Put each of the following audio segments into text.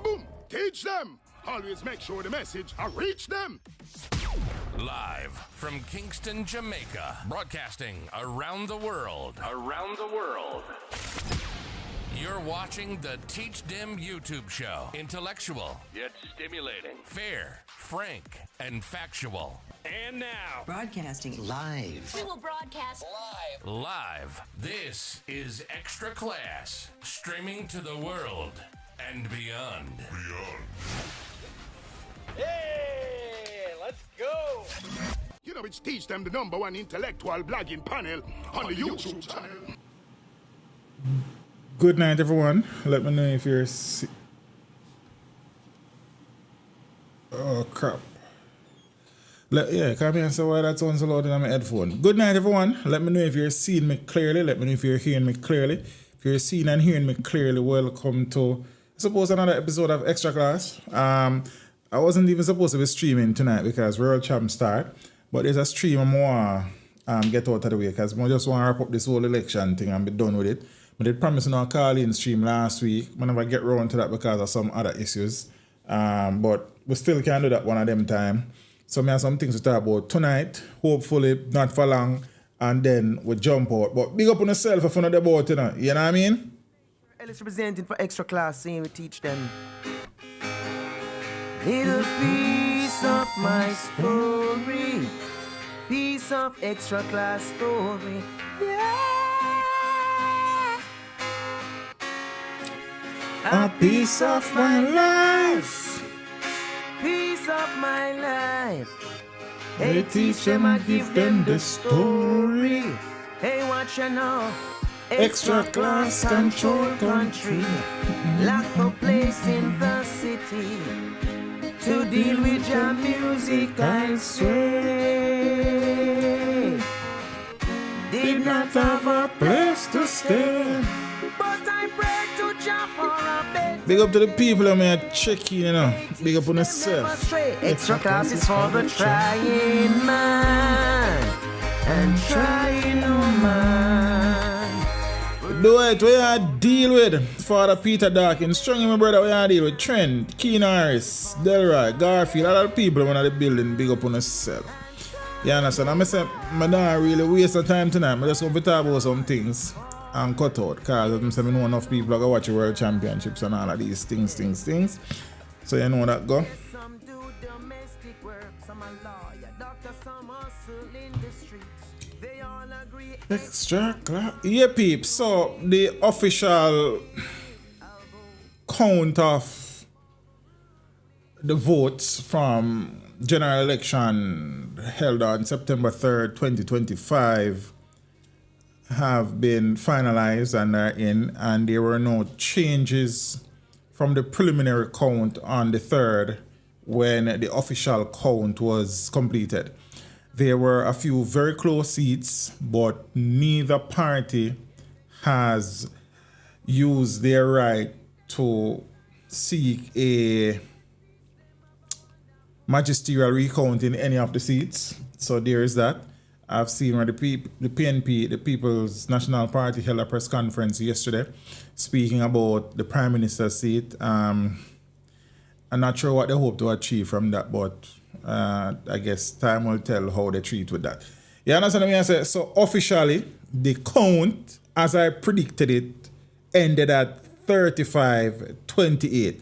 Boom! Teach them! Always make sure the message reach them! Live from Kingston, Jamaica, broadcasting around the world. You're watching the Teach Them YouTube show. Intellectual, yet stimulating. Fair, frank, and factual. And now, broadcasting live. We will broadcast live. This is Extra Class, streaming to the world and beyond. Hey, let's go. You know, it's Teach Them, the #1 intellectual blogging panel on the YouTube channel. Good night, everyone. Let me know if you're oh, crap. Come here and say why that sounds so loud in my headphone. Good night, everyone. Let me know if you're seeing me clearly. Let me know if you're hearing me clearly. If you're seeing and hearing me clearly, welcome to, I suppose, another episode of Extra Class. I wasn't even supposed to be streaming tonight because World Champ start. But there's a stream I'm more get out of the way because I just want to wrap up this whole election thing and be done with it. I did promise a call-in stream last week. I never get around to that because of some other issues. But we still can do that one of them time. So I have some things to talk about tonight. Hopefully not for long. And then we jump out. But big up on yourself if you're not about it. You know what I mean? Ellis representing for Extra Class, saying we teach them. Little piece of my story. Piece of Extra Class story. Yeah. A piece of my life. Piece of my life. Hey, teach them and give them the story. Hey, what you know? Extra Class control country. Lack of place in the city to deal with your music, I swear. Did not have a place to stay. But I pray to Jah for a better. Big up to the people that may check in, you know. Big up on yourself. Extra Class is for the trying man and trying man. Do it, we are deal with Father Peter Dawkins, Strong my brother, we are deal with Trent, Keen Harris, Delroy, Garfield, all the people in the building, big up on yourself. You understand? I say, I don't really waste the time tonight. I just want to talk about some things and cut out because I know enough people are watch the World Championships and all of these things. So you know that go. Some do domestic work, some are lawyer, doctor, some hustle in the streets. They all agree. Extra Class. Yeah, peeps. So the official count of the votes from general election held on September 3rd, 2025 have been finalized and are in, and there were no changes from the preliminary count on the 3rd when the official count was completed. There were a few very close seats, but neither party has used their right to seek a magisterial recount in any of the seats. So there is that. I've seen where the PNP, the People's National Party, held a press conference yesterday speaking about the Prime Minister's seat. I'm not sure what they hope to achieve from that, but I guess time will tell how they treat with that. You understand what I say? So officially, the count, as I predicted it, ended at 35-28.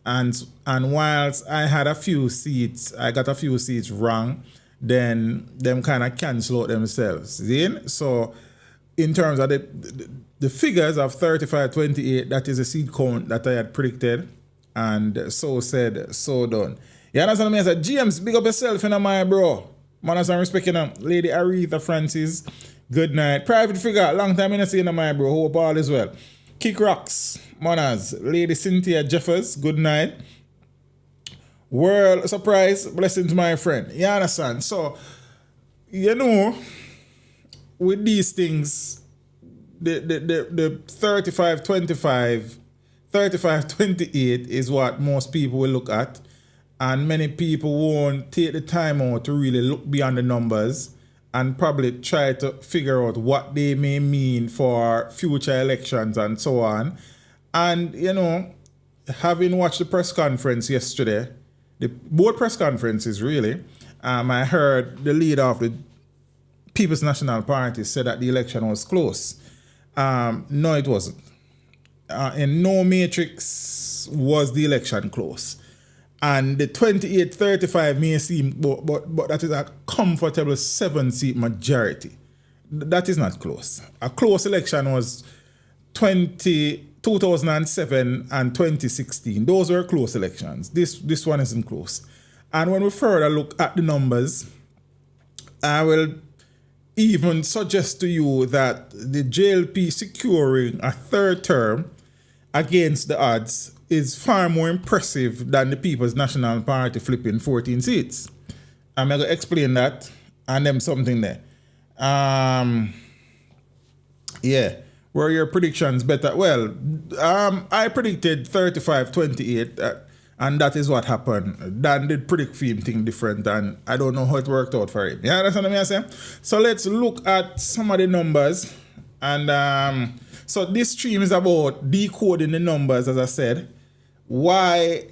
And whilst I had a few seats, I got a few seats wrong, then them kind of cancel out themselves. See? So in terms of the figures of 35-28, that is a seat count that I had predicted, and so said, so done. You understand what I said? James, big up yourself, my bro. Man, I'm respecting them. Lady Aretha Francis, good night. Private figure, long time in the my bro. Hope all is well. Kick Rocks, manners. Lady Cynthia Jeffers, good night. World surprise, blessings, my friend. You understand? So, you know, with these things, the 35-25, 35-28 is what most people will look at. And many people won't take the time out to really look beyond the numbers and probably try to figure out what they may mean for future elections and so on. And, you know, having watched the press conference yesterday, both press conferences really, I heard the leader of the People's National Party said that the election was close. No, it wasn't. In no matrix was the election close. And the 28-35 may seem, but that is a comfortable 7-seat majority. That is not close. A close election was 2007 and 2016. Those were close elections. This one isn't close. And when we further look at the numbers, I will even suggest to you that the JLP securing a third term against the odds is far more impressive than the People's National Party flipping 14 seats. I'm going to explain that and then something there. Yeah, were your predictions better? Well, I predicted 35-28, and that is what happened. Dan did predict something different, and I don't know how it worked out for him. You understand what I'm saying? So let's look at some of the numbers. And so this stream is about decoding the numbers, as I said. Why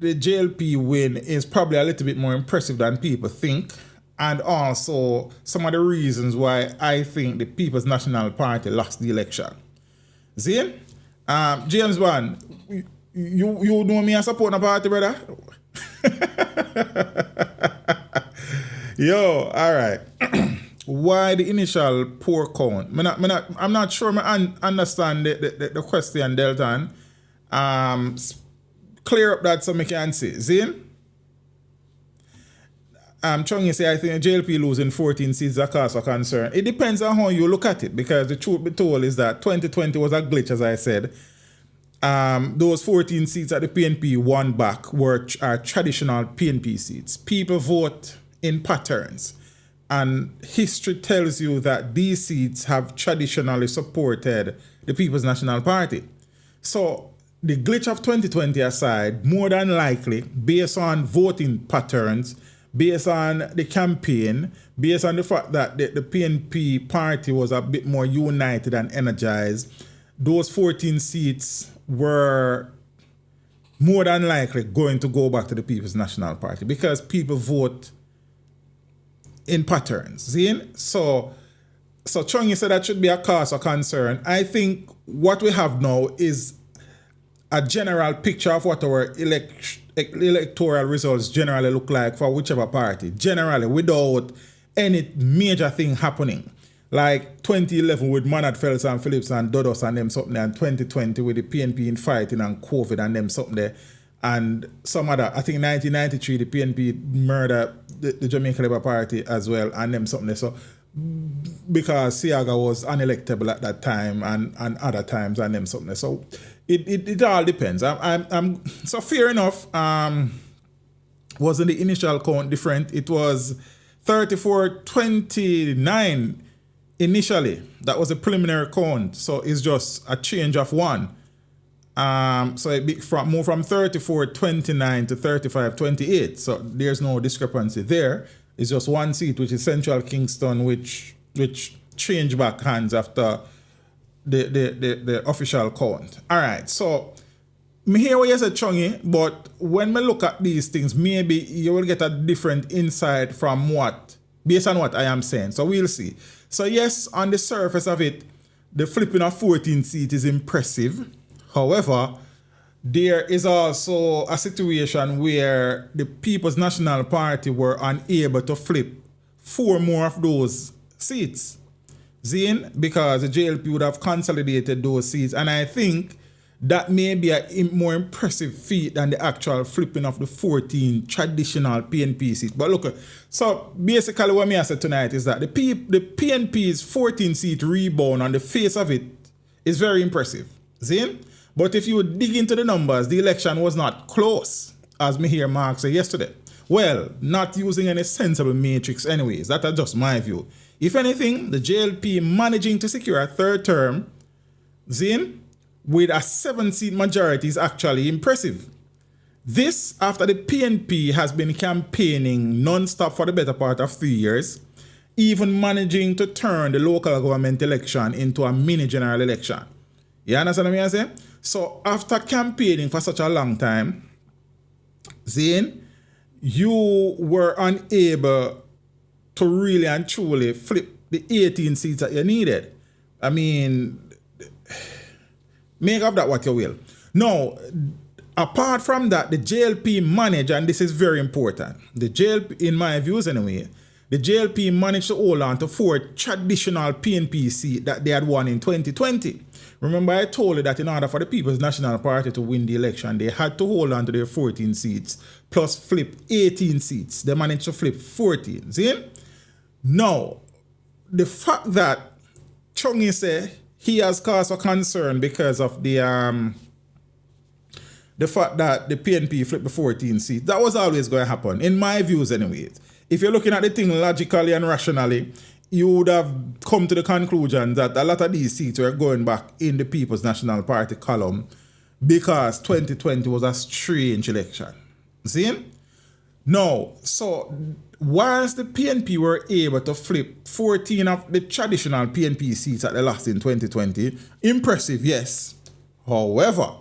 the JLP win is probably a little bit more impressive than people think. And also some of the reasons why I think the People's National Party lost the election. See? James Bond, you know me as support the party, brother? Yo, all right. Why the initial poor count? I'm not sure I understand the question, Delton. Clear up that so I can see. See? I'm trying to say I think JLP losing 14 seats is a cause for concern. It depends on how you look at it, because the truth be told is that 2020 was a glitch, as I said. Those 14 seats that the PNP won back are traditional PNP seats. People vote in patterns, and history tells you that these seats have traditionally supported the People's National Party. So the glitch of 2020 aside, more than likely, based on voting patterns, based on the campaign, based on the fact that the PNP party was a bit more united and energized, those 14 seats were more than likely going to go back to the People's National Party because people vote in patterns. See? So Chongi said that should be a cause of concern. I think what we have now is a general picture of what our electoral results generally look like for whichever party, generally without any major thing happening. Like 2011 with Manat, Phelps and Phillips and Dodos and them something there, and 2020 with the PNP in fighting and COVID and them something there, and some other, I think 1993 the PNP murdered the Jamaica Labour Party as well and them something there. So because Siaga was unelectable at that time and other times and them something there. So it all depends. I'm so fair enough. Wasn't the initial count different? It was 34-29 initially. That was a preliminary count. So it's just a change of one. So it moved from 34-29 to 35-28. So there's no discrepancy there. It's just one seat, which is Central Kingston, which changed back hands after the official count. All right, so me hear what you said, Chongi, but when we look at these things, maybe you will get a different insight from based on what I am saying. So we'll see. So yes, on the surface of it, the flipping of 14 seats is impressive. However, there is also a situation where the People's National Party were unable to flip 4 more of those seats. Zane, because the JLP would have consolidated those seats. And I think that may be a more impressive feat than the actual flipping of the 14 traditional PNP seats. But look, so basically what I said tonight is that the PNP's 14-seat rebound on the face of it is very impressive. Zane? But if you dig into the numbers, the election was not close, as me hear Mark say yesterday. Well, not using any sensible matrix anyways. That's just my view. If anything, the JLP managing to secure a third term, Zane, with a 7-seat majority is actually impressive. This after the PNP has been campaigning non-stop for the better part of 3 years, even managing to turn the local government election into a mini general election. You understand what I'm saying? So after campaigning for such a long time, Zane, you were unable to really and truly flip the 18 seats that you needed. I mean, make of that what you will. Now, apart from that, the JLP managed, and this is very important, the JLP, in my views anyway, the JLP managed to hold on to 4 traditional PNP seats that they had won in 2020. Remember, I told you that in order for the People's National Party to win the election, they had to hold on to their 14 seats plus flip 18 seats. They managed to flip 14. See? Now, the fact that Chungi said he has cause for concern because of the fact that the PNP flipped the 14 seats, that was always going to happen, in my views anyways. If you're looking at the thing logically and rationally, you would have come to the conclusion that a lot of these seats were going back in the People's National Party column because 2020 was a strange election. See? No. So, whilst the PNP were able to flip 14 of the traditional PNP seats that they lost in 2020, impressive, yes. However,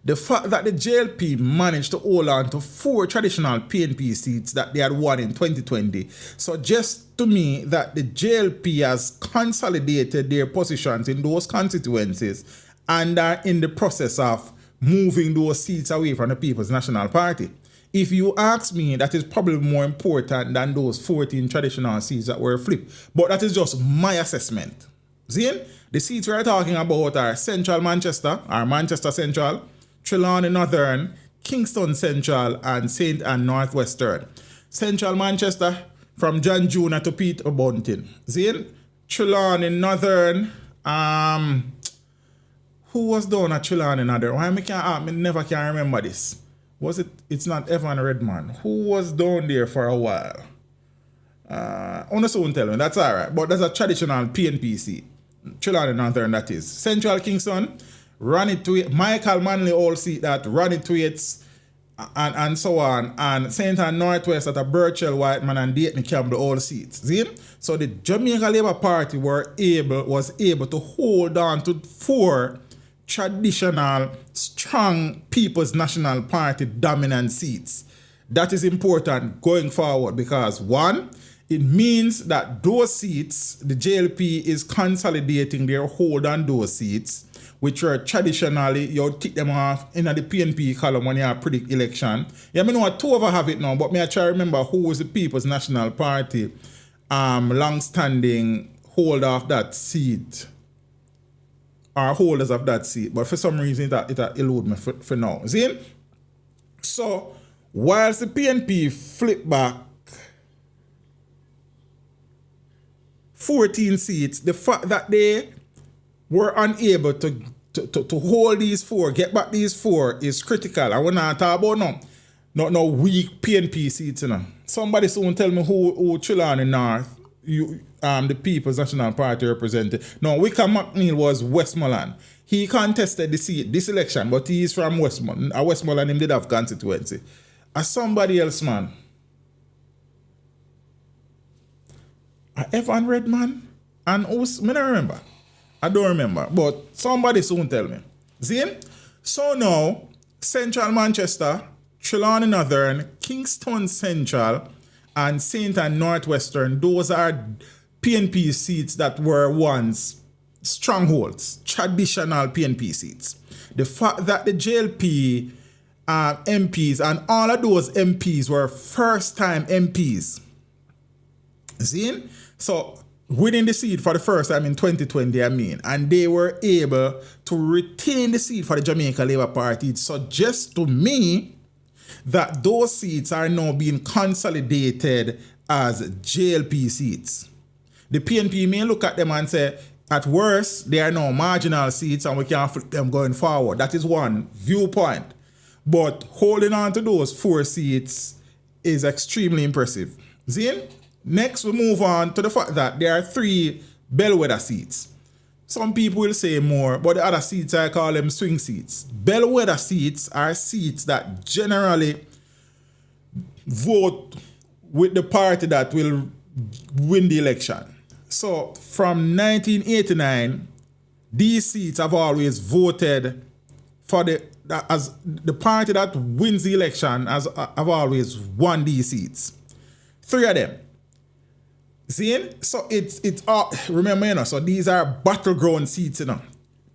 the fact that the JLP managed to hold on to 4 traditional PNP seats that they had won in 2020 suggests to me that the JLP has consolidated their positions in those constituencies and are in the process of moving those seats away from the People's National Party. If you ask me, that is probably more important than those 14 traditional seats that were flipped. But that is just my assessment. See? The seats we're talking about are Central Manchester, or Manchester Central, Trelawney Northern, Kingston Central, and St. Ann Northwestern. Central Manchester, from John Jr. to Peter Bunting. See? Trelawney Northern, who was down at Trelawney Northern? Why I never can remember this. Was it? It's not Evan Redman. Who was down there for a while? Honestly, won't tell me. That's all right. But that's a traditional PNP seat. Trelawney Northern, that is. Central Kingston, Ronnie Tweets, Michael Manley all seat that, Ronnie Tweets, and so on. And St. Ann Northwest at a Burchell Whiteman and Dayton Campbell all seats. See? So the Jamaica Labour Party was able to hold on to 4 traditional, strong People's National Party dominant seats. That is important going forward because 1, it means that those seats, the JLP is consolidating their hold on those seats, which were traditionally, you tick them off in the PNP column when you predict election. Yeah, I know 2 of them have it now, but I try to remember who was the People's National Party long-standing holder of that seat. Are holders of that seat, but for some reason it elude me for now. See? So, whilst the PNP flipped back 14 seats, the fact that they were unable to hold these 4, get back these 4 is critical. I want to talk about no weak PNP seats. You know. Somebody soon tell me who Trelawney North, the People's National Party represented. No, Wickham McNeil was Westmoreland. He contested the seat this election, but he is from Westmoreland. Westmoreland him did have constituency. As somebody else, man. Evan Redman? And who's, I don't remember. I don't remember. But somebody soon tell me. See? So now, Central Manchester, Trelawney Northern, Kingston Central, and St. Ann Northwestern, those are PNP seats that were once strongholds, traditional PNP seats. The fact that the JLP MPs and all of those MPs were first-time MPs. See? So, winning the seat for the first time in 2020, and they were able to retain the seat for the Jamaica Labour Party. It suggests to me that those seats are now being consolidated as JLP seats. The PNP may look at them and say, at worst, they are now marginal seats and we can't flip them going forward. That is one viewpoint. But holding on to those 4 seats is extremely impressive. Zin? Next, we move on to the fact that there are 3 bellwether seats. Some people will say more, but the other seats, I call them swing seats. Bellwether seats are seats that generally vote with the party that will win the election. So, from 1989, these seats have always voted for as the party that wins the election have always won these seats. 3 of them. See? So it's remember, you know, so these are battleground seats, you know.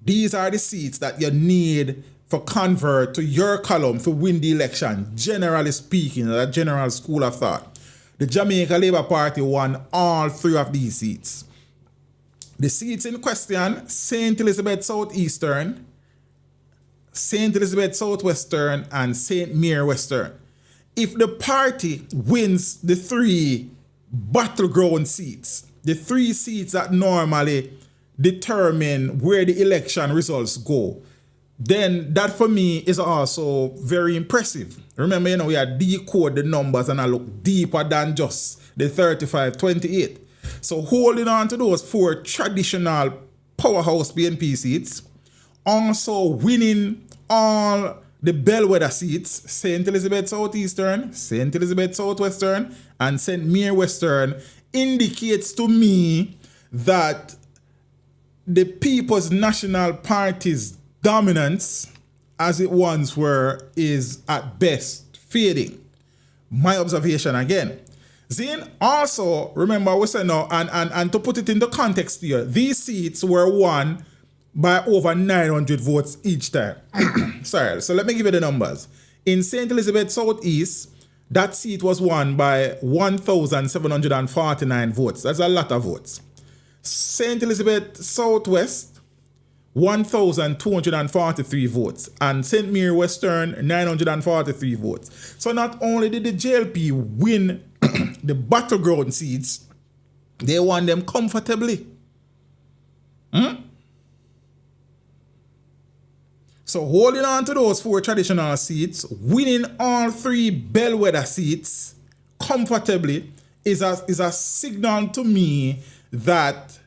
These are the seats that you need for convert to your column to win the election, generally speaking, that general school of thought. The Jamaica Labour Party won all 3 of these seats. The seats in question, St. Elizabeth Southeastern, St. Elizabeth Southwestern, and St. Mary Western. If the party wins the 3 battleground seats, the 3 seats that normally determine where the election results go, then that for me is also very impressive. Remember, you know, we had decode the numbers and I look deeper than just the 35-28. So holding on to those 4 traditional powerhouse PNP seats, also winning all the bellwether seats, St. Elizabeth Southeastern, St. Elizabeth Southwestern, and St. Mary Western, indicates to me that the People's National Party's dominance, as it once were, is at best fading. My observation again. Then also, remember we said now, and to put it into context here, these seats were won by over 900 votes each time. Sorry, so let me give you the numbers. In St. Elizabeth Southeast, that seat was won by 1,749 votes. That's a lot of votes. St. Elizabeth Southwest, 1,243 votes. And St. Mary Western, 943 votes. So not only did the JLP win the battleground seats, they won them comfortably. So holding on to those 4 traditional seats, winning all 3 bellwether seats comfortably is a signal to me that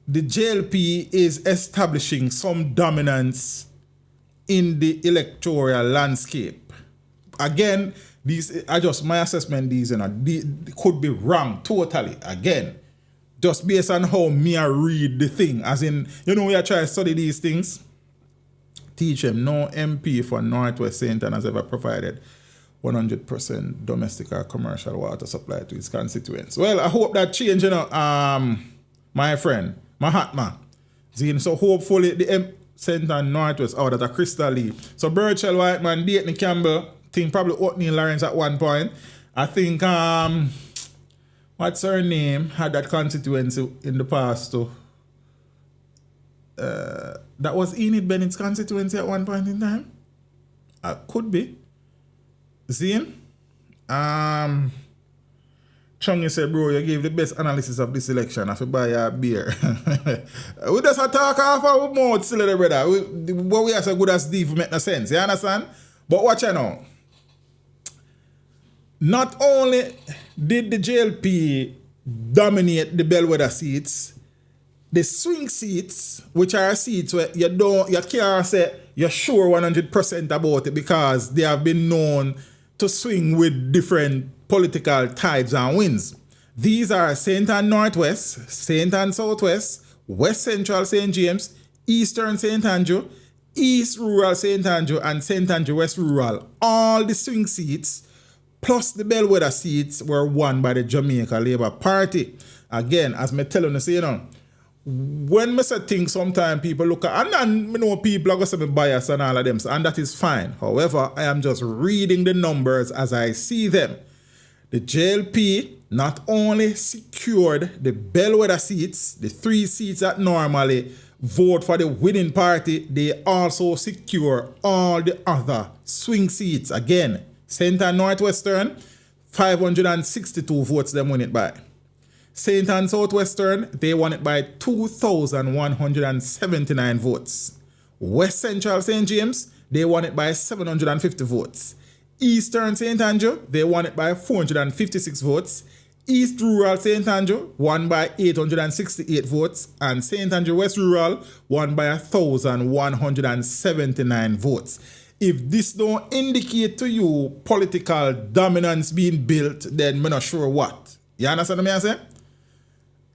the JLP is establishing some dominance in the electoral landscape. Again, these are just my assessment. These, you know, they could be wrong totally. Again, just based on how me I read the thing. As in, you know, we are trying to study these things. Teach him no MP for Northwest St. Anne has ever provided 100% domestic or commercial water supply to his constituents. Well, I hope that change, you know, my friend, Mahatma. So hopefully the St. Anne Northwest out at a Crystal Lee. So Birchell Whiteman, Dayton Campbell, think probably Oatney Lawrence at one point. I think what's her name had that constituency in the past too. That was Enid Bennett's constituency at one point in time. Could be. Zane? Chungy said, bro, you gave the best analysis of this election. I have to buy a beer. We just talk off our mouth still, brother. What we are so good as Steve make no sense. You understand? But watch out now. Not only did the JLP dominate the bellwether seats, the swing seats, which are seats where you can't say you're sure 100% about it because they have been known to swing with different political tides and winds. These are St. Anne Northwest, St. Anne Southwest, West Central St. James, Eastern St. Andrew, East Rural St. Andrew, and St. Andrew West Rural. All the swing seats plus the bellwether seats were won by the Jamaica Labour Party. Again, as me tell you, you know, when I say things, sometimes people look at, and I know people are going to say me bias and all of them, and that is fine. However, I am just reading the numbers as I see them. The JLP not only secured the bellwether seats, the 3 seats that normally vote for the winning party, they also secure all the other swing seats. Again, St. Anne Northwestern, 562 votes them win it by. St. Anne Southwestern, they won it by 2,179 votes. West Central St. James, they won it by 750 votes. Eastern St. Andrew, they won it by 456 votes. East Rural St. Andrew won by 868 votes. And St. Andrew West Rural won by 1,179 votes. If this don't indicate to you political dominance being built, then I'm not sure what. You understand what I say?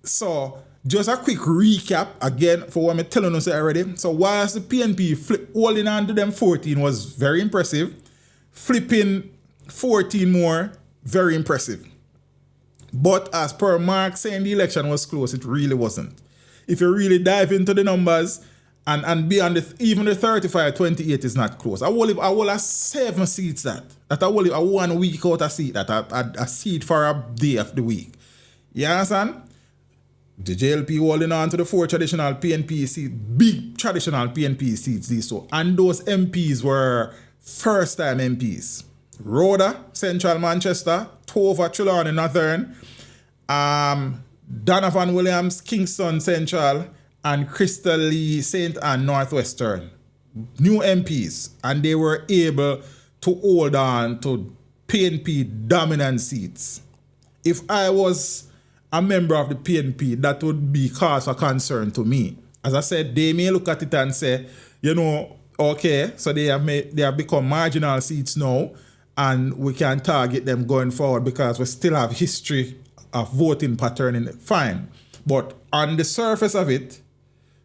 So, just a quick recap again for what I'm telling us already. So whilst the PNP holding on to them 14 was very impressive, flipping 14 more, very impressive. But as per Mark saying the election was close, it really wasn't. If you really dive into the numbers and beyond even the 35-28 is not close. I will have 7 seats that I will have 1 week out a seat that a seat for a day of the week. You understand? The JLP holding on to the 4 traditional PNP seats, big traditional PNP seats these so. And those MPs were first time MPs. Rhoda, Central Manchester, Tova, Trelawney, Northern, Donovan Williams, Kingston Central, and Crystal Lee, St. Anne, Northwestern. New MPs, and they were able to hold on to PNP dominant seats. If I was a member of the PNP, that would be cause for concern to me. As I said, they may look at it and say, okay, so they have become marginal seats now, and we can target them going forward because we still have history of voting pattern in it. Fine. But on the surface of it,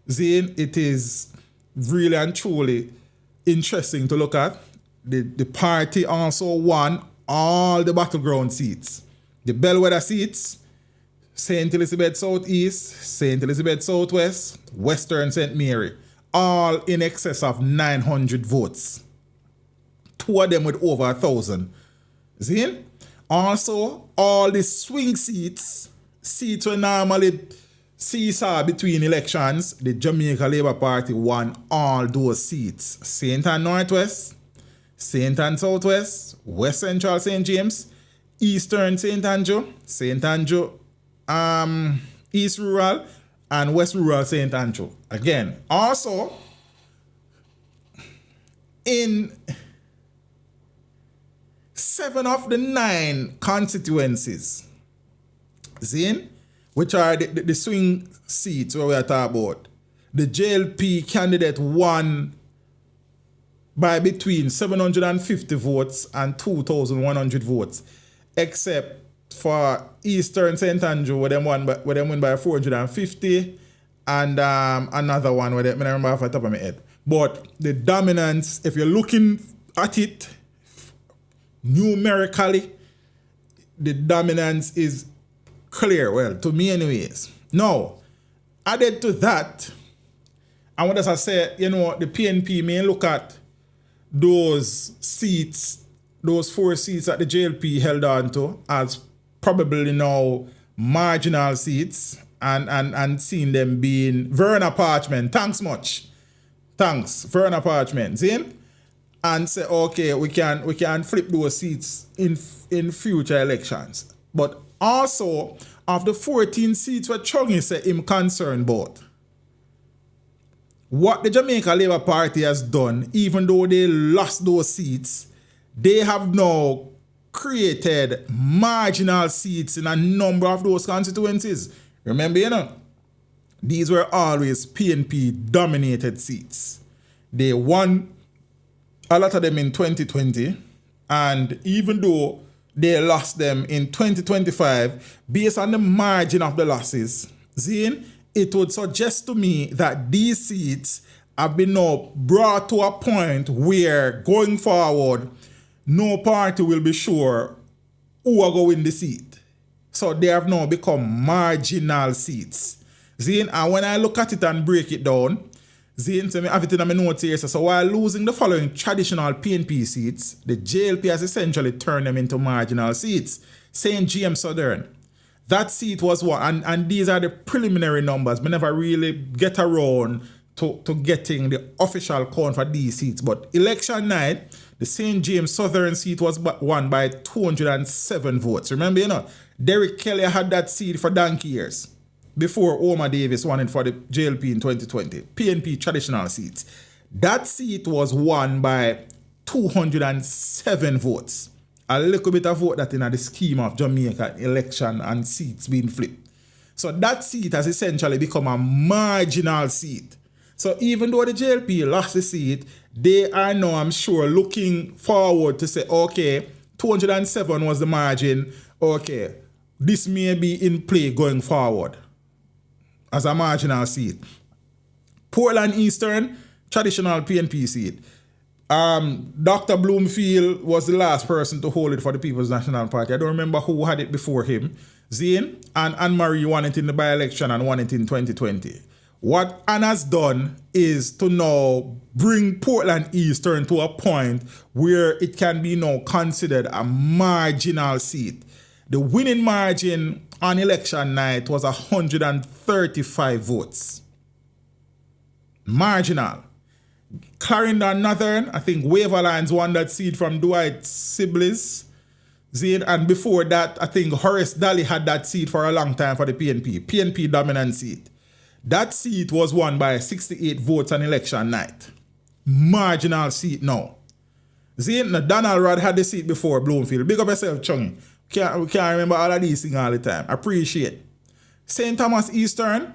Zane, it is really and truly interesting to look at. The party also won all the battleground seats. The bellwether seats, St. Elizabeth Southeast, St. Elizabeth Southwest, Western St. Mary, all in excess of 900 votes. 2 of them with over 1,000. See? Also, all the swing seats were normally seesaw between elections. The Jamaica Labour Party won all those seats. St. Anne Northwest, St. Anne Southwest, West Central St. James, Eastern St. Andrew, East Rural, and West Rural St. Andrew. Again, also, in 7 of the 9 constituencies, which are the swing seats where we are talking about, the JLP candidate won by between 750 votes and 2,100 votes, except for Eastern St. Andrew, where them win by 450, and another one where I don't remember off the top of my head. But the dominance, if you're looking at it numerically, the dominance is clear. Well, to me anyways. Now, added to that, and what does I say, the PNP may look at those seats, those 4 seats that the JLP held on to as probably now marginal seats, and seeing them being Verna Parchment. Thanks much. Thanks, Verna Parchment. See? And say, okay, we can flip those seats in future elections. But also, of the 14 seats where Chungy said him concerned about, what the Jamaica Labour Party has done, even though they lost those seats, they have now created marginal seats in a number of those constituencies. Remember, these were always PNP dominated seats. They won a lot of them in 2020, and even though they lost them in 2025, based on the margin of the losses, Zane, it would suggest to me that these seats have been now brought to a point where going forward, no party will be sure who are going to win the seat. So they have now become marginal seats. Zane, and when I look at it and break it down, Zane, so I have it in my notes here. So while losing the following traditional PNP seats, the JLP has essentially turned them into marginal seats. St. James Southern, that seat was one, and these are the preliminary numbers. We never really get around to getting the official count for these seats. But election night, the St. James Southern seat was won by 207 votes. Remember, Derek Kelly had that seat for donkey years before Omar Davis won it for the JLP in 2020. PNP traditional seats. That seat was won by 207 votes. A little bit of vote that in the scheme of Jamaica election and seats being flipped. So that seat has essentially become a marginal seat. So even though the JLP lost the seat, they are now, I'm sure, looking forward to say, okay, 207 was the margin. Okay, this may be in play going forward. as a marginal seat. Portland Eastern, traditional PNP seat. Dr. Bloomfield was the last person to hold it for the People's National Party. I don't remember who had it before him. Zane and Anne-Marie won it in the by-election and won it in 2020. What Anne has done is to now bring Portland Eastern to a point where it can be now considered a marginal seat. The winning margin on election night was 135 votes. Marginal. Clarendon Northern, I think Waverlands won that seat from Dwight Sibley's. And before that, I think Horace Daly had that seat for a long time for the PNP. PNP dominant seat. That seat was won by 68 votes on election night. Marginal seat now. Donald Rod had the seat before Bloomfield. Big up yourself, Chungy. We can't remember all of these things all the time. Appreciate. St. Thomas Eastern,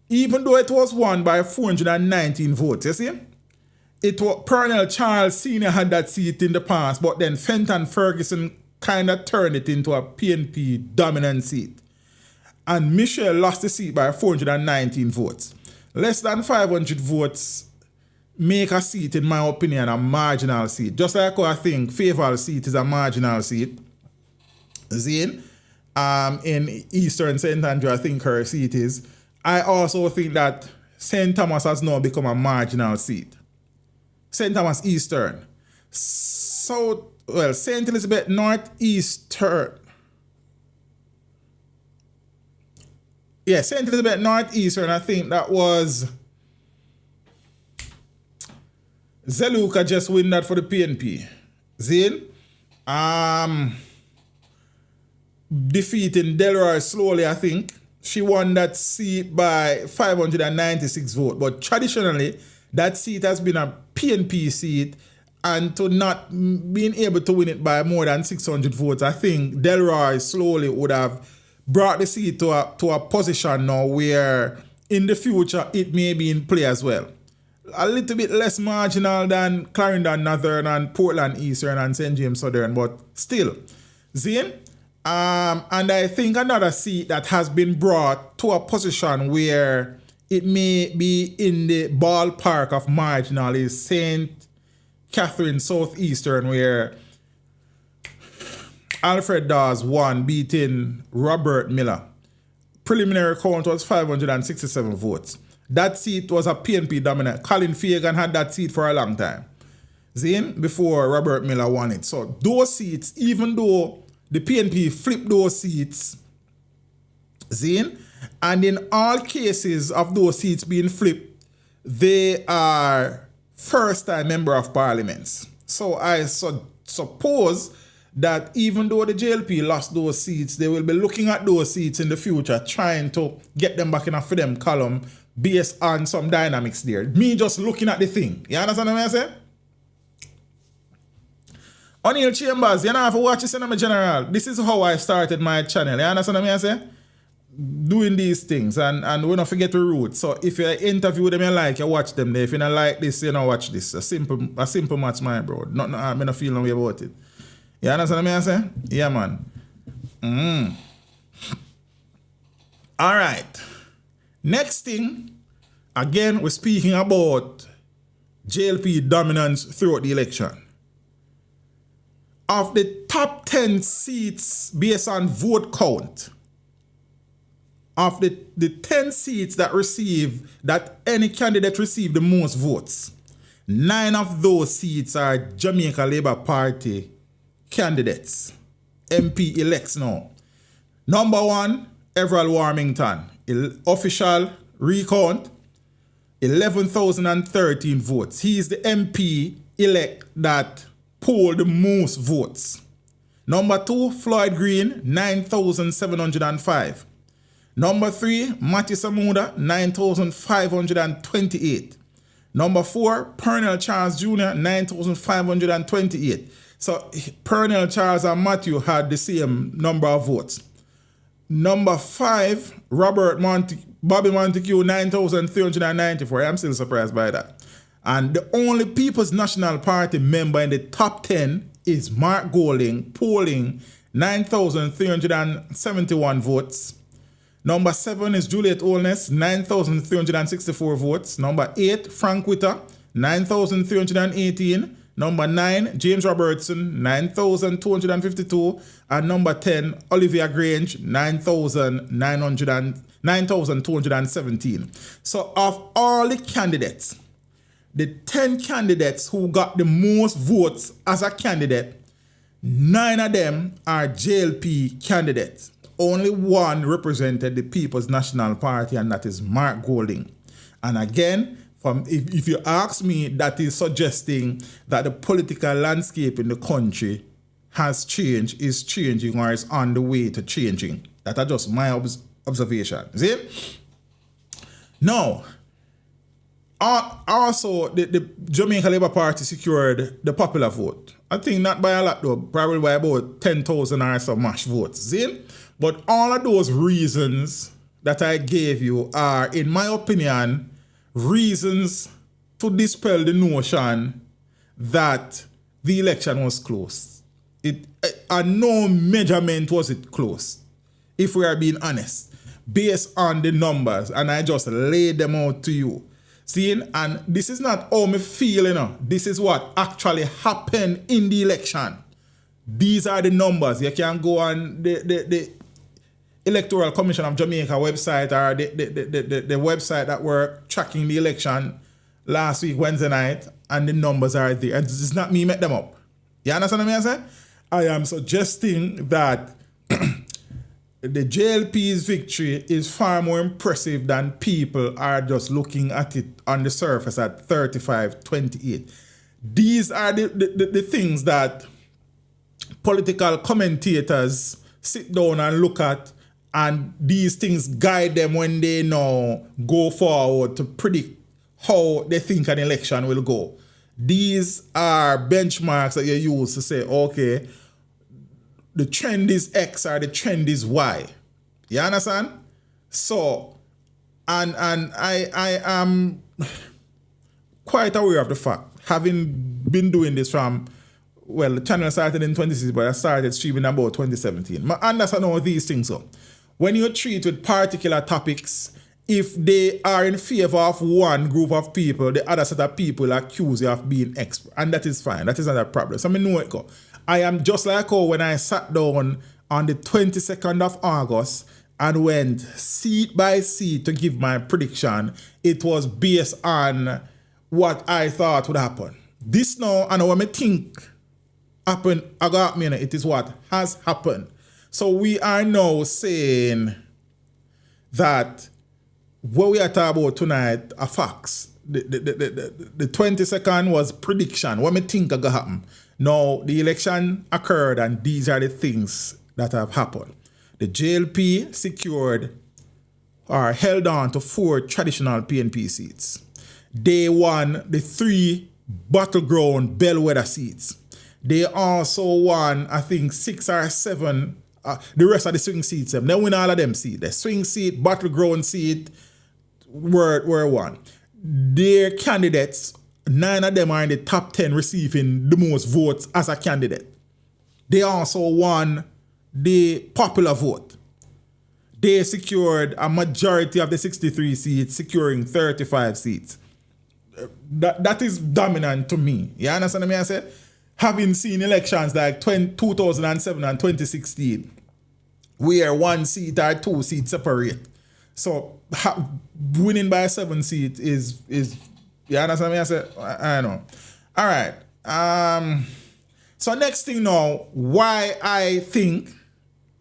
even though it was won by 419 votes, you see? It was Pernell Charles Sr. had that seat in the past, but then Fenton Ferguson kind of turned it into a PNP dominant seat. And Michelle lost the seat by 419 votes. Less than 500 votes make a seat, in my opinion, a marginal seat. Just like I think Fayetteville seat is a marginal seat. Zane, in Eastern St. Andrew, I think her seat is. I also think that St. Thomas has now become a marginal seat. St. Thomas Eastern. St. Elizabeth Northeastern. Yeah, St. Elizabeth Northeastern, I think that was Zeluka just win that for the PNP. Zane? Defeating Delroy slowly, I think. She won that seat by 596 votes. But traditionally, that seat has been a PNP seat, and to not being able to win it by more than 600 votes, I think Delroy slowly would have brought the seat to a position now where in the future it may be in play as well. A little bit less marginal than Clarendon Northern and Portland Eastern and St. James Southern, but still. Zane? And I think another seat that has been brought to a position where it may be in the ballpark of marginal is St. Catherine Southeastern, where Alfred Dawes won, beating Robert Miller. Preliminary count was 567 votes. That seat was a PNP dominant. Colin Fagan had that seat for a long time. Zane, before Robert Miller won it. So those seats, even though the PNP flipped those seats, Zane, and in all cases of those seats being flipped, they are first-time member of parliaments. So I suppose that even though the JLP lost those seats, they will be looking at those seats in the future, trying to get them back in a for them column based on some dynamics there. Me just looking at the thing. You understand what I'm saying? O'Neill Chambers, you know, have to watch this in my general. This is how I started my channel. You understand what I'm saying? Doing these things, and we don't forget the roots. So if you interview them you like, you watch them there. If you don't like this, you don't watch this. A simple match, my bro. Not I don't feel no way about it. You understand what I'm saying? Yeah, man. All right. Next thing, again, we're speaking about JLP dominance throughout the election. Of the top 10 seats based on vote count, of the 10 seats that any candidate received the most votes, 9 of those seats are Jamaica Labour Party candidates, MP elects now. Number 1, Everald Warmington, official recount, 11,013 votes. He is the MP elect that polled the most votes. Number 2, Floyd Green, 9,705. Number 3, Matthew Samuda, 9,528. Number 4, Pernell Charles Jr., 9,528. So Pernell Charles and Matthew had the same number of votes. Number 5, Bobby Montague, 9,394. I'm still surprised by that. And the only People's National Party member in the top 10 is Mark Golding, polling 9,371 votes. Number 7 is Juliet Olness, 9,364 votes. Number 8, Frank Witter, 9,318. Number 9, James Robertson, 9,252. And number 10, Olivia Grange, 9,217. So of all the candidates, the 10 candidates who got the most votes as a candidate, 9 of them are JLP candidates. Only one represented the People's National Party, and that is Mark Golding. And again, if you ask me, that is suggesting that the political landscape in the country has changed, is changing, or is on the way to changing. That are just my observation. See? Now, also, the Jamaica Labour Party secured the popular vote. I think not by a lot though, probably by about 10,000 or some mash votes. See? But all of those reasons that I gave you are, in my opinion, reasons to dispel the notion that the election was close. On no measurement was it close, if we are being honest, based on the numbers, and I just laid them out to you. See, and this is not how me feel, you know. This is what actually happened in the election. These are the numbers. You can go on the Electoral Commission of Jamaica website, or the website that were tracking the election last week, Wednesday night, and the numbers are there. And it's not me make them up. You understand what I say? I am suggesting that the JLP's victory is far more impressive than people are just looking at it on the surface at 35-28. These are the things that political commentators sit down and look at, and these things guide them when they now go forward to predict how they think an election will go. These are benchmarks that you use to say, okay, the trend is X or the trend is Y. You understand? So, and I am quite aware of the fact, having been doing this from, well, the channel started in 2016, but I started streaming about 2017. I understand all these things. So, when you treat with particular topics, if they are in favor of one group of people, the other set of people accuse you of being expert. And that is fine. That is not a problem. So I know it go. I am just like how when I sat down on the 22nd of August and went seat by seat to give my prediction, it was based on what I thought would happen. This now, and what I think happened, it is what has happened. So we are now saying that what we are talking about tonight are facts. The 22nd was prediction. What I think is going to happen. Now, the election occurred, and these are the things that have happened. The JLP secured or held on to 4 traditional PNP seats. They won the 3 battleground bellwether seats. They also won, I think, 6 or 7, the rest of the swing seats. They win all of them seats. The swing seat, battleground seat were won. Their candidates, 9 of them are in the top 10 receiving the most votes as a candidate. They also won the popular vote. They secured a majority of the 63 seats, securing 35 seats. That is dominant to me. You understand what I said? Having seen elections like 2007 and 2016, where 1 seat or 2 seats separate. So winning by 7 seats is you understand what I said? I know. All right. So next thing now, why I think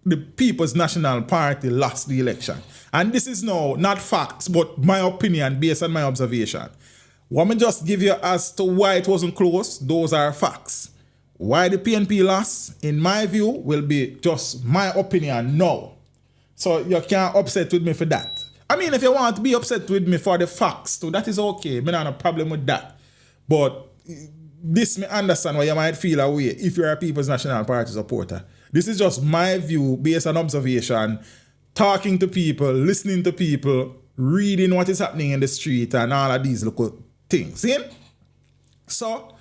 the People's National Party lost the election. And this is now not facts, but my opinion based on my observation. Let me just give you as to why it wasn't close. Those are facts. Why the PNP lost, in my view, will be just my opinion now. So you can't upset with me for that. I mean, if you want to be upset with me for the facts too, that is okay. I don't have a problem with that. But this, me understand why you might feel away if you're a People's National Party supporter. This is just my view based on observation, talking to people, listening to people, reading what is happening in the street and all of these little things. See? So,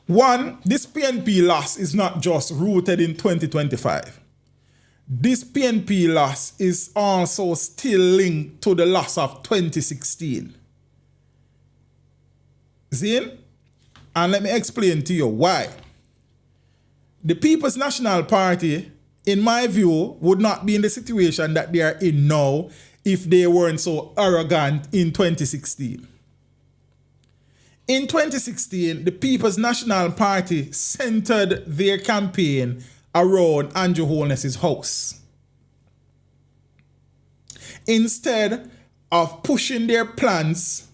one, this PNP loss is not just rooted in 2025. this PNP loss is also still linked to the loss of 2016. See? And let me explain to you why. The People's National Party, in my view, would not be in the situation that they are in now if they weren't so arrogant in 2016. In 2016, the People's National Party centered their campaign around Andrew Holness's house. Instead of pushing their plans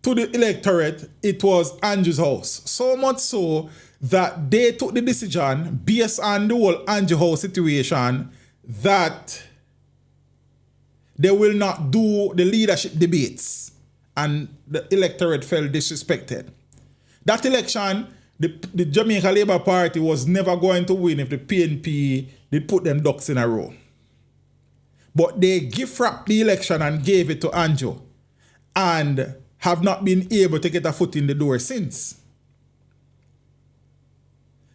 to the electorate, it was Andrew's house. So much so that they took the decision based on the whole Andrew house situation that they will not do the leadership debates, and the electorate felt disrespected. That election, the Jamaica Labour Party was never going to win if the PNP did put them ducks in a row. But they gift-wrapped the election and gave it to Andrew and have not been able to get a foot in the door since.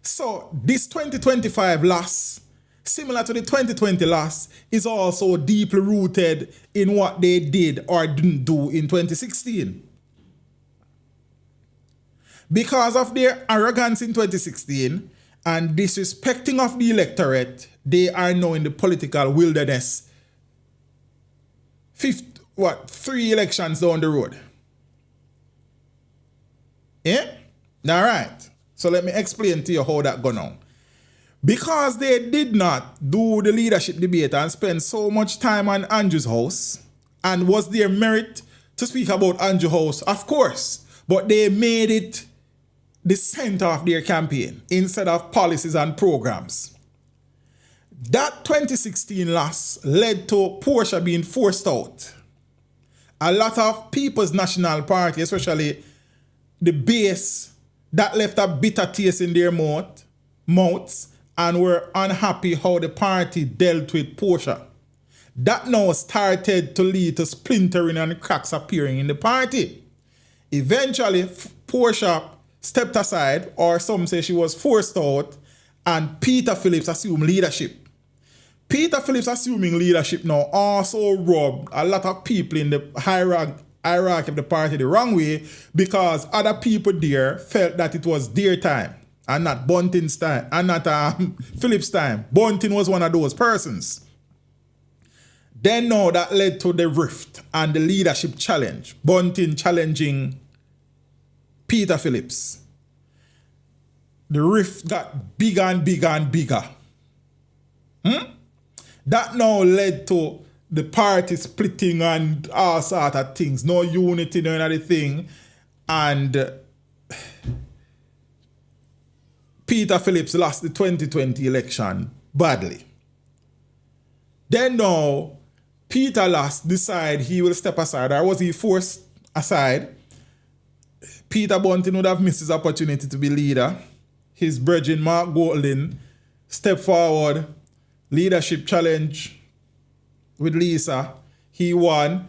So this 2025 loss, similar to the 2020 loss, is also deeply rooted in what they did or didn't do in 2016. Because of their arrogance in 2016 and disrespecting of the electorate, they are now in the political wilderness. 3 elections down the road. Yeah? All right. So let me explain to you how that goes on. Because they did not do the leadership debate and spend so much time on Andrew's house, and was there merit to speak about Andrew's house? Of course. But they made it the center of their campaign instead of policies and programs. That 2016 loss led to Portia being forced out. A lot of People's National Party, especially the base, that left a bitter taste in their mouths and were unhappy how the party dealt with Portia. That now started to lead to splintering and cracks appearing in the party. Eventually, Portia stepped aside, or some say she was forced out, and Peter Phillips assumed leadership. Peter Phillips assuming leadership now also rubbed a lot of people in the hierarchy of the party the wrong way, because other people there felt that it was their time and not Bunting's time and not Phillips' time. Bunting was one of those persons. Then now that led to the rift and the leadership challenge. Bunting challenging Peter Phillips. The rift got bigger and bigger and bigger. That now led to the party splitting and all sort of things. No unity, no anything. And Peter Phillips lost the 2020 election badly. Then now, Peter lost, decide he will step aside. Or was he forced aside? Peter Bunting would have missed his opportunity to be leader. His brethren, Mark Golden, stepped forward. Leadership challenge with Lisa. He won.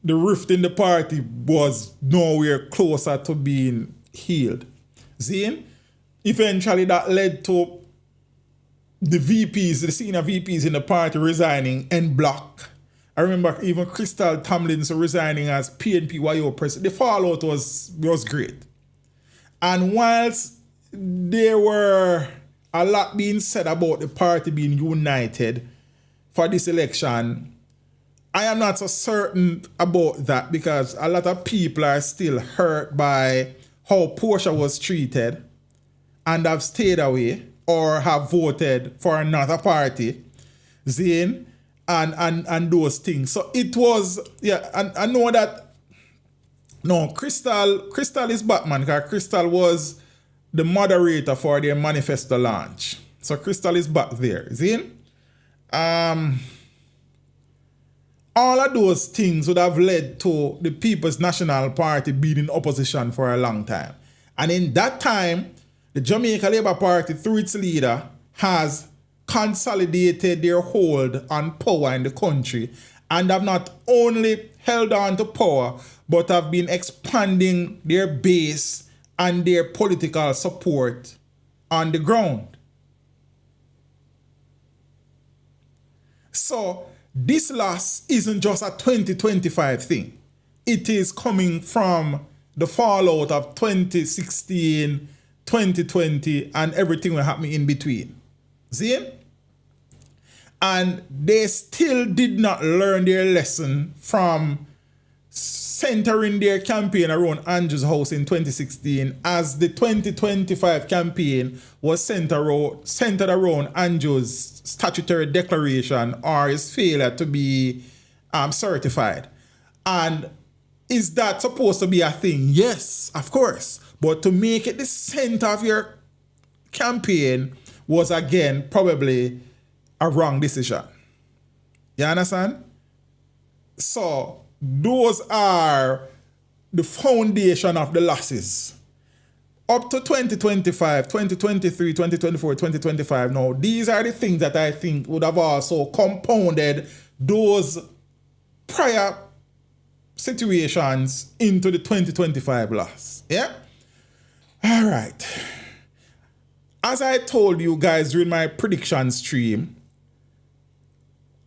The rift in the party was nowhere closer to being healed. See? Eventually that led to the VPs, the senior VPs in the party resigning en bloc. I remember even Crystal Tomlinson resigning as PNP YO president. The fallout was great. And whilst there were a lot being said about the party being united for this election, I am not so certain about that, because a lot of people are still hurt by how Portia was treated and have stayed away or have voted for another party, Zane, and those things. So it was, yeah, and I know that, no, Crystal is Batman, because Crystal was the moderator for their manifesto launch. So Crystal is back there, Zane. All of those things would have led to the People's National Party being in opposition for a long time. And in that time, the Jamaica Labour Party, through its leader, has consolidated their hold on power in the country and have not only held on to power, but have been expanding their base and their political support on the ground. So this loss isn't just a 2025 thing. It is coming from the fallout of 2016, 2020, and everything that happened in between. See? And they still did not learn their lesson from centering their campaign around Andrew's house in 2016, as the 2025 campaign was centered around Andrew's statutory declaration or his failure to be certified. And is that supposed to be a thing? Yes, of course. But to make it the center of your campaign was, again, probably a wrong decision. You understand? So those are the foundation of the losses. Up to 2025, 2023, 2024, 2025. Now, these are the things that I think would have also compounded those prior situations into the 2025 loss. Yeah? All right. As I told you guys during my prediction stream,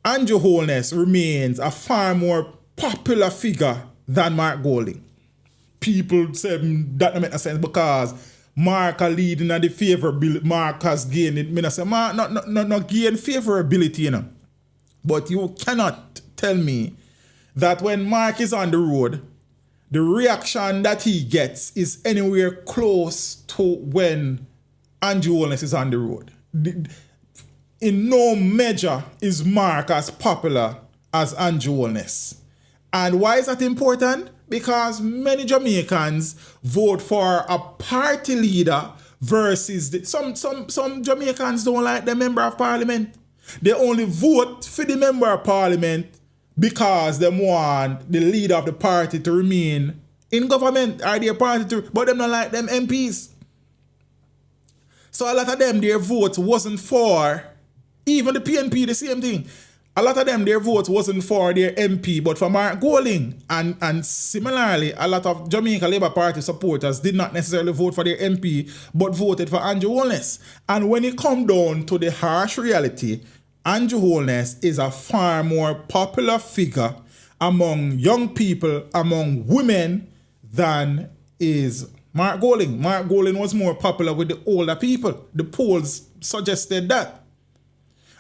Andrew Holness remains a far more popular figure than Mark Golding. People say that doesn't make sense because Mark are leading and the favorability. Mark has gained it. I say, Mark not gain favorability, you know. But you cannot tell me that when Mark is on the road, the reaction that he gets is anywhere close to when Andrew Holness is on the road. In no measure is Mark as popular as Andrew Holness. And why is that important? Because many Jamaicans vote for a party leader versus some Jamaicans don't like the member of parliament. They only vote for the member of parliament because they want the leader of the party to remain in government or their party to, but they don't like them MPs. So a lot of them, their votes wasn't for, even the PNP, the same thing. A lot of them, their votes wasn't for their MP, but for Mark Golding. And similarly, a lot of Jamaica Labour Party supporters did not necessarily vote for their MP, but voted for Andrew Holness. And when it come down to the harsh reality, Andrew Holness is a far more popular figure among young people, among women, than is Mark Golding. Mark Golding was more popular with the older people. The polls suggested that.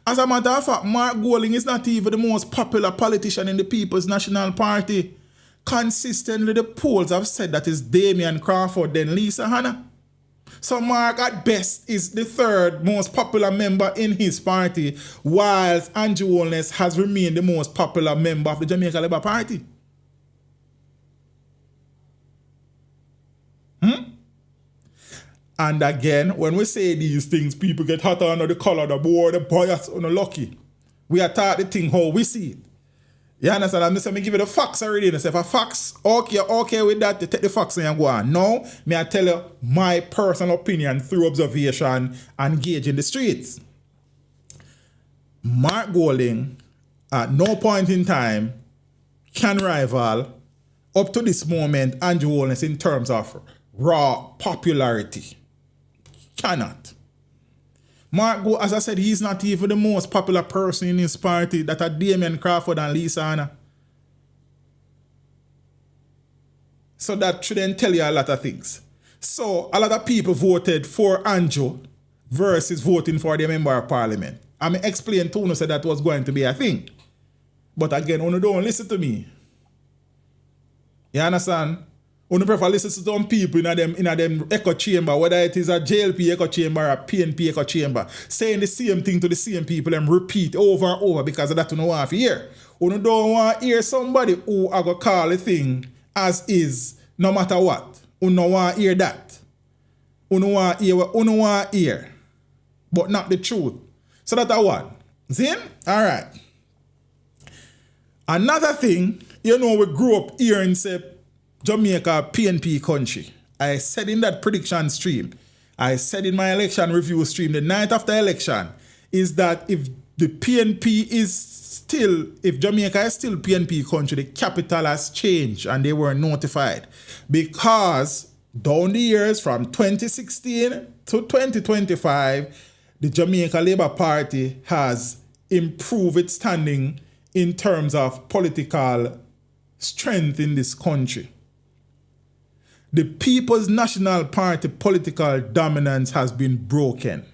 As a matter of fact, Mark Golding is not even the most popular politician in the People's National Party. Consistently, the polls have said that it's Damian Crawford, then Lisa Hanna. So Mark, at best, is the third most popular member in his party, whilst Andrew Holness has remained the most popular member of the Jamaica Labour Party. And again, when we say these things, people get hot under the color, the board, the bias, unlucky. We are taught the thing how we see it. You understand? I'm just saying, give you the facts already. And say, if a facts, okay with that, you take the facts and you go on. Now, may I tell you my personal opinion through observation and gauge in the streets. Mark Golding, at no point in time, can rival, up to this moment, Andrew Holness in terms of raw popularity. Cannot. Mark, as I said, he's not even the most popular person in his party that are Damian Crawford and Lisa Hanna. So that shouldn't tell you a lot of things. So a lot of people voted for Andrew versus voting for the member of parliament. I mean, explain to you said that was going to be a thing. But again, you don't listen to me. You understand? You prefer listen to some people in them echo chamber, whether it is a JLP echo chamber or a PNP echo chamber, saying the same thing to the same people and repeat over and over because of that you don't want to hear. You don't want to hear somebody who are going to call a thing as is, no matter what. You don't want to hear that. You don't want to hear, but not the truth. So that's one. Zin? All right. Another thing, we grew up here and say, Jamaica PNP country. I said in that prediction stream, I said in my election review stream the night after election, is that if the PNP is still, if Jamaica is still PNP country, the capital has changed and they were notified. Because down the years from 2016 to 2025, the Jamaica Labour Party has improve its standing in terms of political strength in this country. The People's National Party political dominance has been broken.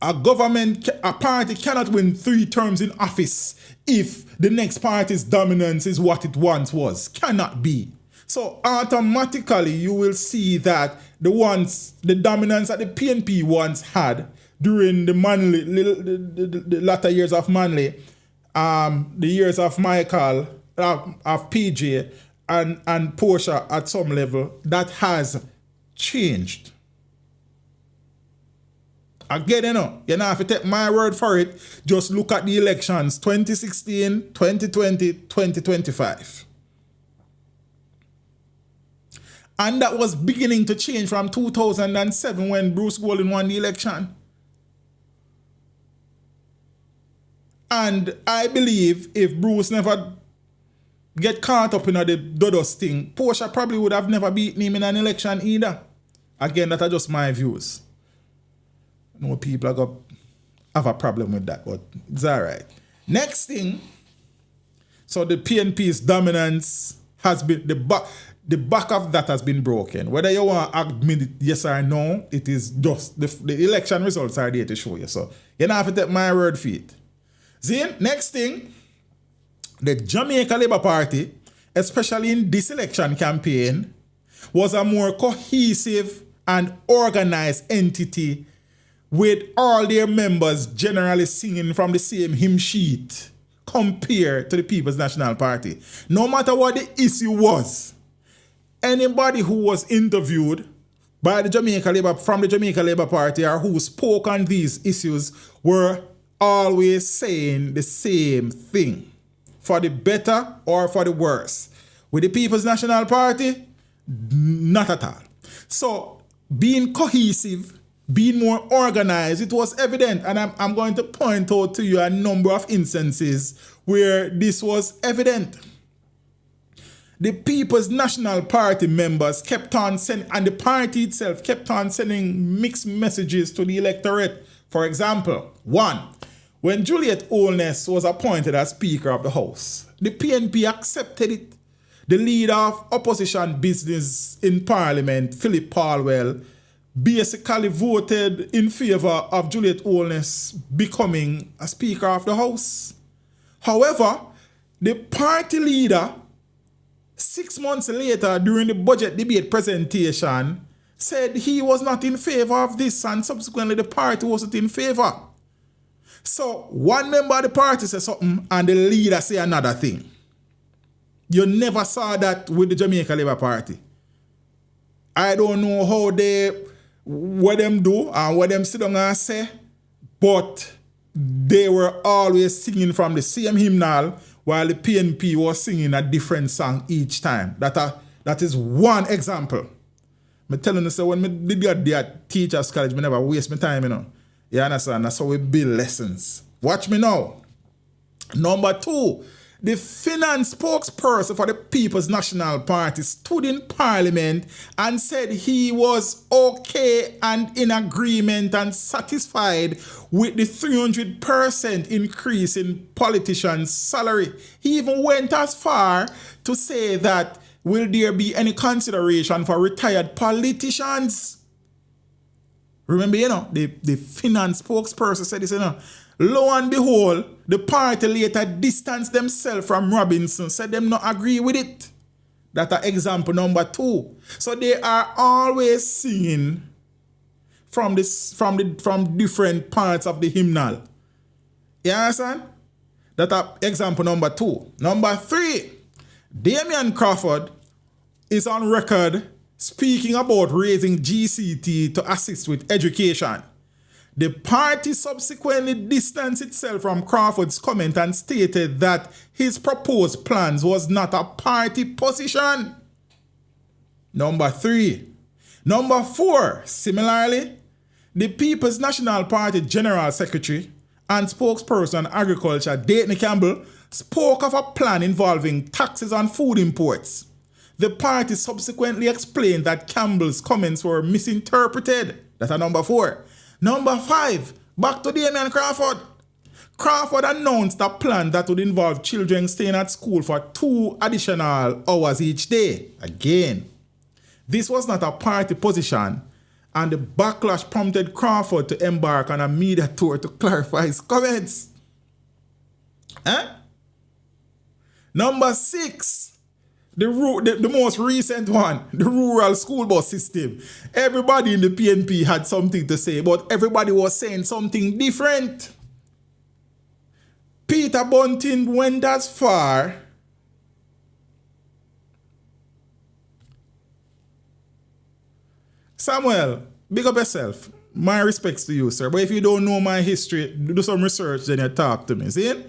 A party cannot win 3 terms in office if the next party's dominance is what it once was. Cannot be. So automatically you will see that the dominance that the PNP once had during the latter years of Manley, the years of Michael, of PJ and Portia at some level, that has changed. Again, you don't have to take my word for it. Just look at the elections 2016, 2020, 2025. And that was beginning to change from 2007 when Bruce Golding won the election. And I believe if Bruce never get caught up in the Dodos thing, Portia probably would have never beaten him in an election either. Again, that are just my views. No people are going to have a problem with that, but it's all right. Next thing, so the PNP's dominance has been, the back of that has been broken. Whether you want to admit it yes or no, it is just, the election results are there to show you. So you don't have to take my word for it. See, next thing, the Jamaica Labour Party, especially in this election campaign, was a more cohesive and organized entity with all their members generally singing from the same hymn sheet compared to the People's National Party. No matter what the issue was, anybody who was interviewed by the Jamaica Labour Party or who spoke on these issues were always saying the same thing, for the better or for the worse. With the People's National Party, not at all. So being cohesive, being more organized, it was evident, and I'm going to point out to you a number of instances where this was evident. The People's National Party members kept on sending, and the party itself kept on sending mixed messages to the electorate. For example, 1, when Juliet Holness was appointed as Speaker of the House, the PNP accepted it. The leader of opposition business in Parliament, Philip Palwell, basically voted in favor of Juliet Holness becoming a Speaker of the House. However, the party leader, 6 months later during the budget debate presentation, said he was not in favor of this, and subsequently the party wasn't in favor. So one member of the party said something and the leader say another thing. You never saw that with the Jamaica Labour Party. I don't know what them do and what them sit down and say, but they were always singing from the same hymnal while the PNP was singing a different song each time. That is one example. I'm telling you, so when I did get there at Teachers College, I never waste my time, you know. You understand? That's how we build lessons. Watch me now. Number 2, the finance spokesperson for the People's National Party stood in Parliament and said he was okay and in agreement and satisfied with the 300% increase in politicians' salary. He even went as far to say that, will there be any consideration for retired politicians? Remember, you know, the finance spokesperson said this, you know. Lo and behold, the party later distanced themselves from Robinson, said them not agree with it. That's example number 2. So they are always singing from different parts of the hymnal. You understand? That's example number 2. Number 3, Damian Crawford is on record speaking about raising GCT to assist with education. The party subsequently distanced itself from Crawford's comment and stated that his proposed plans was not a party position. Number 3. Number 4, similarly, the People's National Party General Secretary and spokesperson on agriculture, Dayton Campbell, spoke of a plan involving taxes on food imports. The party subsequently explained that Campbell's comments were misinterpreted. That's number 4. Number 5, back to Damian Crawford. Crawford announced a plan that would involve children staying at school for 2 additional hours each day. Again, this was not a party position, and the backlash prompted Crawford to embark on a media tour to clarify his comments. Number 6, the most recent one, the rural school bus system. Everybody in the PNP had something to say, but everybody was saying something different. Peter Bunting went as far Samuel, big up yourself. My respects to you, sir. But if you don't know my history, do some research, then you talk to me. See?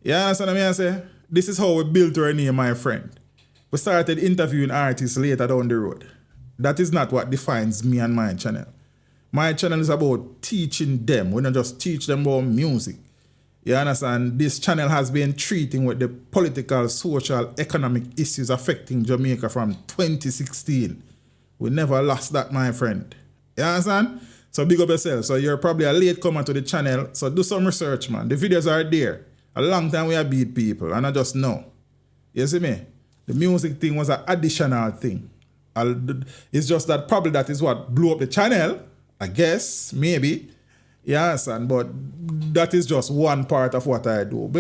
You understand what I say? This is how we built our name, my friend. We started interviewing artists later down the road. That is not what defines me and my channel. My channel is about teaching them. We don't just teach them about music. You understand? This channel has been treating with the political, social, economic issues affecting Jamaica from 2016. We never lost that, my friend. You understand? So big up yourself. So you're probably a late comer to the channel. So do some research, man. The videos are there. A long time we have beat people, and I just know. You see me? The music thing was an additional thing. It's just that probably that is what blew up the channel. I guess, maybe. You understand? But that is just one part of what I do.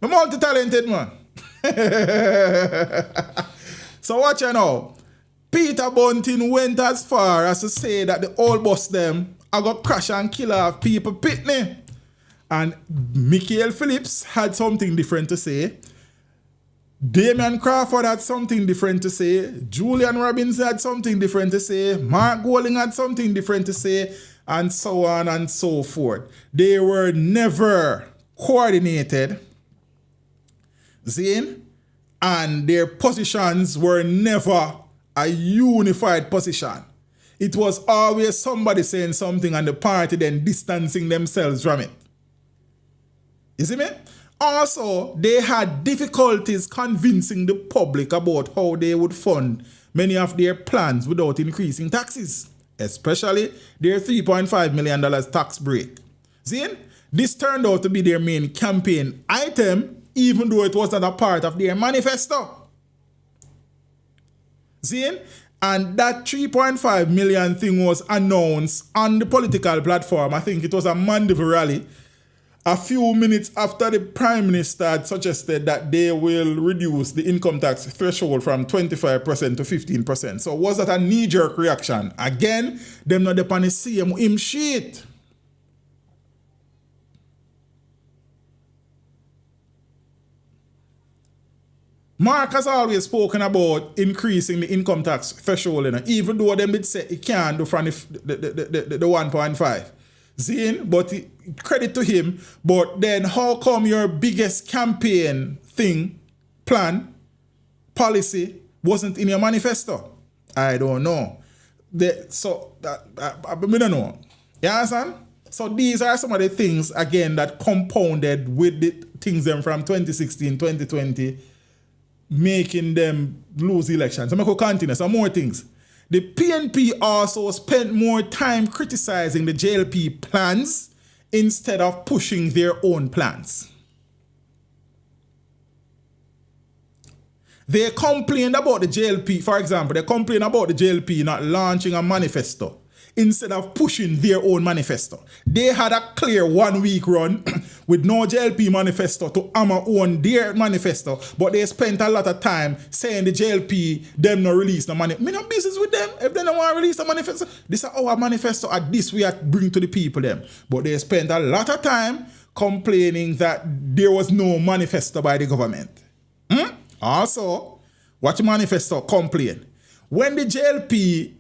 I'm multi-talented, man. So watch you now. Peter Bunting went as far as to say that the old boss them are going to crash and kill off people pitney. And Michael Phillips had something different to say. Damian Crawford had something different to say. Julian Robinson had something different to say. Mark Golding had something different to say. And so on and so forth. They were never coordinated. Zane, and their positions were never a unified position. It was always somebody saying something and the party then distancing themselves from it. You see me? Also, they had difficulties convincing the public about how they would fund many of their plans without increasing taxes, especially their $3.5 million tax break. Zane, this turned out to be their main campaign item, even though it was not a part of their manifesto. See? And that 3.5 million thing was announced on the political platform. I think it was a Mandeville rally. A few minutes after the Prime Minister had suggested that they will reduce the income tax threshold from 25% to 15%. So was that a knee-jerk reaction? Again, them not upon the same him shit. Mark has always spoken about increasing the income tax threshold, even though them did say it can't do from the 1.5. Zane, but credit to him. But then how come your biggest campaign thing, plan, policy wasn't in your manifesto? I don't know. I don't know. You understand? So these are some of the things, again, that compounded with the things them from 2016, 2020, making them lose elections. So I'm going to continue. Some more things. The PNP also spent more time criticizing the JLP plans instead of pushing their own plans. They complained about the JLP, for example, they complained about the JLP not launching a manifesto instead of pushing their own manifesto. They had a clear 1 week run with no JLP manifesto to hammer on their manifesto, but they spent a lot of time saying the JLP, them not release the money. Me no business with them. If they don't want to release the manifesto, this is our manifesto at this we are bring to the people them. But they spent a lot of time complaining that there was no manifesto by the government. Also, watch the manifesto complain. When the JLP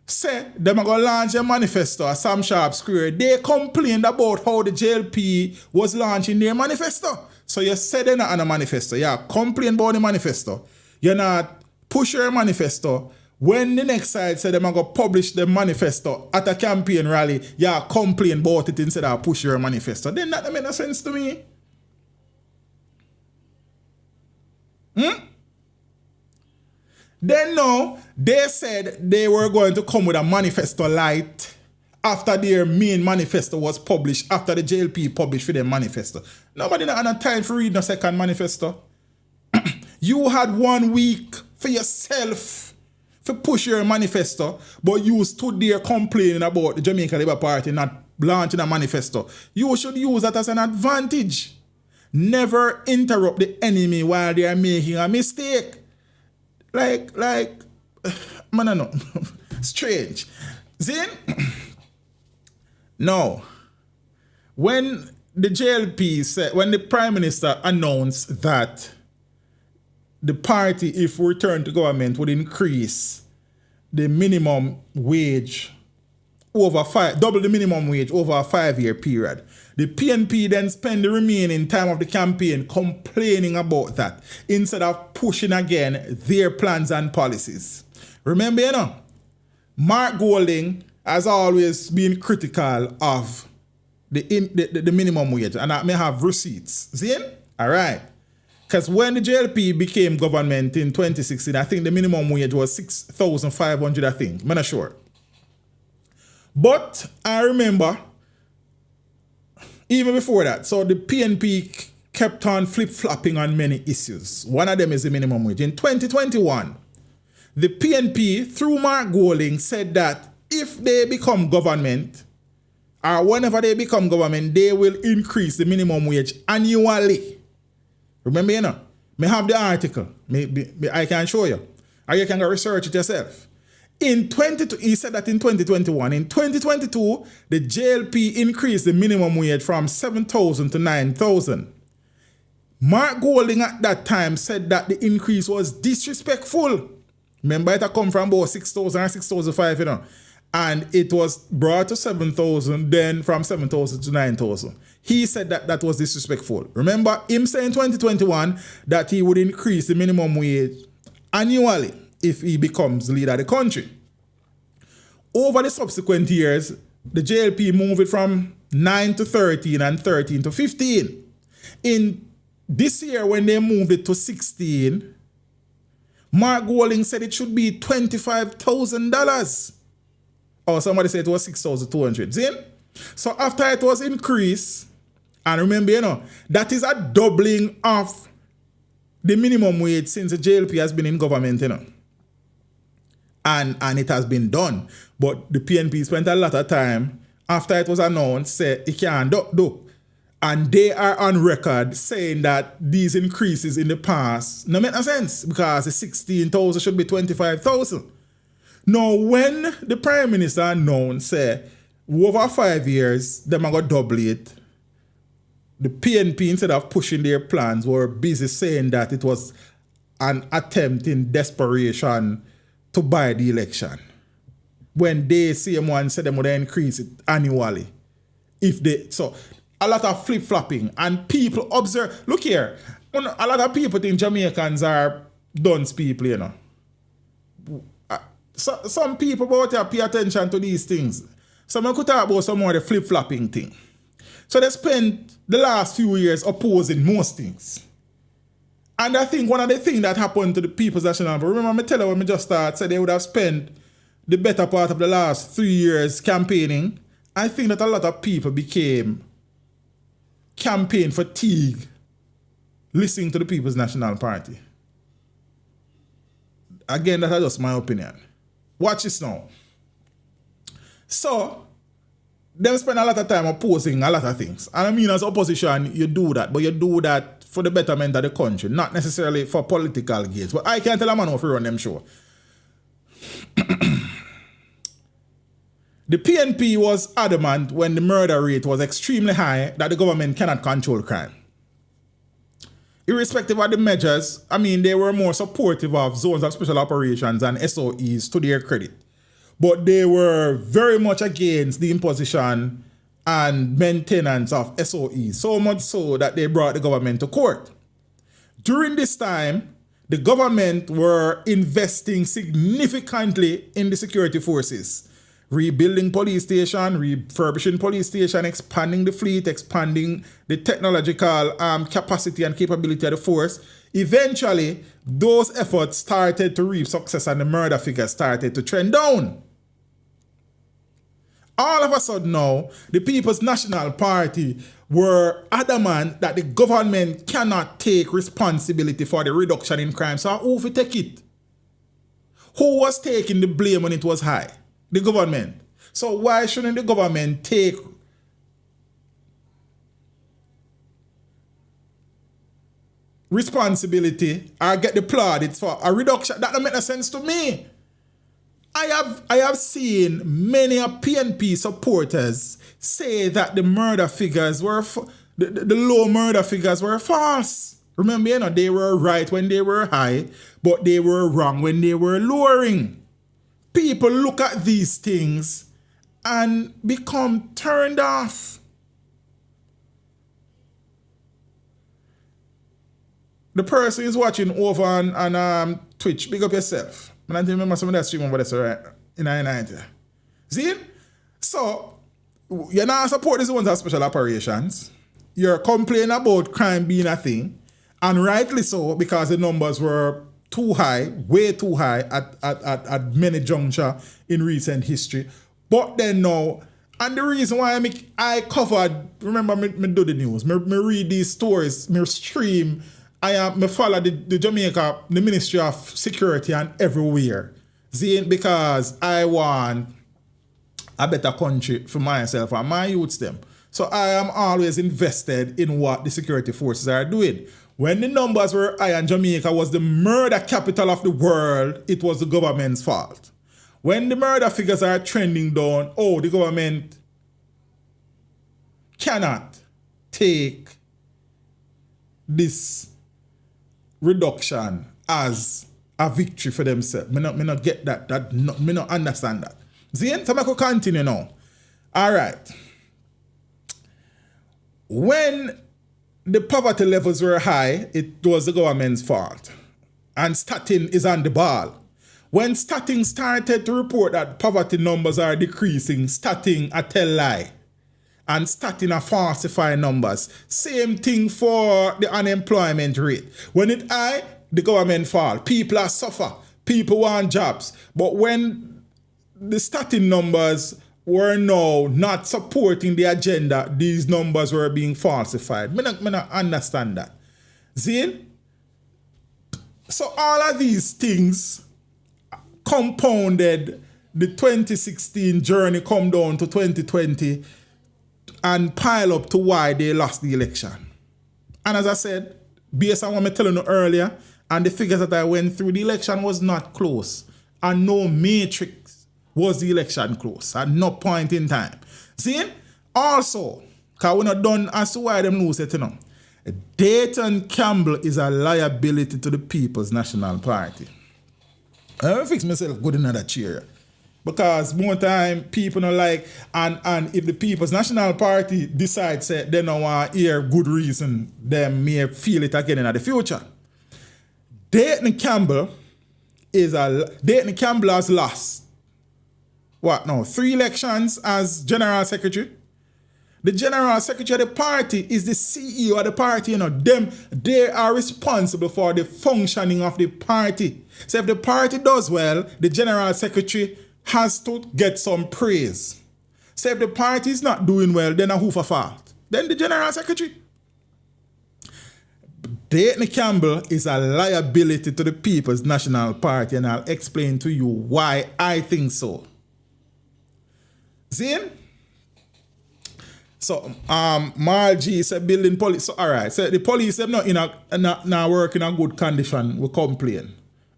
say them are going to launch a manifesto at Sam Sharp Square, they complained about how the JLP was launching their manifesto. So you said they're not on a manifesto. You complain about the manifesto. You're not push your manifesto. When the next side said them are going to publish the manifesto at a campaign rally, you complain about it instead of push your manifesto. Then that make no sense to me. Then now, they said they were going to come with a manifesto light after their main manifesto was published, after the JLP published for their manifesto. Nobody had no time for reading a second manifesto. You had 1 week for yourself to push your manifesto, but you stood there complaining about the Jamaica Labour Party not launching a manifesto. You should use that as an advantage. Never interrupt the enemy while they are making a mistake. Like, man, I know. Strange. Zin? No. When the JLP said, when the Prime Minister announced that the party, if returned to government, would increase the minimum wage double the minimum wage over a 5-year period, the PNP then spent the remaining time of the campaign complaining about that instead of pushing again their plans and policies. Remember, you know, Mark Golding has always been critical of the minimum wage, and I may have receipts. See? All right. Because when the JLP became government in 2016, I think the minimum wage was 6,500, I think. I'm not sure. But I remember, even before that, so the PNP kept on flip-flopping on many issues. One of them is the minimum wage. In 2021, the PNP, through Mark Golding, said that if they become government, or whenever they become government, they will increase the minimum wage annually. Remember, you know, may have the article. I can show you. Or you can go research it yourself. He said that in 2021. In 2022, the JLP increased the minimum wage from 7,000 to 9,000. Mark Golding at that time said that the increase was disrespectful. Remember, it had come from about 6,000 or 6,500, you know. And it was brought to 7,000, then from 7,000 to 9,000. He said that that was disrespectful. Remember him saying in 2021 that he would increase the minimum wage annually if he becomes leader of the country. Over the subsequent years, the JLP moved it from 9 to 13 and 13 to 15. In this year, when they moved it to 16, Mark Golding said it should be $25,000. Or somebody said it was 6,200. See? So after it was increased, and remember, you know, that is a doubling of the minimum wage since the JLP has been in government, you know. And it has been done. But the PNP spent a lot of time after it was announced, say it can't do. And they are on record saying that these increases in the past no make no sense because the 16,000 should be 25,000. Now, when the Prime Minister announced, say, over 5 years, them are going to double it, the PNP, instead of pushing their plans, were busy saying that it was an attempt in desperation to buy the election. When they same one said them would increase it annually. So a lot of flip-flopping and people observe. Look here, a lot of people think Jamaicans are dunce people, you know. So, some people out here pay attention to these things. So I could talk about some more of the flip-flopping thing. So they spent the last few years opposing most things. And I think one of the things that happened to the People's National Party, remember I tell you when I just started, said they would have spent the better part of the last 3 years campaigning. I think that a lot of people became campaign fatigue listening to the People's National Party. Again, that's just my opinion. Watch this now. So, they spend a lot of time opposing a lot of things. And I mean, as opposition, you do that. But you do that for the betterment of the country. Not necessarily for political gains. But I can't tell a man how to run them show. The PNP was adamant when the murder rate was extremely high that the government cannot control crime. Irrespective of the measures, I mean, they were more supportive of zones of special operations and SOEs to their credit. But they were very much against the imposition and maintenance of SOEs, so much so that they brought the government to court. During this time, the government were investing significantly in the security forces. rebuilding police station, refurbishing police station, expanding the fleet, expanding the technological capacity and capability of the force. Eventually, those efforts started to reap success and the murder figures started to trend down. All of a sudden now, the People's National Party were adamant that the government cannot take responsibility for the reduction in crime. So who will take it? Who was taking the blame when it was high? The government. So why shouldn't the government take responsibility or get the plaudits for a reduction? That don't make no sense to me. I have seen many PNP supporters say that the murder figures were the low murder figures were false. Remember, they were right when they were high, but they were wrong when they were lowering. People look at these things and become turned off. The person is watching over on Twitch. Big up yourself. I don't remember some of that stream over there, right? In 1990. See? So, you're not support these ones as special operations. You're complaining about crime being a thing. And rightly so, because the numbers were too high, way too high at many junctures in recent history. But then now, and the reason why I covered, remember me do the news, me read these stories, me stream, me follow the Jamaica, the Ministry of Security and everywhere. See, because I want a better country for myself and my youths them. So I am always invested in what the security forces are doing. When the numbers were high and Jamaica was the murder capital of the world, it was the government's fault. When the murder figures are trending down, the government cannot take this reduction as a victory for themselves. Me not get that. Me not understand that. See, so I could continue now. All right. When the poverty levels were high, it was the government's fault. And Statin is on the ball. When Statin started to report that poverty numbers are decreasing, Statin a tell lie. And Statin a falsify numbers. Same thing for the unemployment rate. When it high, the government fall. People are suffer. People want jobs. But when the Statin numbers were now not supporting the agenda, these numbers were being falsified. Me not understand that. See? So all of these things compounded the 2016 journey come down to 2020 and pile up to why they lost the election. And as I said, based on what I'm telling you earlier, and the figures that I went through, the election was not close. And no matrix was the election close at no point in time. See? Also, because we're not done as to why them lose it, Dayton Campbell is a liability to the People's National Party. I fix myself good in that chair. Because more time, people don't like, and if the People's National Party decides that they don't want to hear good reason, they may feel it again in the future. Dayton Campbell has lost, 3 elections as General Secretary. The General Secretary of the party is the CEO of the party. They are responsible for the functioning of the party. So if the party does well, the General Secretary has to get some praise. So if the party is not doing well, then who for fault? Then the General Secretary. Dayton Campbell is a liability to the People's National Party, and I'll explain to you why I think so. See? So, Margie said building police. So, all right. So the police have not work in a good condition. We complain.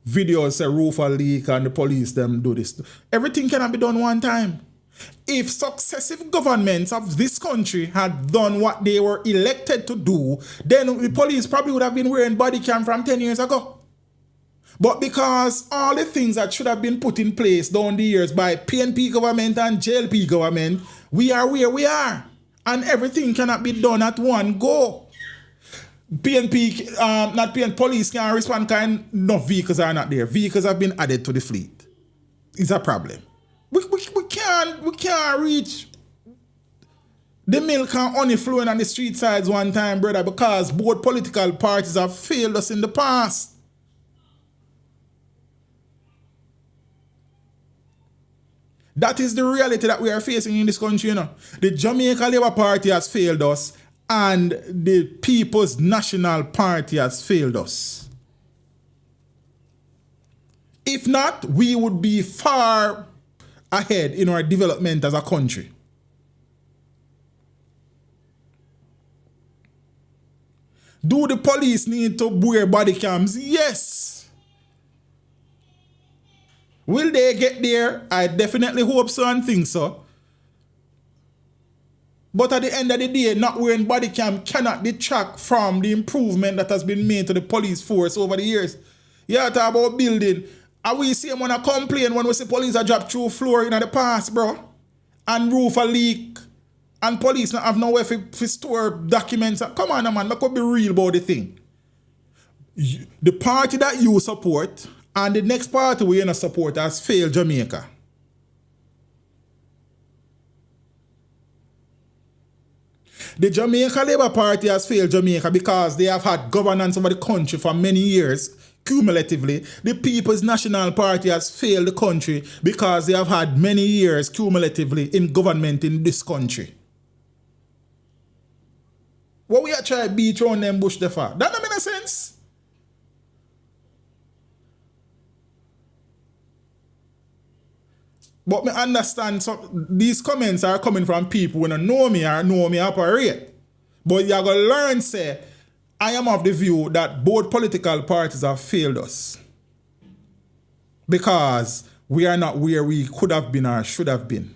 Videos say roof a leak and the police them do this. Everything cannot be done one time. If successive governments of this country had done what they were elected to do, then the police probably would have been wearing body cam from 10 years ago. But because all the things that should have been put in place down the years by PNP government and JLP government, we are where we are. And everything cannot be done at one go. Police can't respond because vehicles are not there. Vehicles have been added to the fleet. It's a problem. We can't can't reach the milk and honey flowing on the street sides one time, brother, because both political parties have failed us in the past. That is the reality that we are facing in this country, you know. The Jamaica Labour Party has failed us and the People's National Party has failed us. If not, we would be far ahead in our development as a country. Do the police need to wear body cams? Yes. Will they get there? I definitely hope so and think so. But at the end of the day, not wearing body cam cannot detract from the improvement that has been made to the police force over the years. Yeah, talk about building. And we see them when I complain when we see police are dropped through floor in the past, bro. And roof a leak. And police not have nowhere to store documents. Come on, man, I could be real about the thing. The party that you support and the next party we gonna support has failed Jamaica. The Jamaica Labour Party has failed Jamaica because they have had governance over the country for many years. Cumulatively, the People's National Party has failed the country because they have had many years cumulatively in government in this country. What we are trying to beat around them bush there for? That don't make no sense. But me understand these comments are coming from people who don't know me or know me operate. But you are going to learn, say, I am of the view that both political parties have failed us. Because we are not where we could have been or should have been.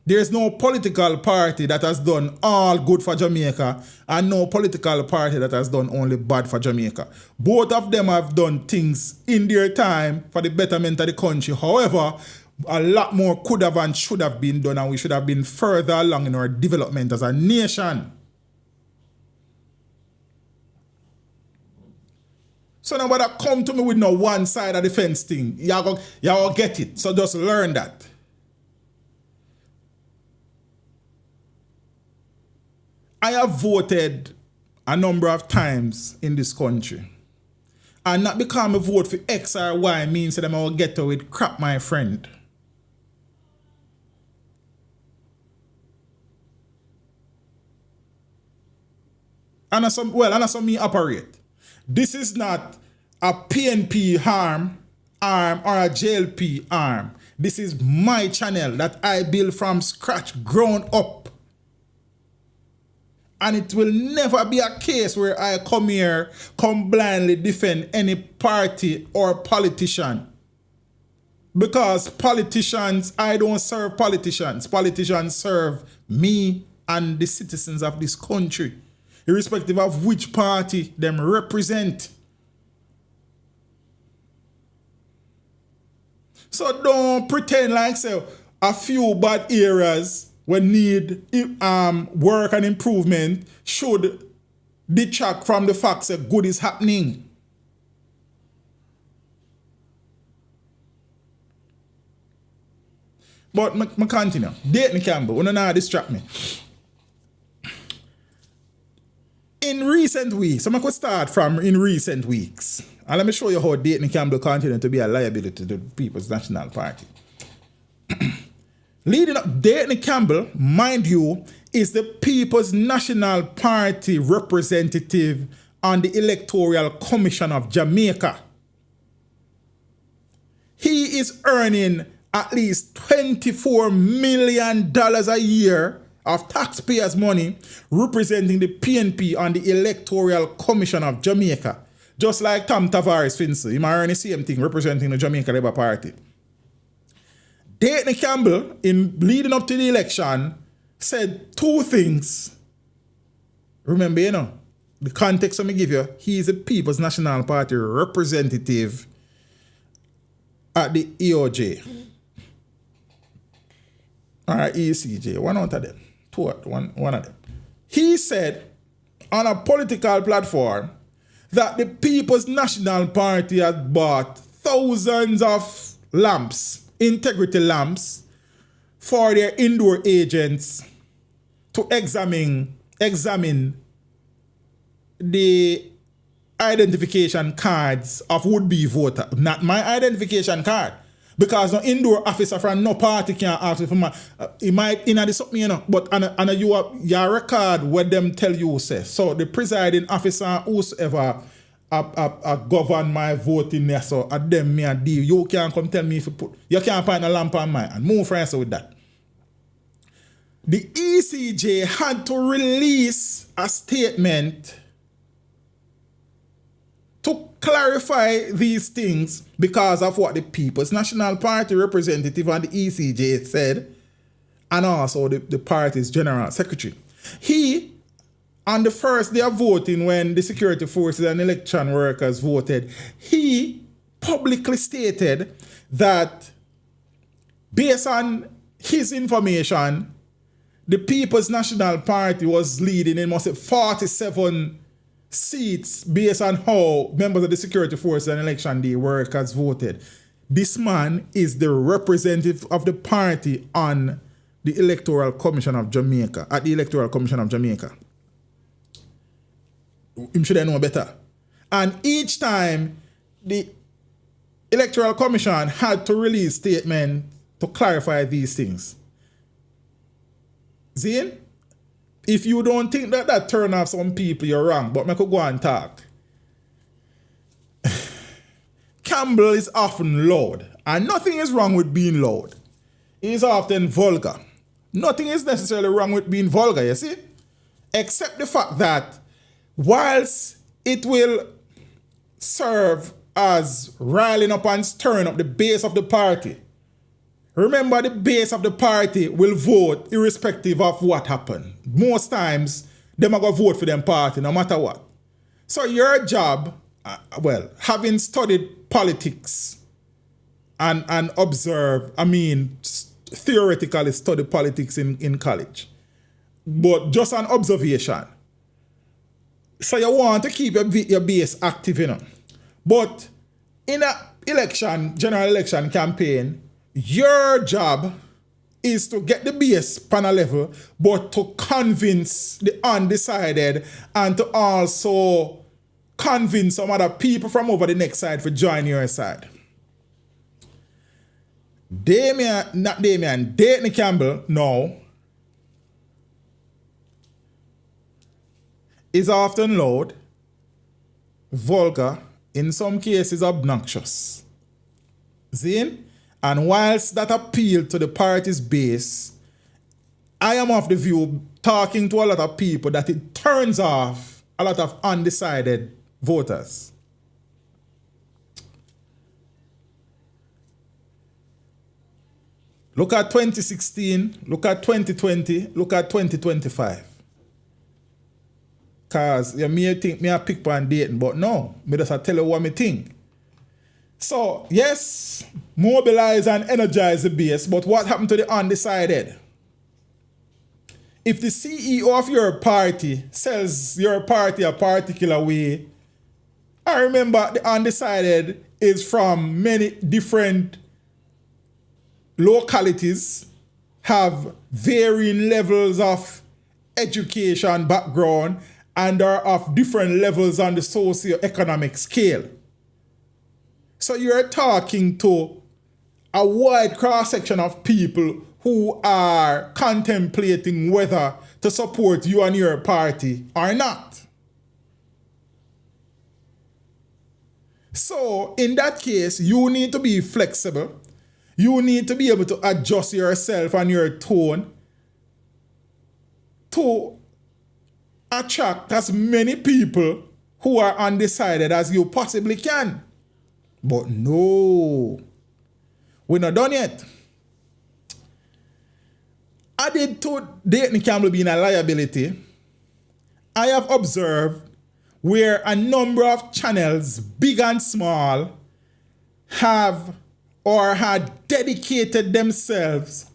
There is no political party that has done all good for Jamaica and no political party that has done only bad for Jamaica. Both of them have done things in their time for the betterment of the country. However, a lot more could have and should have been done, and we should have been further along in our development as a nation. So nobody come to me with no one side of the fence thing. Y'all get it. So just learn that. I have voted a number of times in this country. And not because I vote for X or Y means that I will get away with crap, my friend. And that's how me operate. This is not a PNP arm or a JLP arm. This is my channel that I build from scratch, grown up. And it will never be a case where I come blindly defend any party or politician. Because politicians, I don't serve politicians. Politicians serve me and the citizens of this country, irrespective of which party them represent. So don't pretend like so a few bad areas when need work and improvement should detract from the fact that good is happening. But I continue. Dayton Campbell, you don't know how to distract me. In recent weeks, so I could start from in recent weeks. And let me show you how Dayton Campbell continues to be a liability to the People's National Party. Leading up, Dayton Campbell, mind you, is the People's National Party representative on the Electoral Commission of Jamaica. He is earning at least $24 million a year of taxpayers' money representing the PNP on the Electoral Commission of Jamaica. Just like Tom Tavares, Finse, he might earn the same thing representing the Jamaica Labour Party. Dayton Campbell, in leading up to the election, said two things. Remember, you know, the context I'm going to give you, he is a People's National Party representative at the EOJ. Or ECJ, one out of them. One of them. He said on a political platform that the People's National Party had bought thousands of lamps integrity lamps for their indoor agents to examine the identification cards of would-be voter. Not my identification card. Because no indoor officer from no party can ask you for my it might in the something, you know, but and your record what them tell you say. So the presiding officer whosoever govern my voting there, so at them me a deal. You can't come tell me if you can't find a lamp on mine and move friends with that. The ECJ had to release a statement to clarify these things because of what the People's National Party representative and the ECJ said, and also the party's general secretary. He, on the first day of voting when the security forces and election workers voted, he publicly stated that based on his information, the People's National Party was leading in, must say, 47 seats based on how members of the security forces and election day workers voted. This man is the representative of the party on the Electoral Commission of Jamaica, at the Electoral Commission of Jamaica. Him should know better. And each time the Electoral Commission had to release statement to clarify these things. Zane, if you don't think that turn off some people, you're wrong, but I could go and talk. Campbell is often loud, and nothing is wrong with being loud. He is often vulgar. Nothing is necessarily wrong with being vulgar, you see? Except the fact that whilst it will serve as riling up and stirring up the base of the party, remember, the base of the party will vote irrespective of what happened. Most times, them are going to vote for them party no matter what. So your job, having studied politics and observe, theoretically study politics in college, but just an observation. So you want to keep your base active, you know. But in a general election campaign, your job is to get the base panel level, but to convince the undecided and to also convince some other people from over the next side to join your side. Dayton Campbell, no, is often loud, vulgar, in some cases obnoxious. Zane? And whilst that appealed to the party's base, I am of the view, talking to a lot of people, that it turns off a lot of undecided voters. Look at 2016, look at 2020, look at 2025. Because you may think me a pick on Dayton, but no, me just tell you what me think. So, yes, mobilize and energize the base, but what happened to the undecided? If the CEO of your party sells your party a particular way, I remember the undecided is from many different localities, have varying levels of education background, and are of different levels on the socio-economic scale. So you're talking to a wide cross-section of people who are contemplating whether to support you and your party or not. So in that case, you need to be flexible. You need to be able to adjust yourself and your tone to attract as many people who are undecided as you possibly can. But no, we're not done yet. Added to Dayton Campbell being a liability, I have observed where a number of channels, big and small, have or had dedicated themselves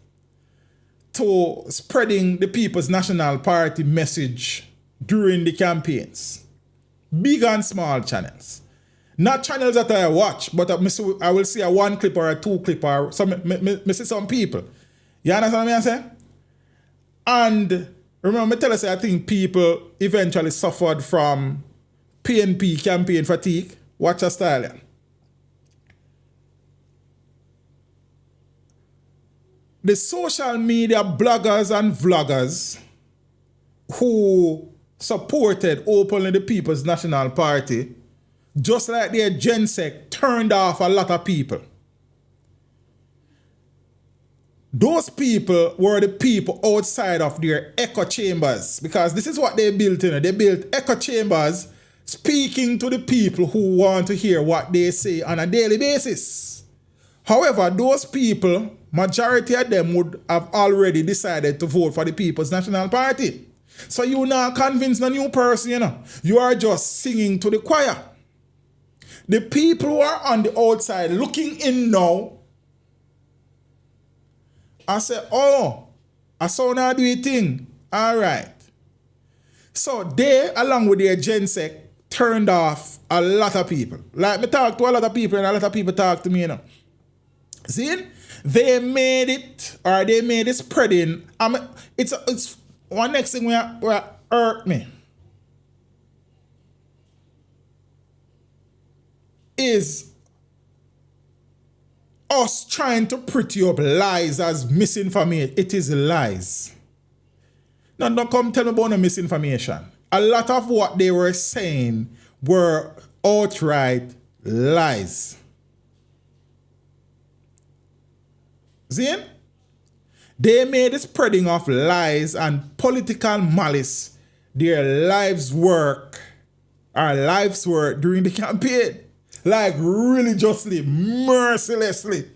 to spreading the People's National Party message during the campaigns. Big and small channels. Not channels that I watch, but I will see a 1 clip or a 2 clip or some. Me see some people. You understand what I'm saying? And remember, me tell us, I think people eventually suffered from PNP campaign fatigue. Watch a style. The social media bloggers and vloggers who supported openly the People's National Party, just like their gensec, turned off a lot of people. Those people were the people outside of their echo chambers, because this is what they built. They built echo chambers speaking to the people who want to hear what they say on a daily basis. However, those people, majority of them would have already decided to vote for the People's National Party. So you're not convinced a new person, You are just singing to the choir. The people who are on the outside looking in now, I say, oh, I saw now do a thing. All right. So they, along with their gensec, turned off a lot of people. Like me talk to a lot of people and a lot of people talk to me, See? They made it, or they made it spreading. It's one next thing where hurt me is us trying to pretty up lies as misinformation. It is lies. Now, don't come tell me about no misinformation. A lot of what they were saying were outright lies. See? They made the spreading of lies and political malice their lives' work during the campaign. Like religiously, mercilessly.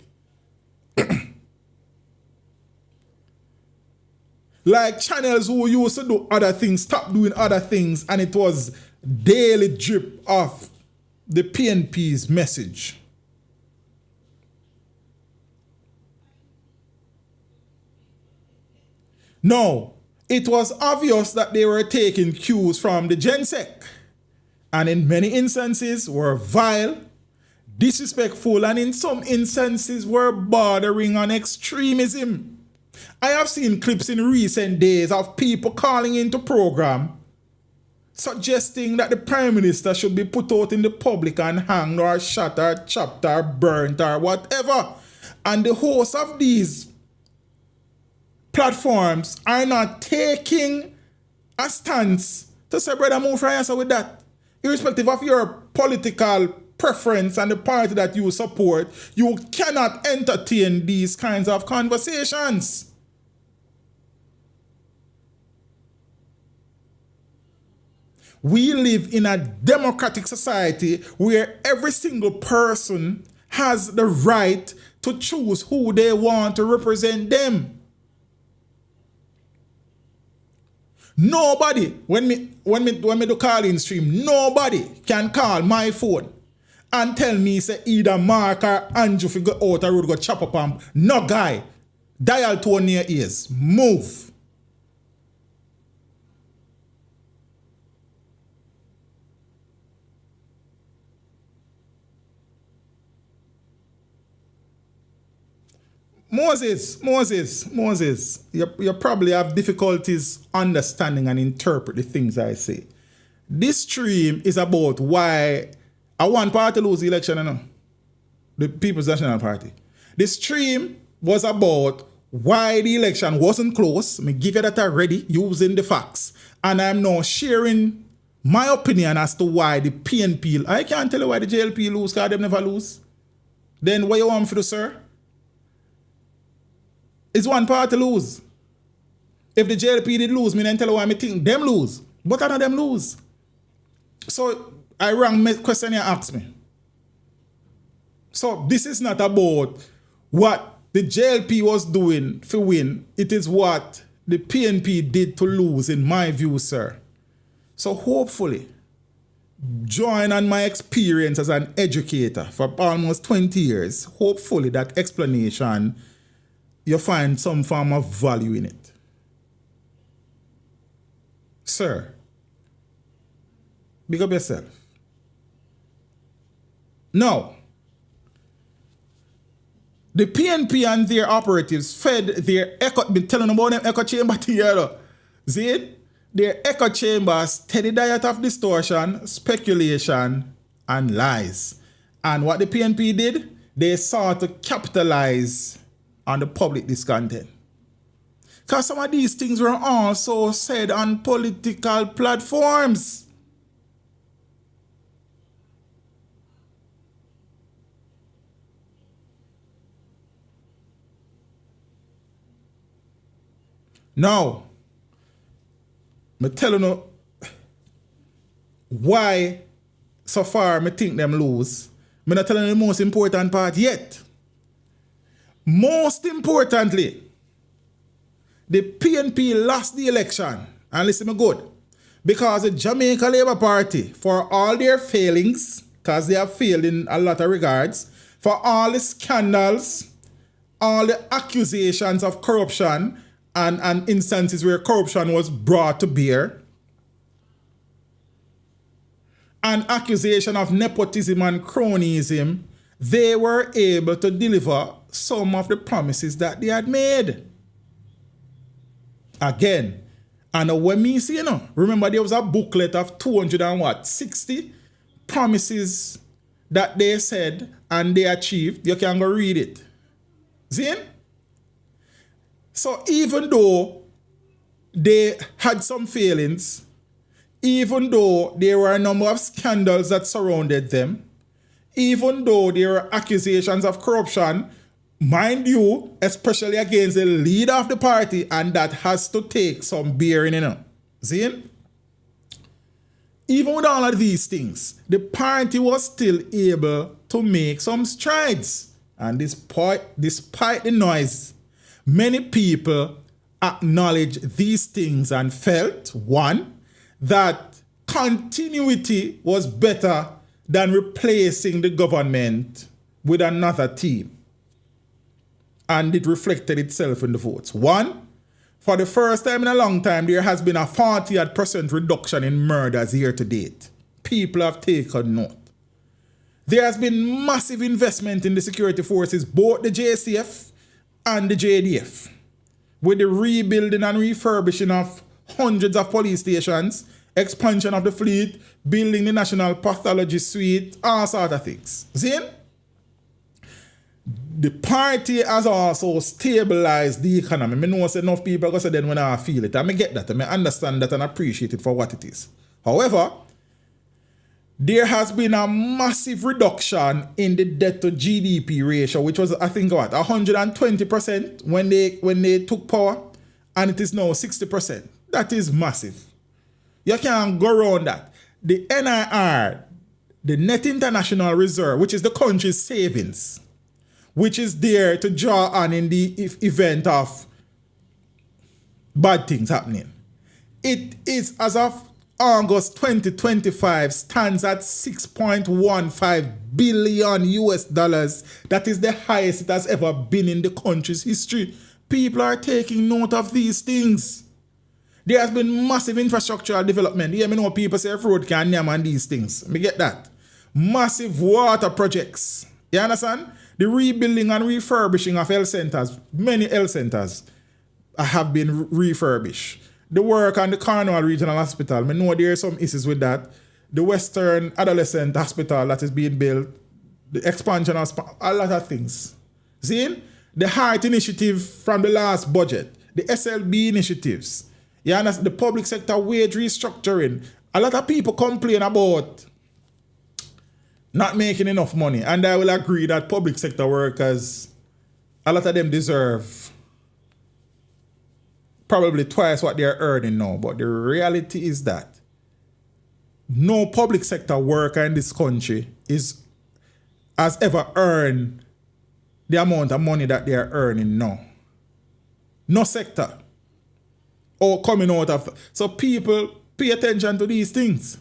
Like channels who used to do other things, stopped doing other things, and it was daily drip of the PNP's message. No, it was obvious that they were taking cues from the gensec, and in many instances were vile, disrespectful, and in some instances were bordering on extremism. I have seen clips in recent days of people calling into program suggesting that the Prime Minister should be put out in the public and hanged or shot or chopped or burnt or whatever. And the hosts of these platforms are not taking a stance to say, brother, move from here with that. Irrespective of your political preference and the party that you support, you cannot entertain these kinds of conversations. We live in a democratic society where every single person has the right to choose who they want to represent them. Nobody, when me do call-in stream, nobody can call my phone and tell me say either Mark or Andrew fi go out a road go chop up and no guy. Dial tone near ears. Move. Moses, you probably have difficulties understanding and interpret the things I say. This stream is about why I want party to lose the election, the People's National Party. The stream was about why the election wasn't close. Me give you that already using the facts. And I'm now sharing my opinion as to why the PNP, I can't tell you why the JLP lose, because they never lose. Then what you want me to do, sir? It's one party lose. If the JLP did lose, me then tell you why me think them lose. But none of them lose. So I rang me question you asked me. So this is not about what the JLP was doing for win. It is what the PNP did to lose, in my view, sir. So hopefully, join on my experience as an educator for almost 20 years. Hopefully that explanation, you find some form of value in it. Sir, big up yourself. Now, the PNP and their operatives fed their echo, been telling about them echo chamber together. See it? Their echo chamber steady diet of distortion, speculation, and lies. And what the PNP did, they sought to capitalize on the public discontent. Because some of these things were also said on political platforms. Now, I'm telling you why so far I think them lose. I'm not telling you the most important part yet. Most importantly, the PNP lost the election. And listen me good. Because the Jamaica Labour Party, for all their failings, because they have failed in a lot of regards, for all the scandals, all the accusations of corruption, and instances where corruption was brought to bear, and accusation of nepotism and cronyism, they were able to deliver some of the promises that they had made. Again, and when me see, remember there was a booklet of 260 promises that they said and they achieved. You can go read it. See? So even though they had some failings, even though there were a number of scandals that surrounded them, even though there were accusations of corruption, mind you, especially against the leader of the party, and that has to take some bearing, See? Even with all of these things, the party was still able to make some strides. And despite the noise, many people acknowledge these things and felt, one, that continuity was better than replacing the government with another team. And it reflected itself in the votes. One, for the first time in a long time, there has been a 40% reduction in murders year to date. People have taken note. There has been massive investment in the security forces, both the JCF and the JDF, with the rebuilding and refurbishing of hundreds of police stations, expansion of the fleet, building the National Pathology Suite, all sorts of things. See? The party has also stabilized the economy. I know enough people go say then when I feel it. I get that. I understand that and appreciate it for what it is. However, there has been a massive reduction in the debt to GDP ratio, which was, I think, 120% when they took power, and it is now 60%. That is massive. You can't go around that. The NIR, the Net International Reserve, which is the country's savings, which is there to draw on in the event of bad things happening. It is, as of August 2025, stands at $6.15 billion US. That is the highest it has ever been in the country's history. People are taking note of these things. There has been massive infrastructural development. Yeah, I know people say road can name and these things. Me get that. Massive water projects. You understand? The rebuilding and refurbishing of health centers. Many health centers have been refurbished. The work on the Cornwall Regional Hospital, I know there are some issues with that. The Western Adolescent Hospital that is being built, the expansion of a lot of things. See? The Heart Initiative from the last budget, the SLB initiatives, you understand? The public sector wage restructuring. A lot of people complain about not making enough money. And I will agree that public sector workers, a lot of them deserve probably twice what they're earning now. But the reality is that no public sector worker in this country has ever earned the amount of money that they are earning now. No sector. Or coming out of. So people pay attention to these things.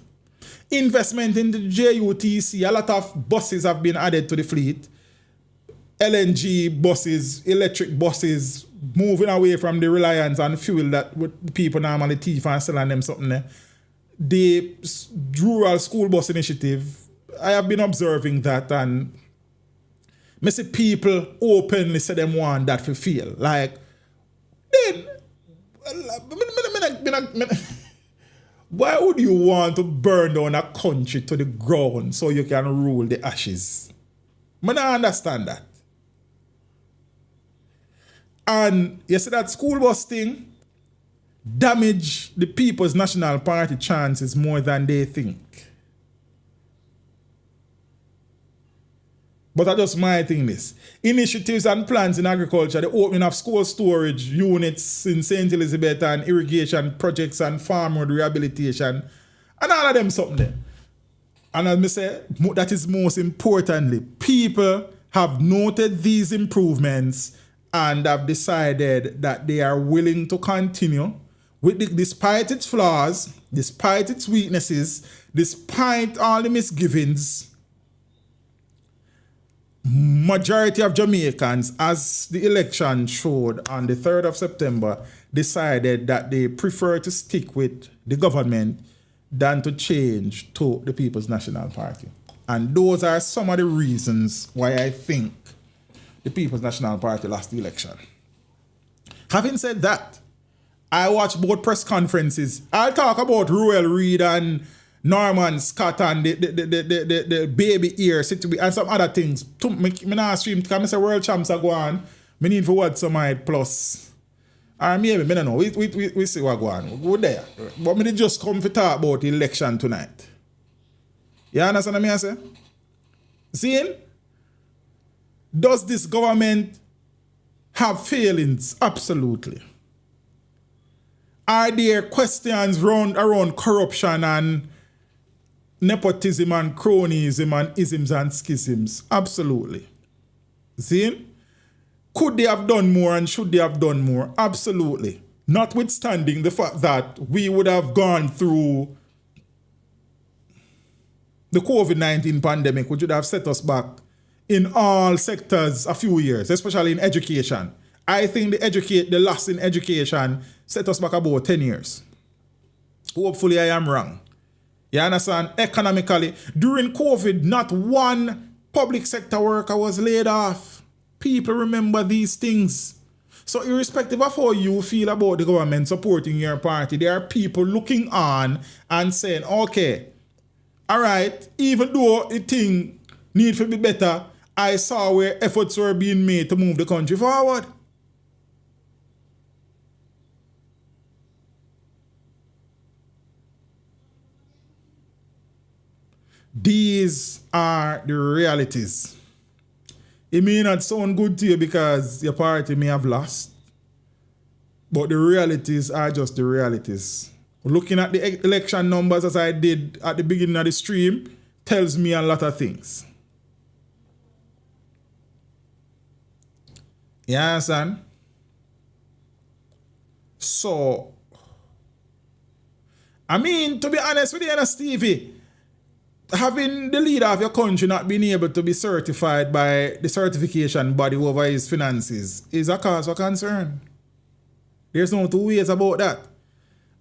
Investment in the JUTC, a lot of buses have been added to the fleet. LNG buses, electric buses, moving away from the reliance on fuel that people normally thief and selling them something there. The rural school bus initiative, I have been observing that, and I see people openly say them want that for feel. Like, then, why would you want to burn down a country to the ground so you can rule the ashes? I don't understand that. And you see that school bus thing damage the People's National Party chances more than they think. But that's just my thing this. Initiatives and plans in agriculture, the opening of school storage units in St. Elizabeth and irrigation projects and farm road rehabilitation and all of them something there. And as I say, that is most importantly, people have noted these improvements and have decided that they are willing to continue with despite its flaws, despite its weaknesses, despite all the misgivings. Majority of Jamaicans, as the election showed on the 3rd of September, decided that they prefer to stick with the government than to change to the People's National Party. And those are some of the reasons why I think the People's National Party lost the election. Having said that, I watched both press conferences. I'll talk about Ruel Reed and Norman Scott and the baby ear situation and some other things. Me not stream because I say world champs are going. Me need for what some plus. Or maybe, I don't know. We see what going on. Go there. But me just come to talk about the election tonight. You understand what I say? Seeing? Does this government have failings? Absolutely. Are there questions around corruption and nepotism and cronyism and isms and schisms? Absolutely. See? Could they have done more and should they have done more? Absolutely. Notwithstanding the fact that we would have gone through the COVID-19 pandemic, which would have set us back in all sectors a few years, especially in education. I think the loss in education set us back about 10 years. Hopefully I am wrong. You understand? Economically, during COVID, not one public sector worker was laid off. People remember these things. So irrespective of how you feel about the government supporting your party, there are people looking on and saying, okay, all right, even though the thing need to be better, I saw where efforts were being made to move the country forward. These are the realities. It may not sound good to you because your party may have lost, but the realities are just the realities. Looking at the election numbers as I did at the beginning of the stream tells me a lot of things. You understand? So, I mean, to be honest with you, Stevie, having the leader of your country not being able to be certified by the certification body over his finances is a cause for concern. There's no two ways about that.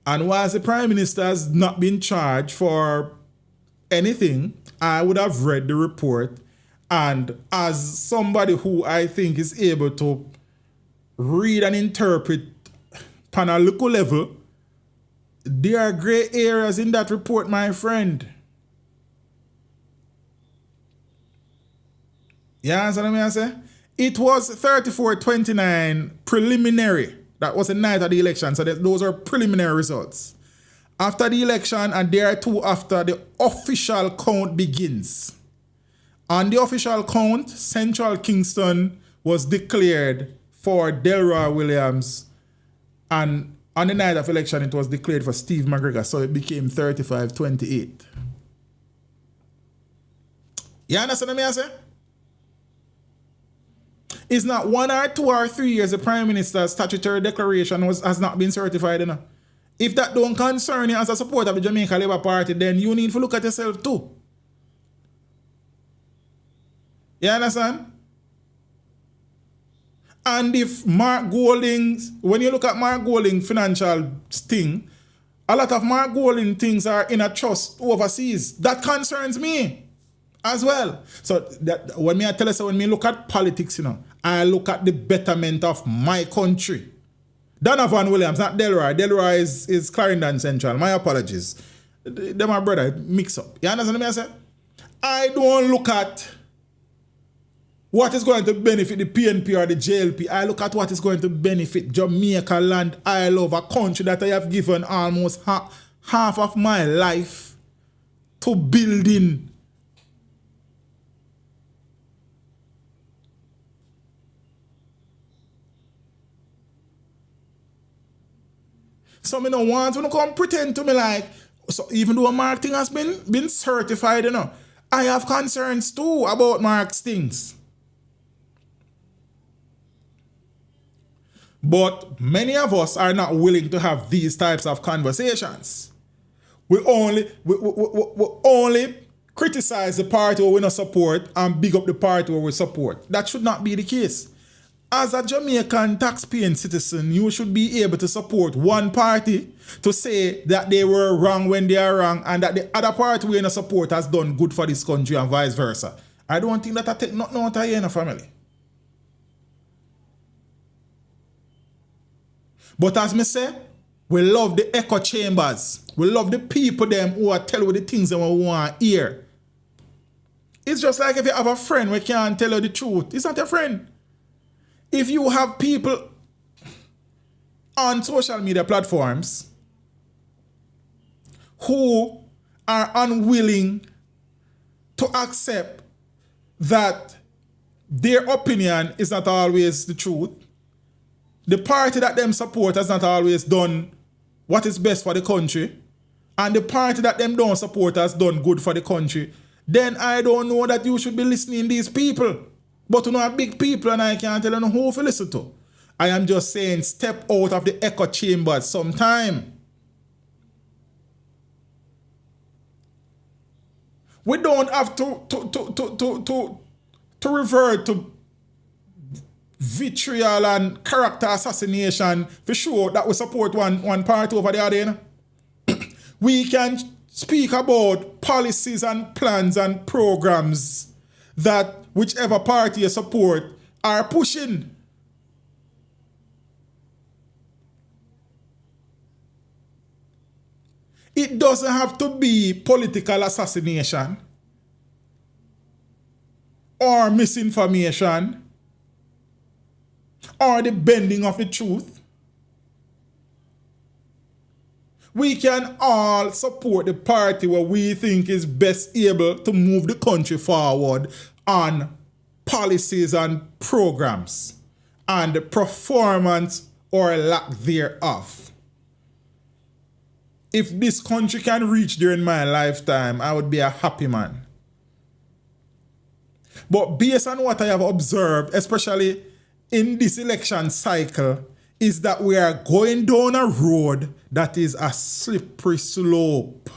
And whilst the Prime Minister has not been charged for anything, I would have read the report, and as somebody who I think is able to read and interpret on a local level, there are grey areas in that report, my friend. You understand what I say? It was 34-29 preliminary. That was the night of the election. So those are preliminary results. After the election and thereto after the official count begins. On the official count, Central Kingston was declared for Delroy Williams. And on the night of election, it was declared for Steve McGregor. So it became 35-28. You understand what I say? It's not 1 or 2 or 3 years the Prime Minister's statutory declaration has not been certified. You know? If that don't concern you as a supporter of the Jamaica Labour Party, then you need to look at yourself too. You understand? And if Mark Golding, when you look at Mark Golding financial thing, a lot of Mark Golding things are in a trust overseas. That concerns me. as well. So that when me I tell you, so when me look at politics, I look at the betterment of my country. Donovan Williams, not Delroy. Delroy is Clarendon Central. My apologies. They're my brother. Mix up. You understand what I say? I don't look at what is going to benefit the PNP or the JLP. I look at what is going to benefit Jamaica land. I love a country that I have given almost half of my life to building. So me no want to come pretend to me like, so even though Mark thing has been certified, I have concerns too about Mark's things. But many of us are not willing to have these types of conversations. We only criticize the party where we not support and big up the party where we support. That should not be the case. As a Jamaican tax-paying citizen, you should be able to support one party to say that they were wrong when they are wrong and that the other party we in support has done good for this country and vice versa. I don't think that I take nothing out of here in a family. But as me say, we love the echo chambers. We love the people them who are telling you the things that we want to hear. It's just like if you have a friend who can't tell you the truth. It's not a friend. If you have people on social media platforms who are unwilling to accept that their opinion is not always the truth, the party that them support has not always done what is best for the country, and the party that them don't support has done good for the country, then I don't know that you should be listening to these people. But are big people and I can't tell you who to listen to. I am just saying step out of the echo chamber sometime. We don't have to revert to vitriol and character assassination for sure that we support one party over the other. We can speak about policies and plans and programs that whichever party you support are pushing. It doesn't have to be political assassination or misinformation or the bending of the truth. We can all support the party where we think is best able to move the country forward on policies and programs and the performance or lack thereof. If this country can reach during my lifetime, I would be a happy man. But based on what I have observed, especially in this election cycle, is that we are going down a road that is a slippery slope.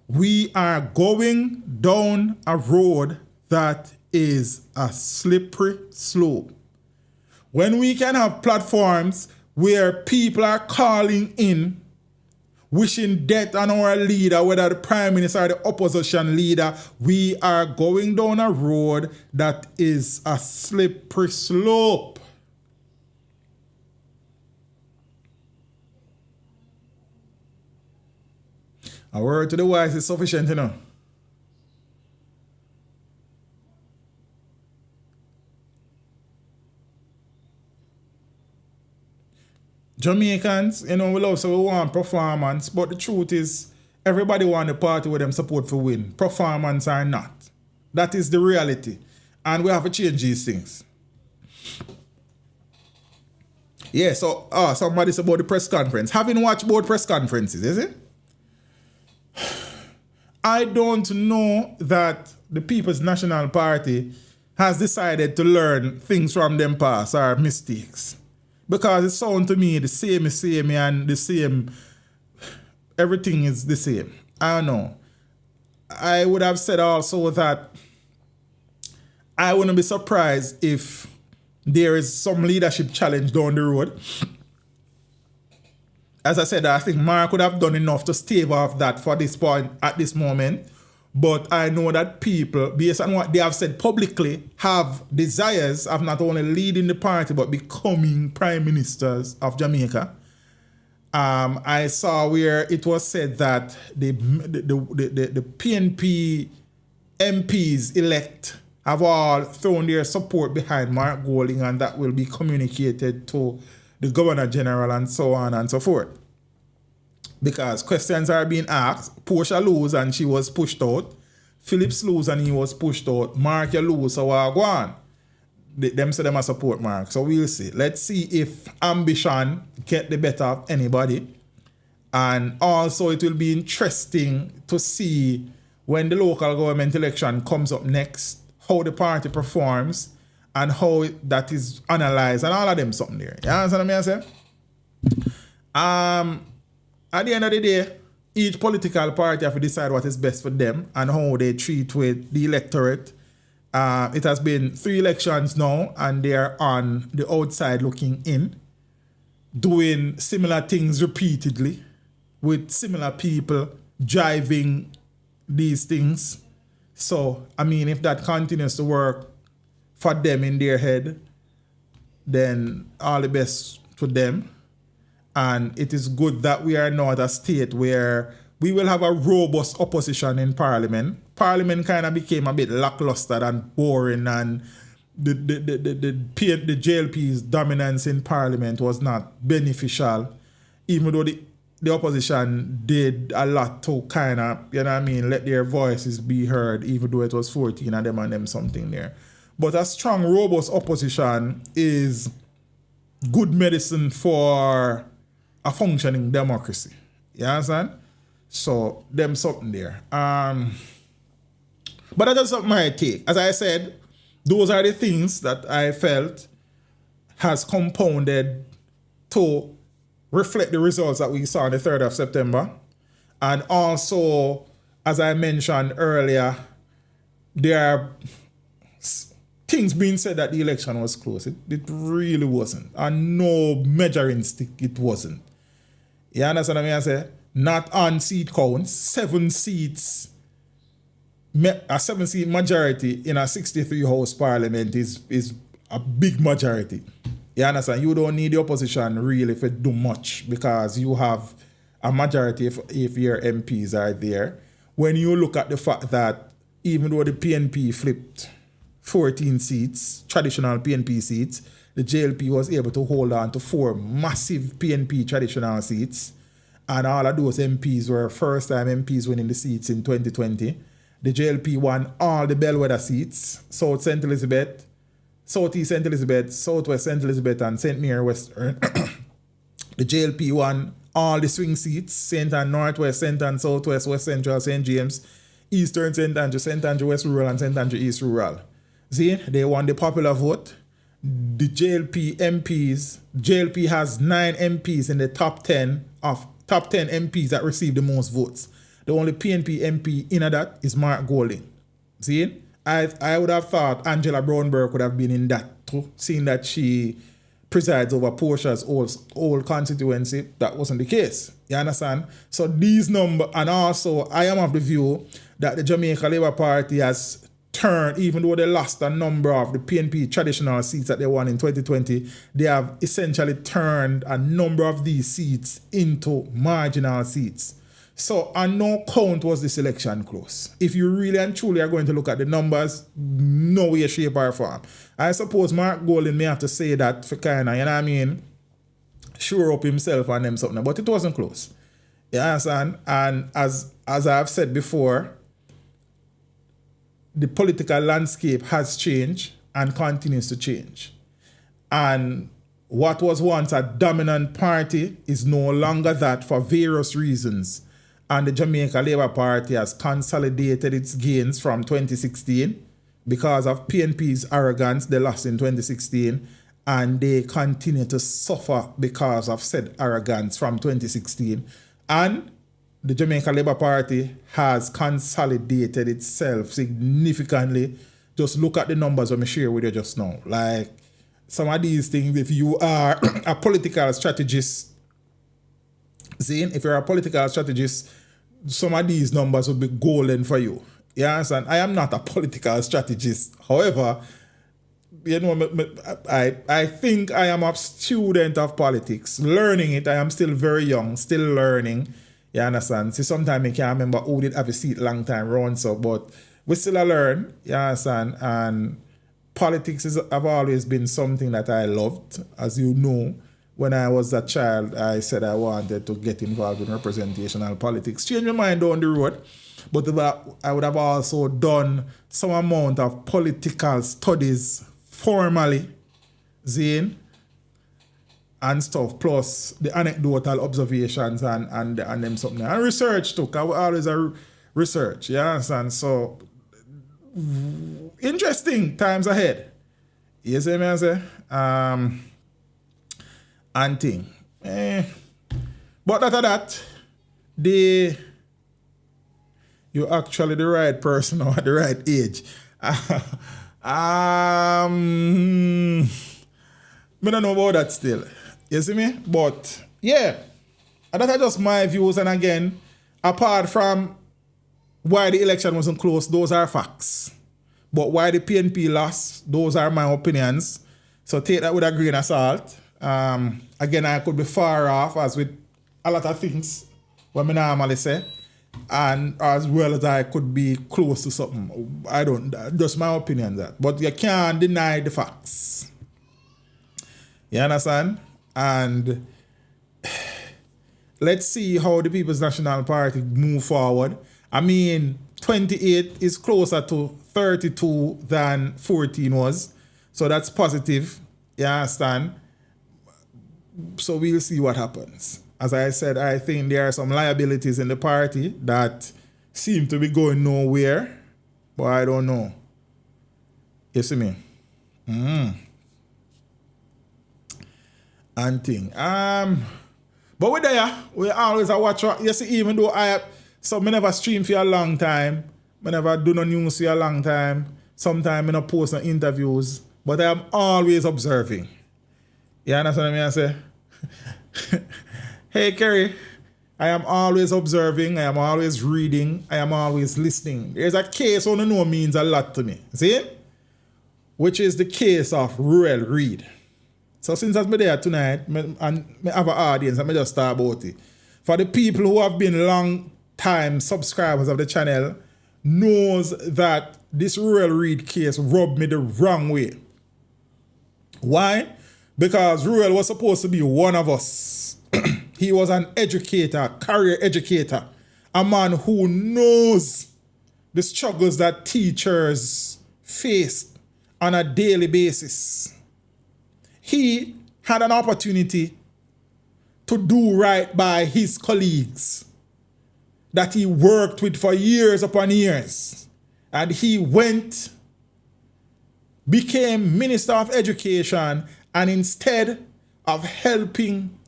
We are going down a road that is a slippery slope. When we can have platforms where people are calling in, wishing death on our leader, whether the prime minister or the opposition leader, we are going down a road that is a slippery slope. A word to the wise is sufficient, Jamaicans, we love, so we want performance, but the truth is, everybody want the party where them support for win. Performance or not. That is the reality. And we have to change these things. Yeah, so somebody said about the press conference. Having watched both press conferences, is it? I don't know that the People's National Party has decided to learn things from them past or mistakes. Because it sounds to me the same and the same, everything is the same. I don't know. I would have said also that I wouldn't be surprised if there is some leadership challenge down the road as I said, I think Mark would have done enough to stave off that for this point at this moment. But I know that people, based on what they have said publicly, have desires of not only leading the party but becoming prime ministers of Jamaica. I saw where it was said that the PNP MPs elect have all thrown their support behind Mark Golding, and that will be communicated to the Governor General and so on and so forth. Because questions are being asked. Portia lose and she was pushed out. Phillips lose and he was pushed out. Mark, you lose, so go on. Them say them a support Mark. So we'll see. Let's see if ambition get the better of anybody. And also it will be interesting to see when the local government election comes up next, how the party performs and how that is analysed and all of them something there. You understand what I say? At the end of the day, each political party have to decide what is best for them and how they treat with the electorate. It has been 3 elections now and they are on the outside looking in, doing similar things repeatedly with similar people driving these things. So, I mean, if that continues to work for them in their head, then all the best to them. And it is good that we are now at a state where we will have a robust opposition in Parliament. Parliament kind of became a bit lackluster and boring, and the JLP's dominance in Parliament was not beneficial, even though the opposition did a lot to kind of, you know what I mean, let their voices be heard, even though it was 14 of them and them something there. But a strong, robust opposition is good medicine for a functioning democracy. You understand? So, them something there. But that's just something I take. As I said, those are the things that I felt has compounded to reflect the results that we saw on the 3rd of September. And also, as I mentioned earlier, there are things being said that the election was close. It really wasn't. And no measuring stick, it wasn't. You understand what I say? Not on seat counts. 7 seats, a 7-seat majority in a 63-house parliament is a big majority. You understand? You don't need the opposition really to do much because you have a majority if your MPs are there. When you look at the fact that even though the PNP flipped 14 seats, traditional PNP seats, the JLP was able to hold on to 4 massive PNP traditional seats. And all of those MPs were first-time MPs winning the seats in 2020. The JLP won all the bellwether seats, South St. Elizabeth, South East St. Elizabeth, Southwest St. Elizabeth, and St. Mary Western. The JLP won all the swing seats, St. Ann Northwest, St. Ann Southwest, West Central, St. James, Eastern St. Andrew West Rural, and St. Andrew East Rural. See, they won the popular vote. The JLP has 9 MPs in the top 10 MPs that received the most votes. The only PNP MP in that is Mark Golding. See, I would have thought Angela Brownberg would have been in that too, seeing that she presides over Portia's old constituency. That wasn't the case. You understand? So these numbers, and also I am of the view that the Jamaica Labour Party has turned, even though they lost a number of the PNP traditional seats that they won in 2020, they have essentially turned a number of these seats into marginal seats. So on no count was this election close. If you really and truly are going to look at the numbers, no way, shape or form. I suppose Mark Golding may have to say that for kind of, you know what I mean, sure up himself and them something, but it wasn't close. You understand? And as I've said before, the political landscape has changed and continues to change. And what was once a dominant party is no longer that for various reasons. And the Jamaica Labour Party has consolidated its gains from 2016 because of PNP's arrogance. They lost in 2016 and they continue to suffer because of said arrogance from 2016. And the Jamaica Labour Party has consolidated itself significantly. Just look at the numbers I'm share with you just now. Like some of these things, if you are a political strategist See, if you're a political strategist, some of these numbers would be golden for you. You understand? I am not a political strategist. However, you know, I think I am a student of politics. Learning it, I am still very young, still learning. You understand? See, sometimes I can't remember who did have a seat long time around, so, but we still learn. You understand? And politics have always been something that I loved. As you know, when I was a child, I said I wanted to get involved in representational politics. Change my mind down the road. But I would have also done some amount of political studies formally, Zane, and stuff, plus the anecdotal observations and them something. And research too, because we always research, you understand? So, interesting times ahead. You see me, I say? And thing. But after that, you're actually the right person or at the right age. I don't know about that still. You see me? But yeah, and that are just my views. And again, apart from why the election wasn't close, those are facts. But why the PNP lost, those are my opinions. So take that with a grain of salt. Again, I could be far off, as with a lot of things what I normally say, and as well as I could be close to something. I don't, just my opinion that. But you can't deny the facts. You understand? And let's see how the People's National Party move forward. I mean, 28 is closer to 32 than 14 was. So that's positive. You understand? So we'll see what happens. As I said, I think there are some liabilities in the party that seem to be going nowhere. But I don't know. You see me? And thing. But we're there. We always a watch. You see, even though I never stream for a long time. I never do no news for a long time. Sometimes I don't post no interviews. But I am always observing. You understand what I say? Hey, Kerry. I am always observing. I am always reading. I am always listening. There's a case on know means a lot to me. See? Which is the case of Ruel Reed. So since I'm there tonight, and I have an audience, let me just start about it. For the people who have been long time subscribers of the channel, knows that this Ruel Reed case rubbed me the wrong way. Why? Because Ruel was supposed to be one of us. He was an educator, career educator, a man who knows the struggles that teachers face on a daily basis. He had an opportunity to do right by his colleagues that he worked with for years upon years. And he went, became Minister of Education, and instead of helping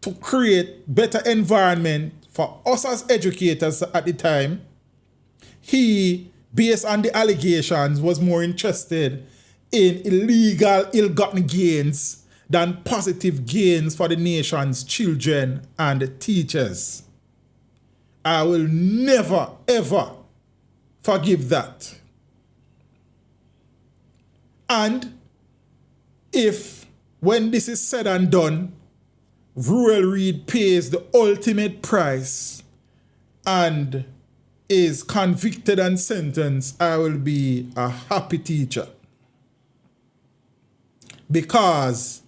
to create better environment for us as educators at the time, he, based on the allegations, was more interested in illegal, ill-gotten gains than positive gains for the nation's children and teachers. I will never, ever forgive that. And if, when this is said and done, Ruel Reed pays the ultimate price and is convicted and sentenced, I will be a happy teacher. Because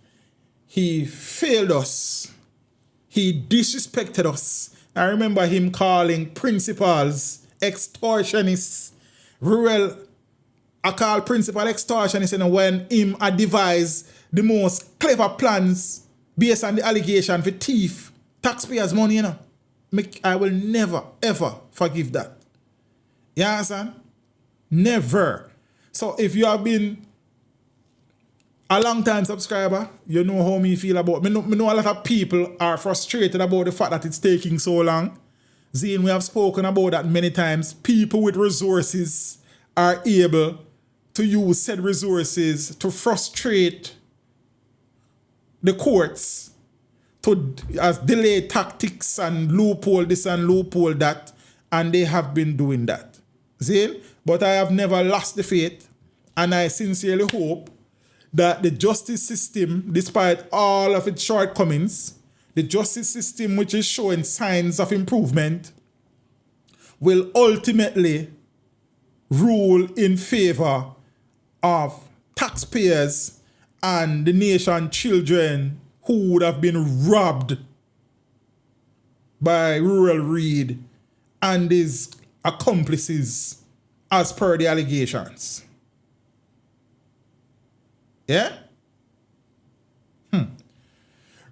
he failed us. He disrespected us. I remember him calling principals extortionists. Ruel, I call principal extortionists when him devised the most clever plans based on the allegation for thief taxpayers' money, you know. I will never, ever forgive that. You understand? Never. So if you have been a long time subscriber, you know how me feel about it. I know a lot of people are frustrated about the fact that it's taking so long. Zane, we have spoken about that many times. People with resources are able to use said resources to frustrate the courts, as delay tactics and loophole this and loophole that, and they have been doing that. See? But I have never lost the faith, and I sincerely hope that the justice system, despite all of its shortcomings, the justice system which is showing signs of improvement, will ultimately rule in favor of taxpayers and the nation children who would have been robbed by Ruel Reed and his accomplices as per the allegations. Yeah?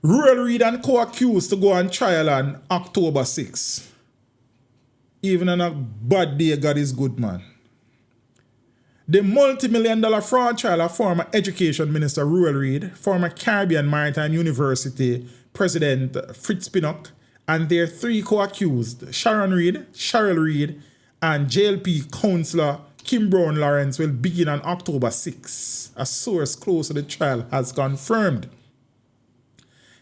Ruel Reed and co-accused to go on trial on October 6. Even on a bad day, God is good, man. The multi-million-dollar fraud trial of former Education Minister Ruel Reed, former Caribbean Maritime University President Fritz Pinnock, and their three co-accused, Sharon Reed, Cheryl Reed, and JLP Councillor Kim Brown Lawrence, will begin on October 6. A source close to the trial has confirmed.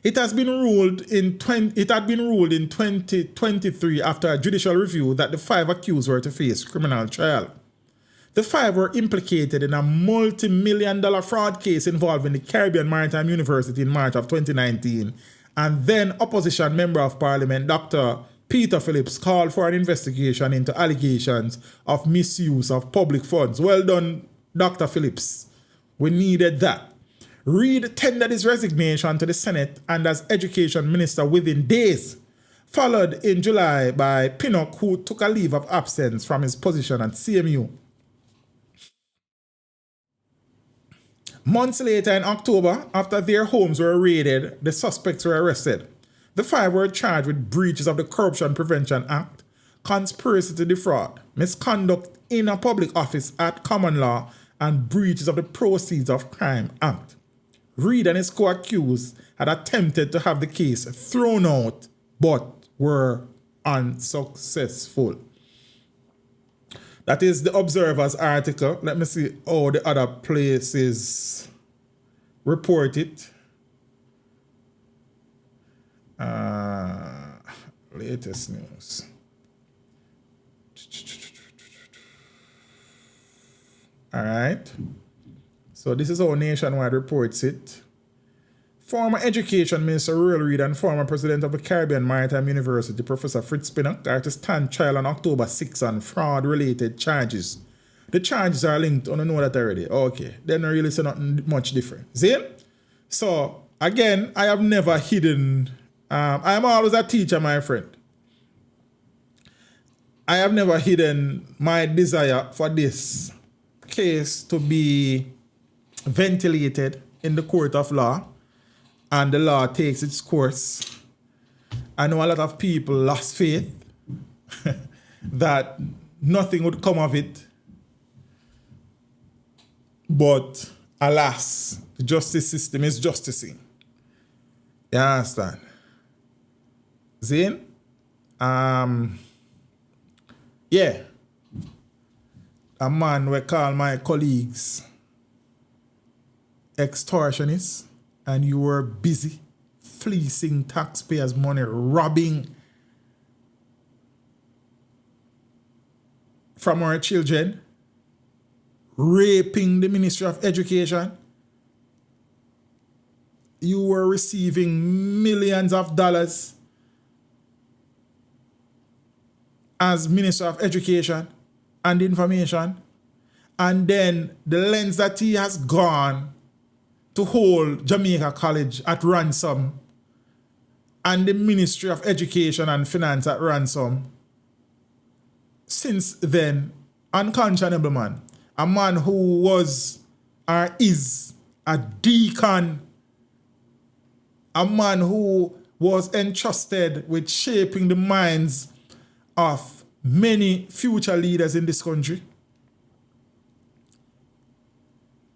It had been ruled in 2023 after a judicial review that the 5 accused were to face criminal trial. The 5 were implicated in a multi-million-dollar fraud case involving the Caribbean Maritime University in March of 2019, and then opposition Member of Parliament Dr. Peter Phillips called for an investigation into allegations of misuse of public funds. Well done, Dr. Phillips. We needed that. Reed tendered his resignation to the Senate and as Education Minister within days, followed in July by Pinnock, who took a leave of absence from his position at CMU. Months later in October, after their homes were raided, the suspects were arrested. The 5 were charged with breaches of the Corruption Prevention Act, conspiracy to defraud, misconduct in a public office at common law, and breaches of the Proceeds of Crime Act. Reed and his co-accused had attempted to have the case thrown out, but were unsuccessful. That is the Observer's article. Let me see how the other places report it. Latest news. All right. So this is how Nationwide reports it. Former Education Minister Ruel Reed and former President of the Caribbean Maritime University, Professor Fritz Pinnock, are to stand trial on October 6 on fraud-related charges. The charges are linked, I don't know that already. Okay, they're not really saying nothing much different. See? So, again, I have never hidden... I am always a teacher, my friend. I have never hidden my desire for this case to be ventilated in the court of law, and the law takes its course. I know a lot of people lost faith that nothing would come of it. But alas, the justice system is justicing. You understand? Zane? Yeah. A man we call my colleagues extortionists, and you were busy fleecing taxpayers' money, robbing from our children, raping the Ministry of Education. You were receiving millions of dollars as Minister of Education and Information, and then the lens that he has gone to hold Jamaica College at ransom and the Ministry of Education and Finance at ransom. Since then, unconscionable man, a man who was or is a deacon, a man who was entrusted with shaping the minds of many future leaders in this country.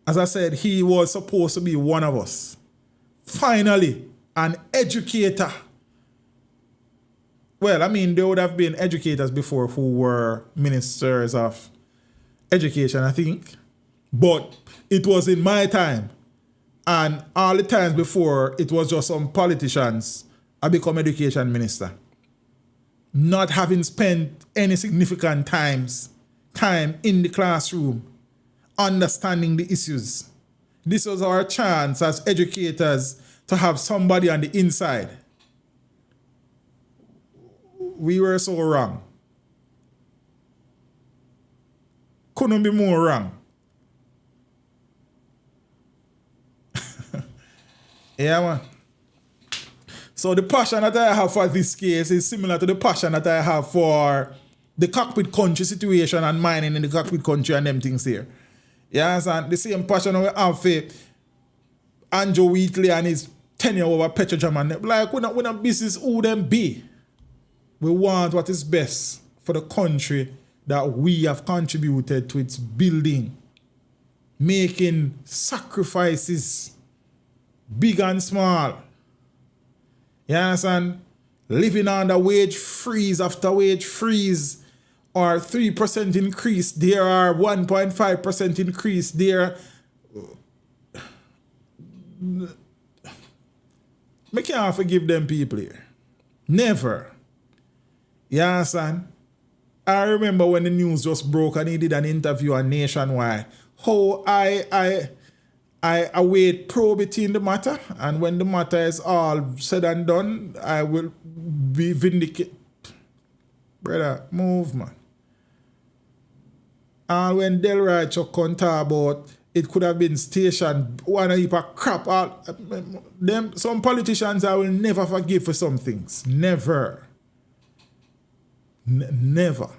As I said, he was supposed to be one of us. Finally, an educator. Well, I mean, there would have been educators before who were ministers of education, I think. But it was in my time And all the times before, it was just some politicians I become education minister. Not having spent any significant time in the classroom, understanding the issues. This was our chance as educators to have somebody on the inside. We were so wrong. Couldn't be more wrong. Yeah, man. So the passion that I have for this case is similar to the passion that I have for the cockpit country situation and mining in the cockpit country and them things here. Yeah, and the same passion we have for Andrew Wheatley and his tenure over Petrojam and them. Like, we're not business who them be. We want what is best for the country that we have contributed to its building, making sacrifices, big and small. You understand? Living under wage freeze after wage freeze, or 3% increase there, or 1.5% increase there. I can't forgive them people here. Never. You understand? I remember when the news just broke and he did an interview on Nationwide. How I await probity in the matter, and when the matter is all said and done, I will be vindicated. Brother, move, man. And when Delroy Chuck can talk about it could have been stationed, one heap of crap out. Some politicians I will never forgive for some things. Never. Never.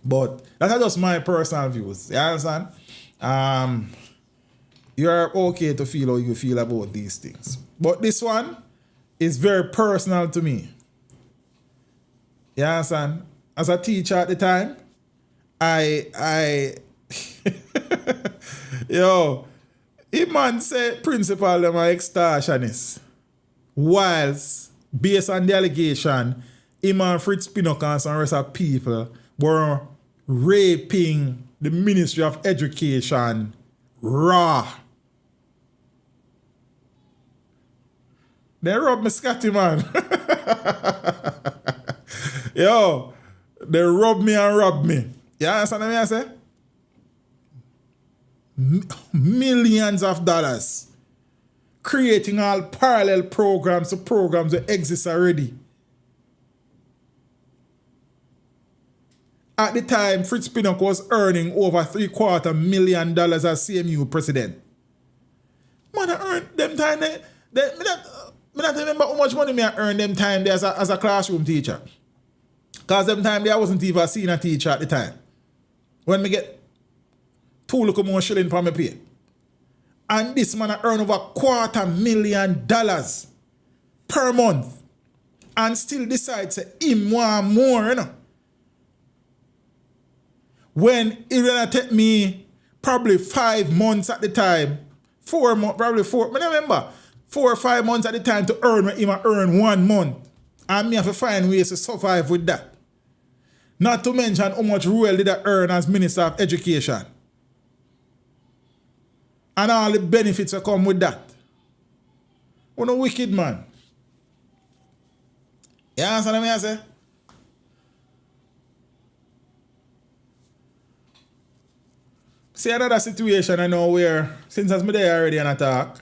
But that's just my personal views. You understand? You're okay to feel how you feel about these things. But this one is very personal to me. You understand? As a teacher at the time, him man said principal them are extortionists. Whilst, based on the allegation, him and Fritz Pinnock and some rest of people were raping the Ministry of Education raw. They robbed me Scotty, man. They robbed me and robbed me. You understand what I say? Millions of dollars. Creating all parallel programs to programs that exist already. At the time, Fritz Pinnock was earning over $750,000 as CMU president. Man, I earned them time. I don't remember how much money I earned them time there as a classroom teacher. Because them time there I wasn't even a senior teacher at the time. When me get $2 shilling for my pay. And this man I earn over $250,000 per month. And still decides to him want more, you know. When it gonna take me probably 5 months at the time, 4 months, probably 4, I remember, 4 or 5 months at the time to earn what him earn 1 month. And me have to find ways to survive with that. Not to mention how much Ruel did I earn as Minister of Education. And all the benefits that come with that. What a wicked man. You understand what I say? See another situation I know where, since I'm there already on attack,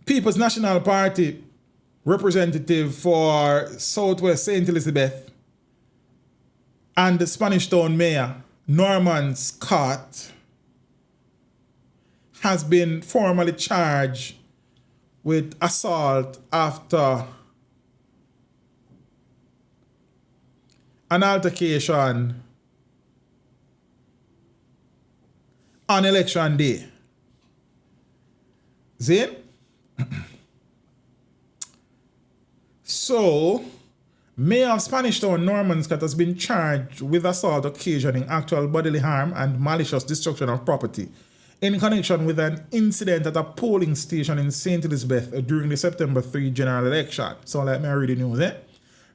People's National Party representative for Southwest St. Elizabeth and the Spanish Town Mayor, Norman Scott, has been formally charged with assault after an altercation on election day. See? So, Mayor of Spanish Town Norman Scott has been charged with assault occasioning actual bodily harm and malicious destruction of property in connection with an incident at a polling station in St. Elizabeth during the September 3 general election. So let me read the news,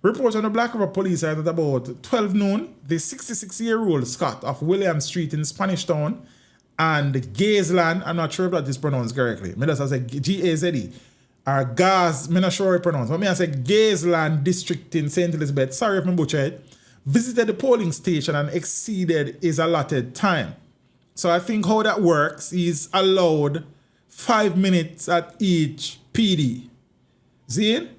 Reports on the Black River Police said that about 12 noon, the 66-year-old Scott of William Street in Spanish Town and Gazeland, I'm not sure if that is pronounced correctly. I just say G-A-Z-E, or Gaz, I'm not sure it's pronounced, but I say Gazeland District in St. Elizabeth, sorry if I butcher it, visited the polling station and exceeded his allotted time. So I think how that works is allowed 5 minutes at each PD. See it?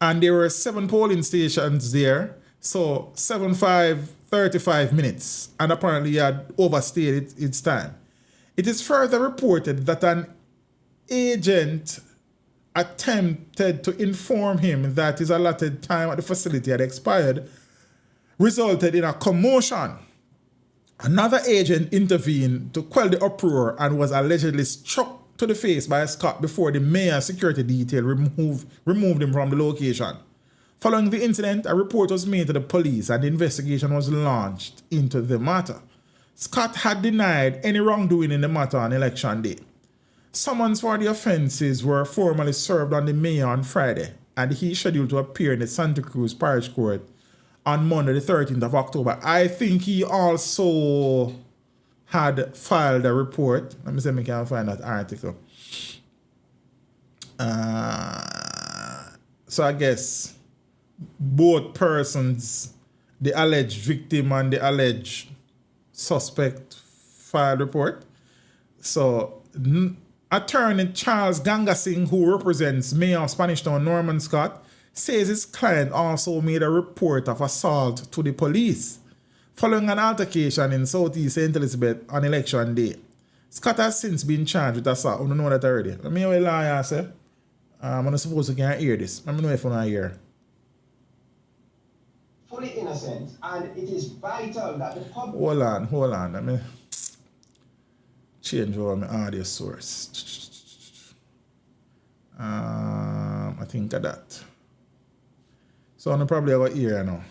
And there were 7 polling stations there. So 7, 5, 35 minutes. And apparently he had overstayed its time. It is further reported that an agent attempted to inform him that his allotted time at the facility had expired, resulted in a commotion. Another agent intervened to quell the uproar and was allegedly struck to the face by Scott before the mayor's security detail removed him from the location. Following the incident, a report was made to the police and the investigation was launched into the matter. Scott had denied any wrongdoing in the matter on election day. Summons for the offences were formally served on the mayor on Friday, and he is scheduled to appear in the Santa Cruz Parish Court on Monday the 13th of October. I think he also had filed a report. Let me see if I can find that article. So I guess both persons, the alleged victim and the alleged suspect, filed report. So Attorney Charles Gangasingh, who represents Mayor of Spanish Town Norman Scott, says his client also made a report of assault to the police following an altercation in Southeast St. Elizabeth on election day. Scott has since been charged with assault. I don't know that already. Let me hear what lawyer say. I'm not supposed to can hear this. Let me know if I'm not here. Fully innocent, and it is vital that the public... Hold on. Let me change over my audio source. I think of that. So I'm probably over here now.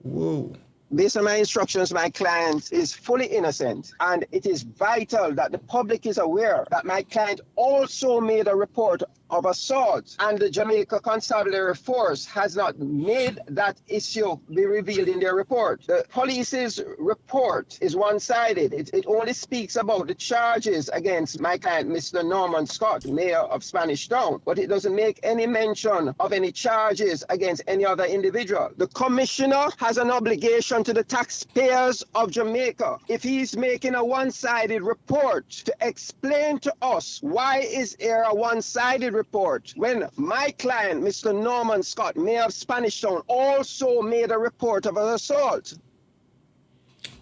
Whoa. Based on my instructions, my client is fully innocent, and it is vital that the public is aware that my client also made a report of assault, and the Jamaica Constabulary Force has not made that issue be revealed in their report. The police's report is one-sided. It only speaks about the charges against my client, Mr. Norman Scott, Mayor of Spanish Town, but it doesn't make any mention of any charges against any other individual. The commissioner has an obligation to the taxpayers of Jamaica. If he's making a one-sided report, to explain to us why is there a one-sided report when my client, Mr. Norman Scott, Mayor of Spanish Town, also made a report of an assault.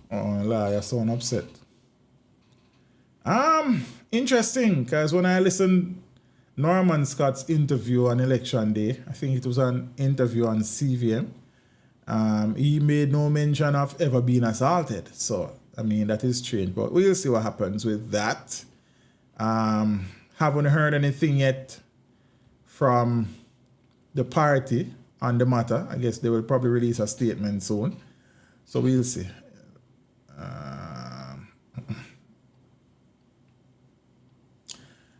Oh, you're so upset. Interesting, because when I listened Norman Scott's interview on election day, I think it was an interview on CVM, he made no mention of ever being assaulted. So, I mean, that is strange, but we'll see what happens with that. Haven't heard anything yet from the party on the matter. I guess they will probably release a statement soon. So we'll see.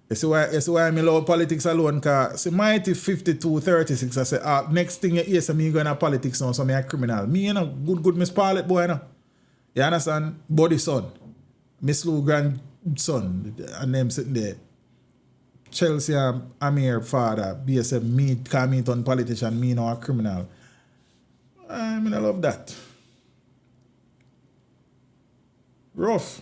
You see why I love politics alone? Because see, mighty 52-36, I say, next thing you hear, so me going to politics now, so me a criminal. Me, you know, good Miss Paulette boy, you know. You understand? Body son. Miss Lou grandson, and them sitting there. Chelsea and Amir father, BSF, me, call me turn politician, me now a criminal. I mean, I love that. Rough.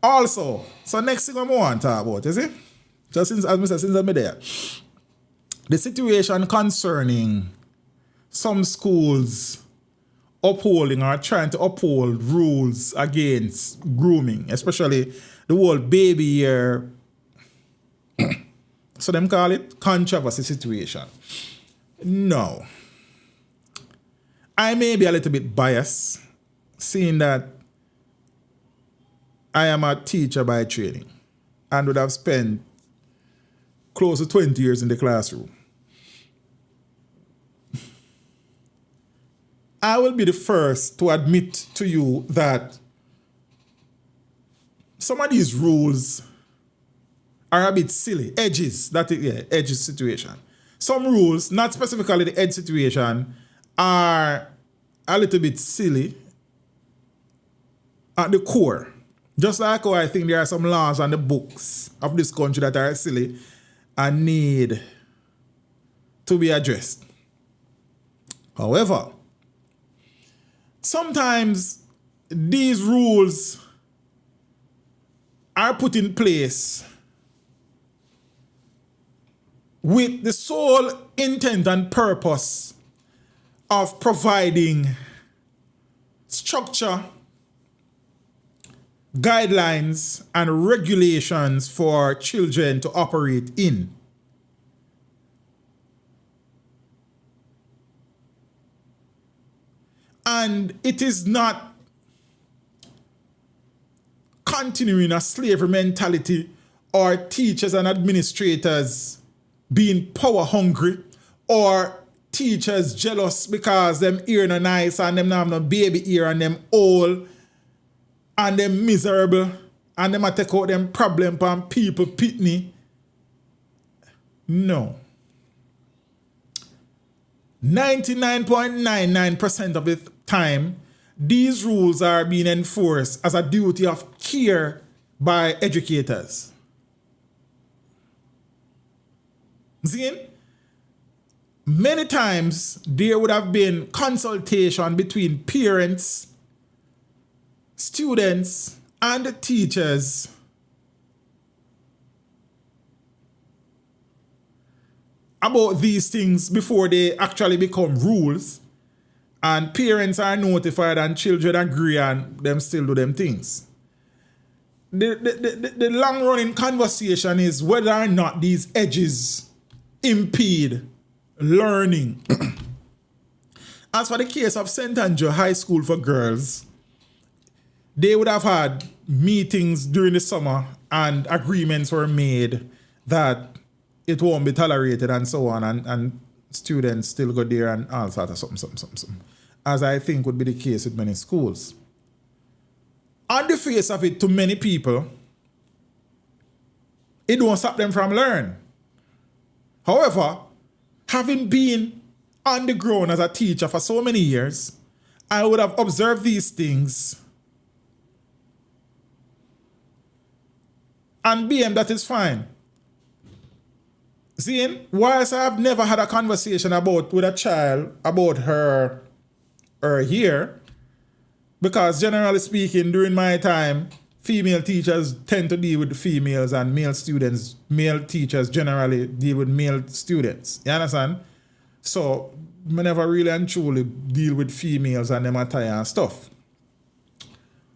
Also, so next thing I want to talk about, you see? Just since I'm there. The situation concerning some schools upholding or trying to uphold rules against grooming, especially the whole baby year, so them call it controversy situation. No. I may be a little bit biased, seeing that I am a teacher by training and would have spent close to 20 years in the classroom. I will be the first to admit to you that some of these rules are a bit silly. Edges situation. Some rules, not specifically the edge situation, are a little bit silly at the core. Just like how I think there are some laws on the books of this country that are silly and need to be addressed. However, sometimes these rules are put in place with the sole intent and purpose of providing structure, guidelines, and regulations for children to operate in. And it is not continuing a slavery mentality or teachers and administrators being power hungry or teachers jealous because them ear no nice and them not have no baby ear and them old and them miserable and them a take out them problem from people pitney. No. 99.99% of the time, these rules are being enforced as a duty of care by educators. See? Many times there would have been consultation between parents, students, and teachers about these things before they actually become rules, and parents are notified and children agree and them still do them things. The long-running conversation is whether or not these edges impede learning. As for the case of St. Andrew High School for Girls, they would have had meetings during the summer and agreements were made that it won't be tolerated and so on, and students still go there and all sorts of something. As I think would be the case with many schools. On the face of it, to many people, it don't stop them from learning. However, having been on the ground as a teacher for so many years, I would have observed these things and BM, that is fine. Seeing, whilst I have never had a conversation with a child about her hair, because generally speaking, during my time, female teachers tend to deal with females and male teachers generally deal with male students. You understand? So, I never really and truly deal with females and them attire and stuff.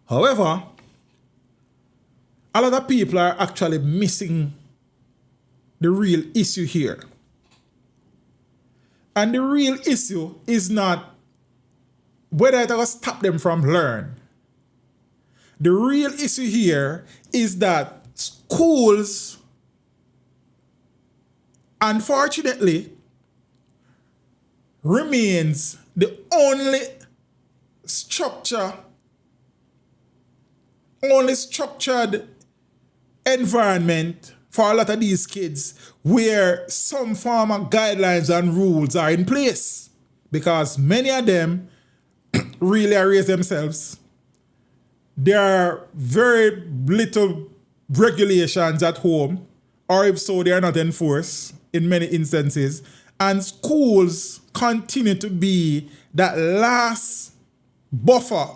However, a lot of people are actually missing the real issue here. And the real issue is not whether it will stop them from learning. The real issue here is that schools, unfortunately, remains the only structured environment for a lot of these kids where some form of guidelines and rules are in place, because many of them really raise themselves. There are very little regulations at home, or if so, they are not enforced in many instances, and schools continue to be that last buffer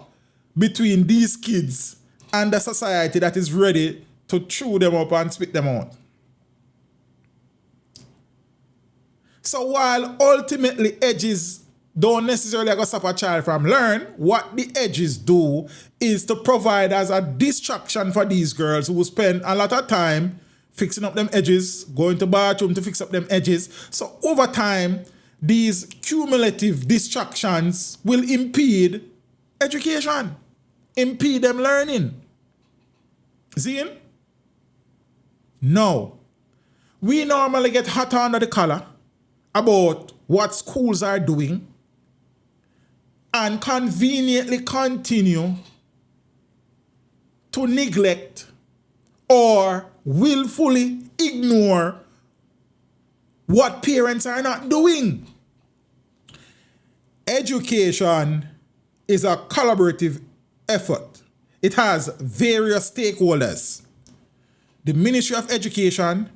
between these kids and the society that is ready to chew them up and spit them out. So while ultimately edges don't necessarily go stop a child from learning, what the edges do is to provide as a distraction for these girls who spend a lot of time fixing up them edges, going to bathroom to fix up them edges. So over time, these cumulative distractions will impede education, impede them learning. Seeing? No. We normally get hot under the collar about what schools are doing and conveniently continue to neglect or willfully ignore what parents are not doing. Education is a collaborative effort. It has various stakeholders. The Ministry of Education,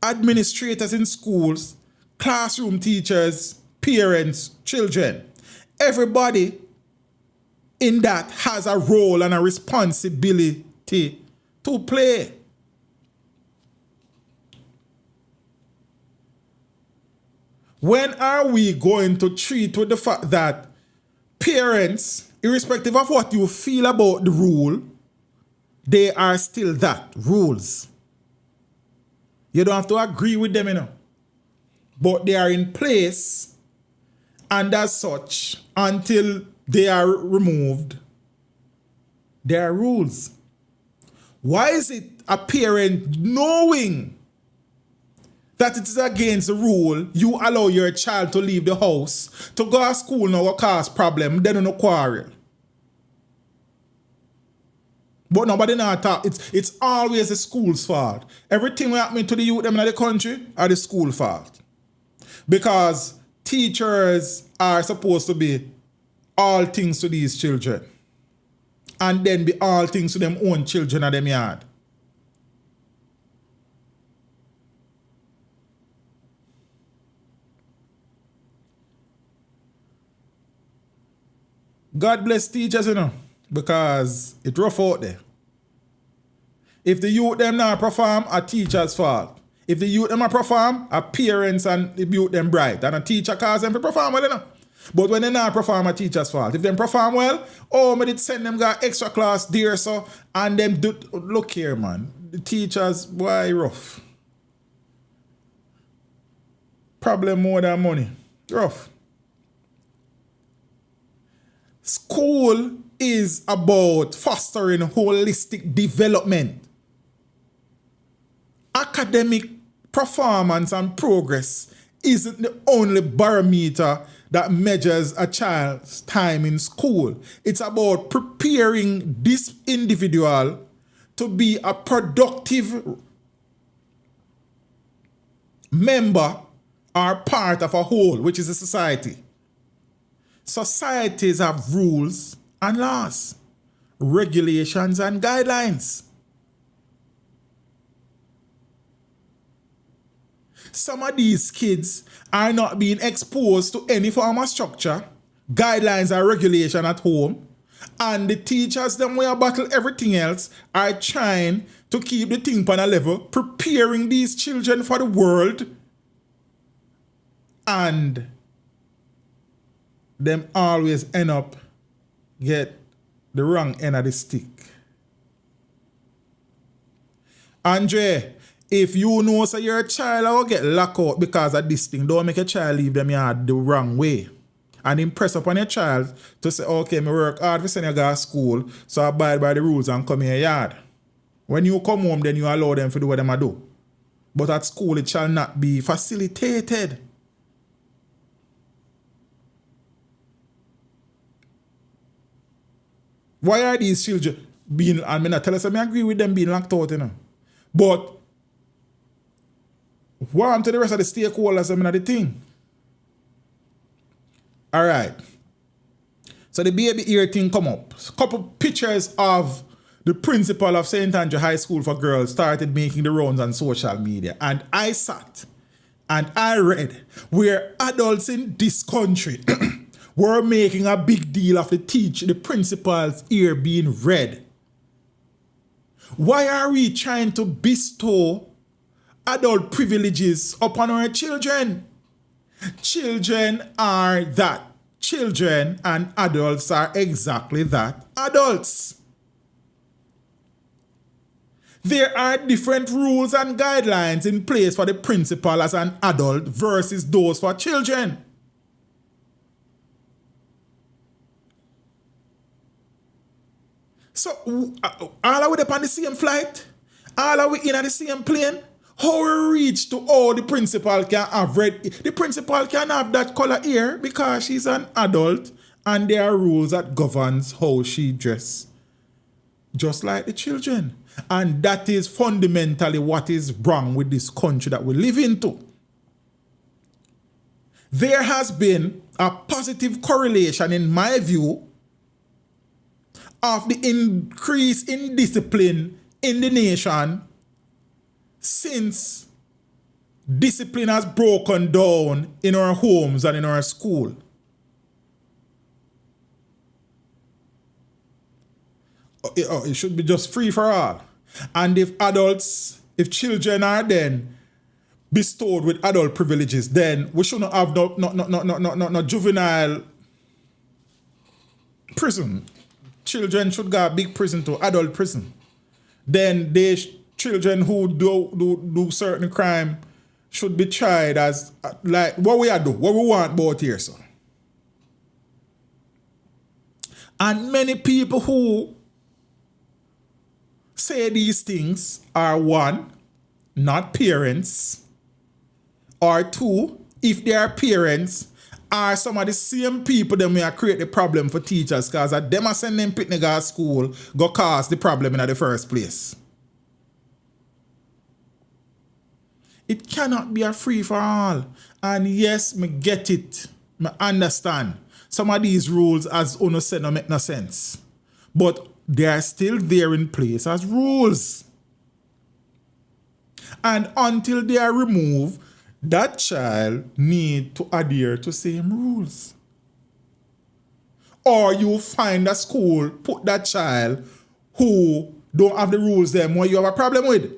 administrators in schools, classroom teachers, parents, children. Everybody in that has a role and a responsibility to play. When are we going to treat with the fact that parents, irrespective of what you feel about the rule, they are still that, rules. You don't have to agree with them, you know. But they are in place, and as such, until they are removed, there are rules. Why is it a parent knowing that it is against the rule, you allow your child to leave the house, to go to school now cause problem, then no quarrel? But nobody not talk. It's always the school's fault. Everything that happening to the youth them in the country are the school fault. Because teachers are supposed to be all things to these children. And then be all things to them own children at them yard. God bless teachers, you know, because it rough out there. If the youth them not perform, a teacher's fault. If the youth them not perform, a parents and the youth them bright. And a teacher cause them to perform well, you know. But when they not perform, a teacher's fault. If them perform well, me did send them got extra class there, so, and them do, look here, man. The teachers, why rough? Problem more than money. Rough. School is about fostering holistic development. Academic performance and progress isn't the only barometer that measures a child's time in school. It's about preparing this individual to be a productive member or part of a whole, which is a society. Societies have rules and laws, regulations and guidelines. Some of these kids are not being exposed to any form of structure, guidelines or regulation at home, and the teachers, them way battle everything else, are trying to keep the thing on a level, preparing these children for the world, and them always end up get the wrong end of the stick. Andre, if you know so your child will get locked out because of this thing, don't make a child leave them yard the wrong way. And impress upon your child to say, okay, me work hard to send you to school, so abide by the rules and come in your yard. When you come home, then you allow them to do what they do. But at school, it shall not be facilitated. Why are these children being, and I not tell us, I agree with them being locked out, you know. But warm to the rest of the stakeholders, I mean, the thing. All right. So the baby ear thing come up. A couple pictures of the principal of St. Andrew High School for Girls started making the rounds on social media. And I sat and I read where adults in this country were making a big deal of the principal's ear being read. Why are we trying to bestow adult privileges upon our children? Children are that. Children and adults are exactly that. Adults. There are different rules and guidelines in place for the principal as an adult versus those for children. So, all are we up on the same flight? All are we in at the same plane? How we reach to all the principal can have red? The principal can have that color here because she's an adult and there are rules that governs how she dress. Just like the children. And that is fundamentally what is wrong with this country that we live into. There has been a positive correlation, in my view, of the increase in discipline in the nation since discipline has broken down in our homes and in our school. It should be just free for all. And if children are then bestowed with adult privileges, then we shouldn't have no juvenile prison. Children should go big prison to adult prison. Then children who do certain crime should be tried as like what we want both here, so. And many people who say these things are one, not parents, or two, if they are parents, are some of the same people that may create the problem for teachers because them are sending them picnic at school go cause the problem in the first place. It cannot be a free for all. And yes, me get it. Me understand. Some of these rules, as Uno said, don't make no sense. But they are still there in place as rules. And until they are removed, that child need to adhere to same rules. Or you find a school, put that child who don't have the rules them what you have a problem with.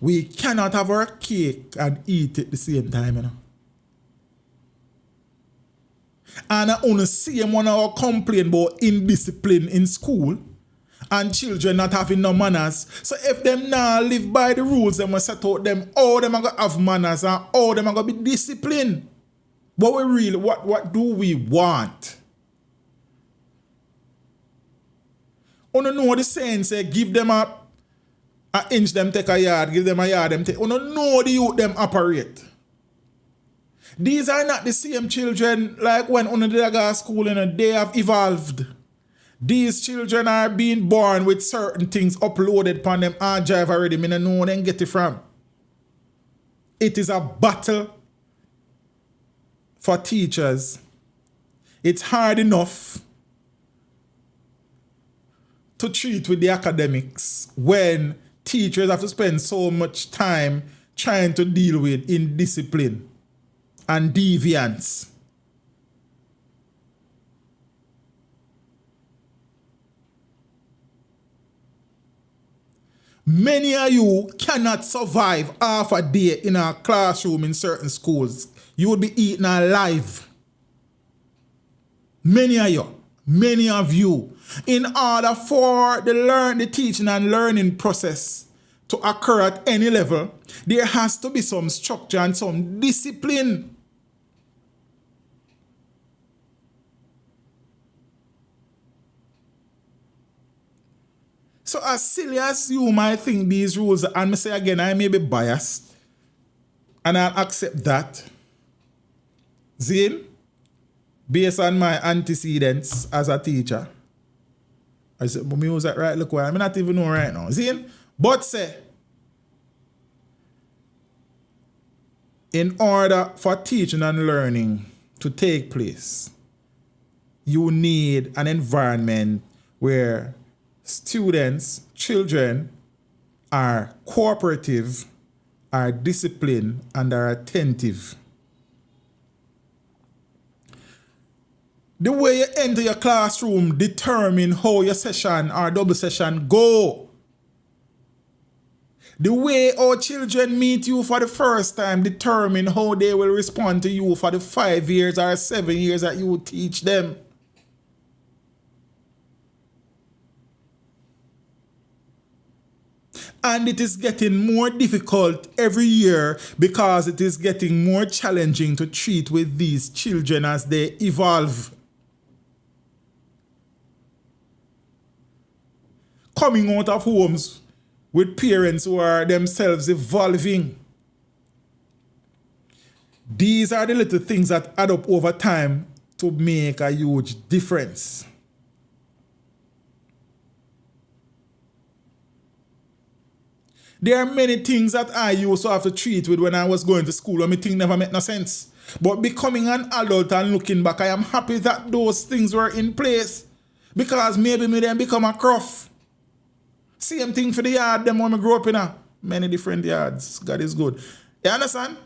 We cannot have our cake and eat it at the same time, you know. And I only see one of our complain about indiscipline in school and children not having no manners. So if them now live by the rules, them will set out them, all them are going to have manners and all them are going to be disciplined. But we really, what do we want? You know the saying say, give them a inch, them take a yard, give them a yard, them take. You know the youth them operate. These are not the same children like when on the go to school and they have evolved. These children are being born with certain things uploaded upon them hard drive already. I don't know where they get it from. It is a battle for teachers. It's hard enough to treat with the academics when teachers have to spend so much time trying to deal with indiscipline and deviance. Many of you cannot survive half a day in a classroom in certain schools. You will be eaten alive. Many of you. In order for the teaching and learning process to occur at any level, there has to be some structure and some discipline. So as silly as you might think these rules, and I say again, I may be biased, and I'll accept that. Zin, based on my antecedents as a teacher, I said, but me was that right? Look, I'm not even know right now. Zin, but say, in order for teaching and learning to take place, you need an environment where students, children are cooperative, are disciplined, and are attentive. The way you enter your classroom determine how your session or double session go. The way our children meet you for the first time determine how they will respond to you for the 5 years or 7 years that you teach them. And it is getting more difficult every year because it is getting more challenging to treat with these children as they evolve. Coming out of homes with parents who are themselves evolving. These are the little things that add up over time to make a huge difference. There are many things that I used to have to treat with when I was going to school and my thing never made no sense. But becoming an adult and looking back, I am happy that those things were in place. Because maybe me then become a cruff. Same thing for the yard, them when I grow up in many different yards. God is good. You understand?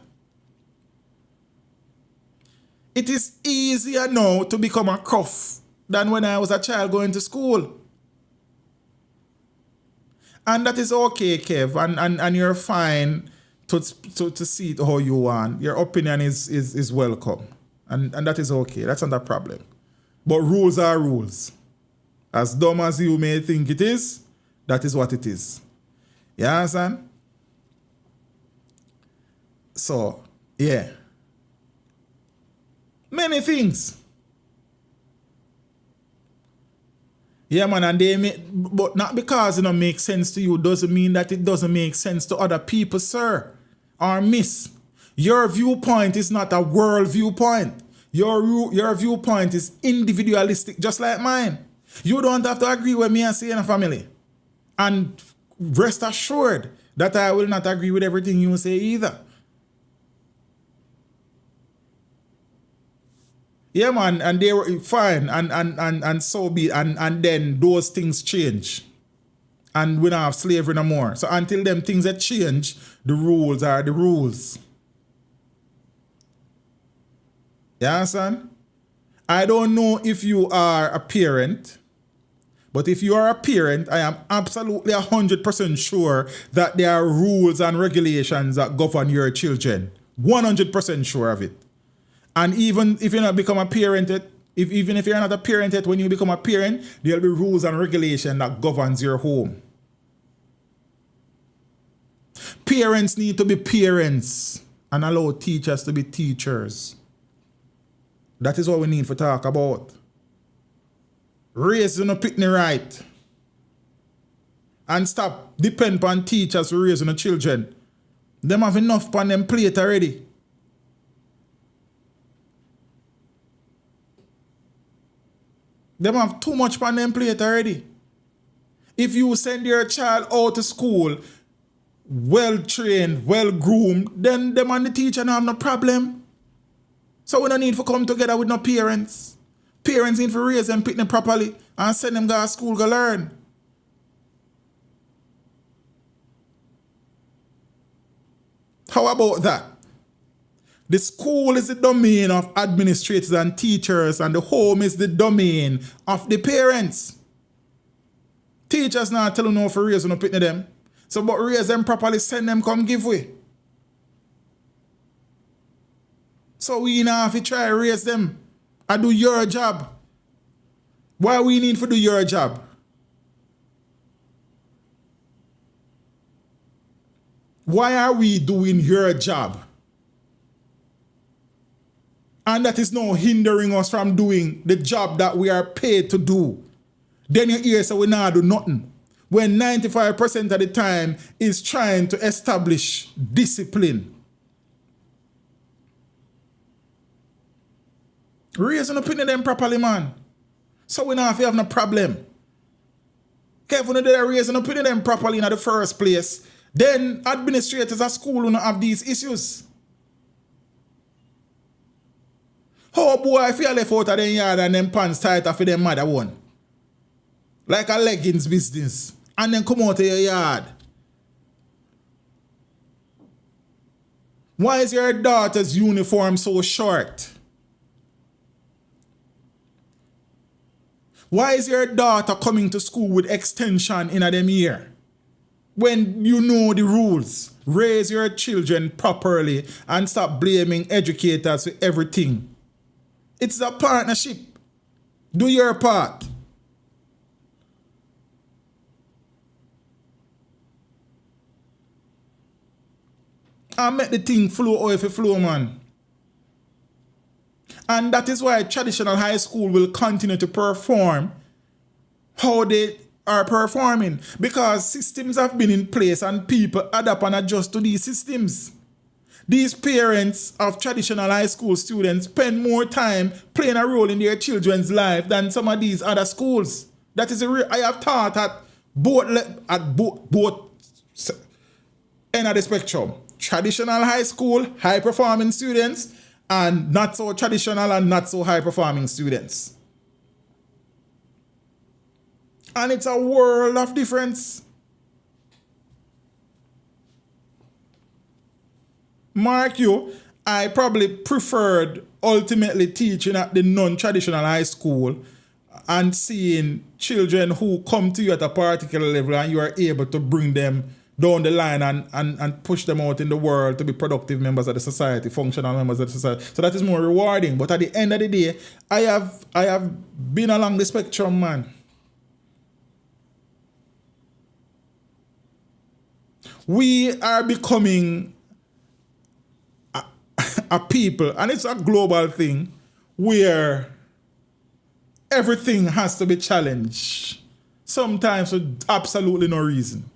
It is easier now to become a cruff than when I was a child going to school. And that is okay, Kev, and you're fine to see it how you want. Your opinion is welcome. And that is okay. That's not a problem. But rules are rules. As dumb as you may think it is, that is what it is. You understand? So, yeah. Many things. Yeah, man, and but not because it don't make sense to you doesn't mean that it doesn't make sense to other people, sir, or miss. Your viewpoint is not a world viewpoint. Your viewpoint is individualistic, just like mine. You don't have to agree with me and say in a family. And rest assured that I will not agree with everything you say either. Yeah, man, and they were fine, and so be it, and then those things change. And we don't have slavery no more. So until them things that change, the rules are the rules. You understand? I don't know if you are a parent, but if you are a parent, I am absolutely 100% sure that there are rules and regulations that govern your children. 100% sure of it. And even if you're not become a parent, even if you're not a parent yet, when you become a parent, there'll be rules and regulations that governs your home. Parents need to be parents and allow teachers to be teachers. That is what we need to talk about. Raising a pitney right. And stop depend on teachers for raising the children. Them have enough on them plate already. Them have too much on them plate already. If you send your child out to school, well trained, well groomed, then them and the teacher don't have no problem. So we don't need to come together with no parents. Parents need to raise them pitney properly and send them go to school to learn. How about that? The school is the domain of administrators and teachers, and the home is the domain of the parents. Teachers not telling no for raise no pitney them. So but raise them properly, send them come give way. So we now have to try to raise them and do your job. Why we need to do your job? Why are we doing your job? And that is now hindering us from doing the job that we are paid to do. Then you hear so we not do nothing. When 95% of the time is trying to establish discipline. Raise an opinion them properly, man. So we not have no problem. Careful that they raise an opinion them properly in the first place. Then administrators at school will not have these issues. Oh boy, if you left out of them yard and them pants tight for them mother one. Like a leggings business. And then come out of your yard. Why is your daughter's uniform so short? Why is your daughter coming to school with extension in them ear? When you know the rules, raise your children properly and stop blaming educators for everything. It's a partnership. Do your part. And make the thing flow or if it flow, man. And that is why traditional high school will continue to perform how they are performing. Because systems have been in place and people adapt and adjust to these systems. These parents of traditional high school students spend more time playing a role in their children's life than some of these other schools. That is I have taught at both end of the spectrum. Traditional high school, high performing students, and not so traditional and not so high performing students. And it's a world of difference. Mark you, I probably preferred ultimately teaching at the non-traditional high school and seeing children who come to you at a particular level and you are able to bring them down the line and push them out in the world to be productive members of the society, functional members of the society. So that is more rewarding. But at the end of the day, I have been along the spectrum, man. We are becoming a people, and it's a global thing, where everything has to be challenged, sometimes for absolutely no reason.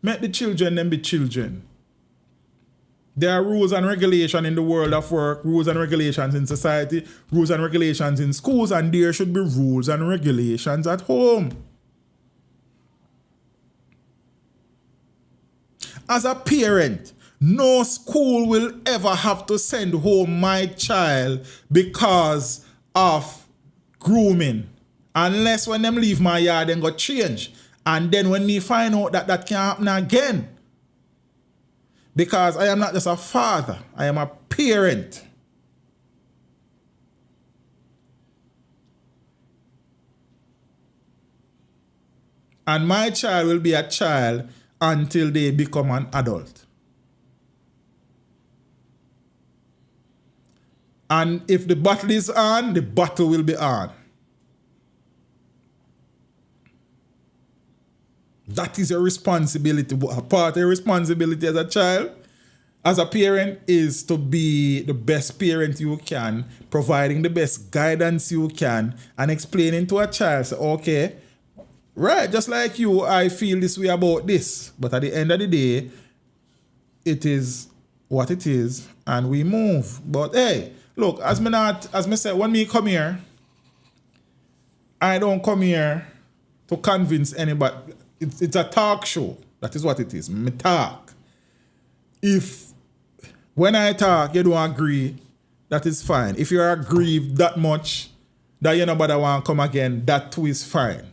Make the children them be children. There are rules and regulations in the world of work, rules and regulations in society, rules and regulations in schools, and there should be rules and regulations at home. As a parent, no school will ever have to send home my child because of grooming. Unless when them leave my yard, then got change. And then when me find out that that can happen again. Because I am not just a father, I am a parent. And my child will be a child until they become an adult. And if the battle is on, the battle will be on. That is your responsibility. A part of your responsibility as a child, as a parent, is to be the best parent you can, providing the best guidance you can, and explaining to a child, say, okay, right, just like you, I feel this way about this. But at the end of the day, it is what it is, and we move. But hey, look, as me said, when me come here, I don't come here to convince anybody. It's a talk show. That is what it is. Me talk. If when I talk, you don't agree, that is fine. If you're aggrieved that much that you nobody want to come again, that too is fine.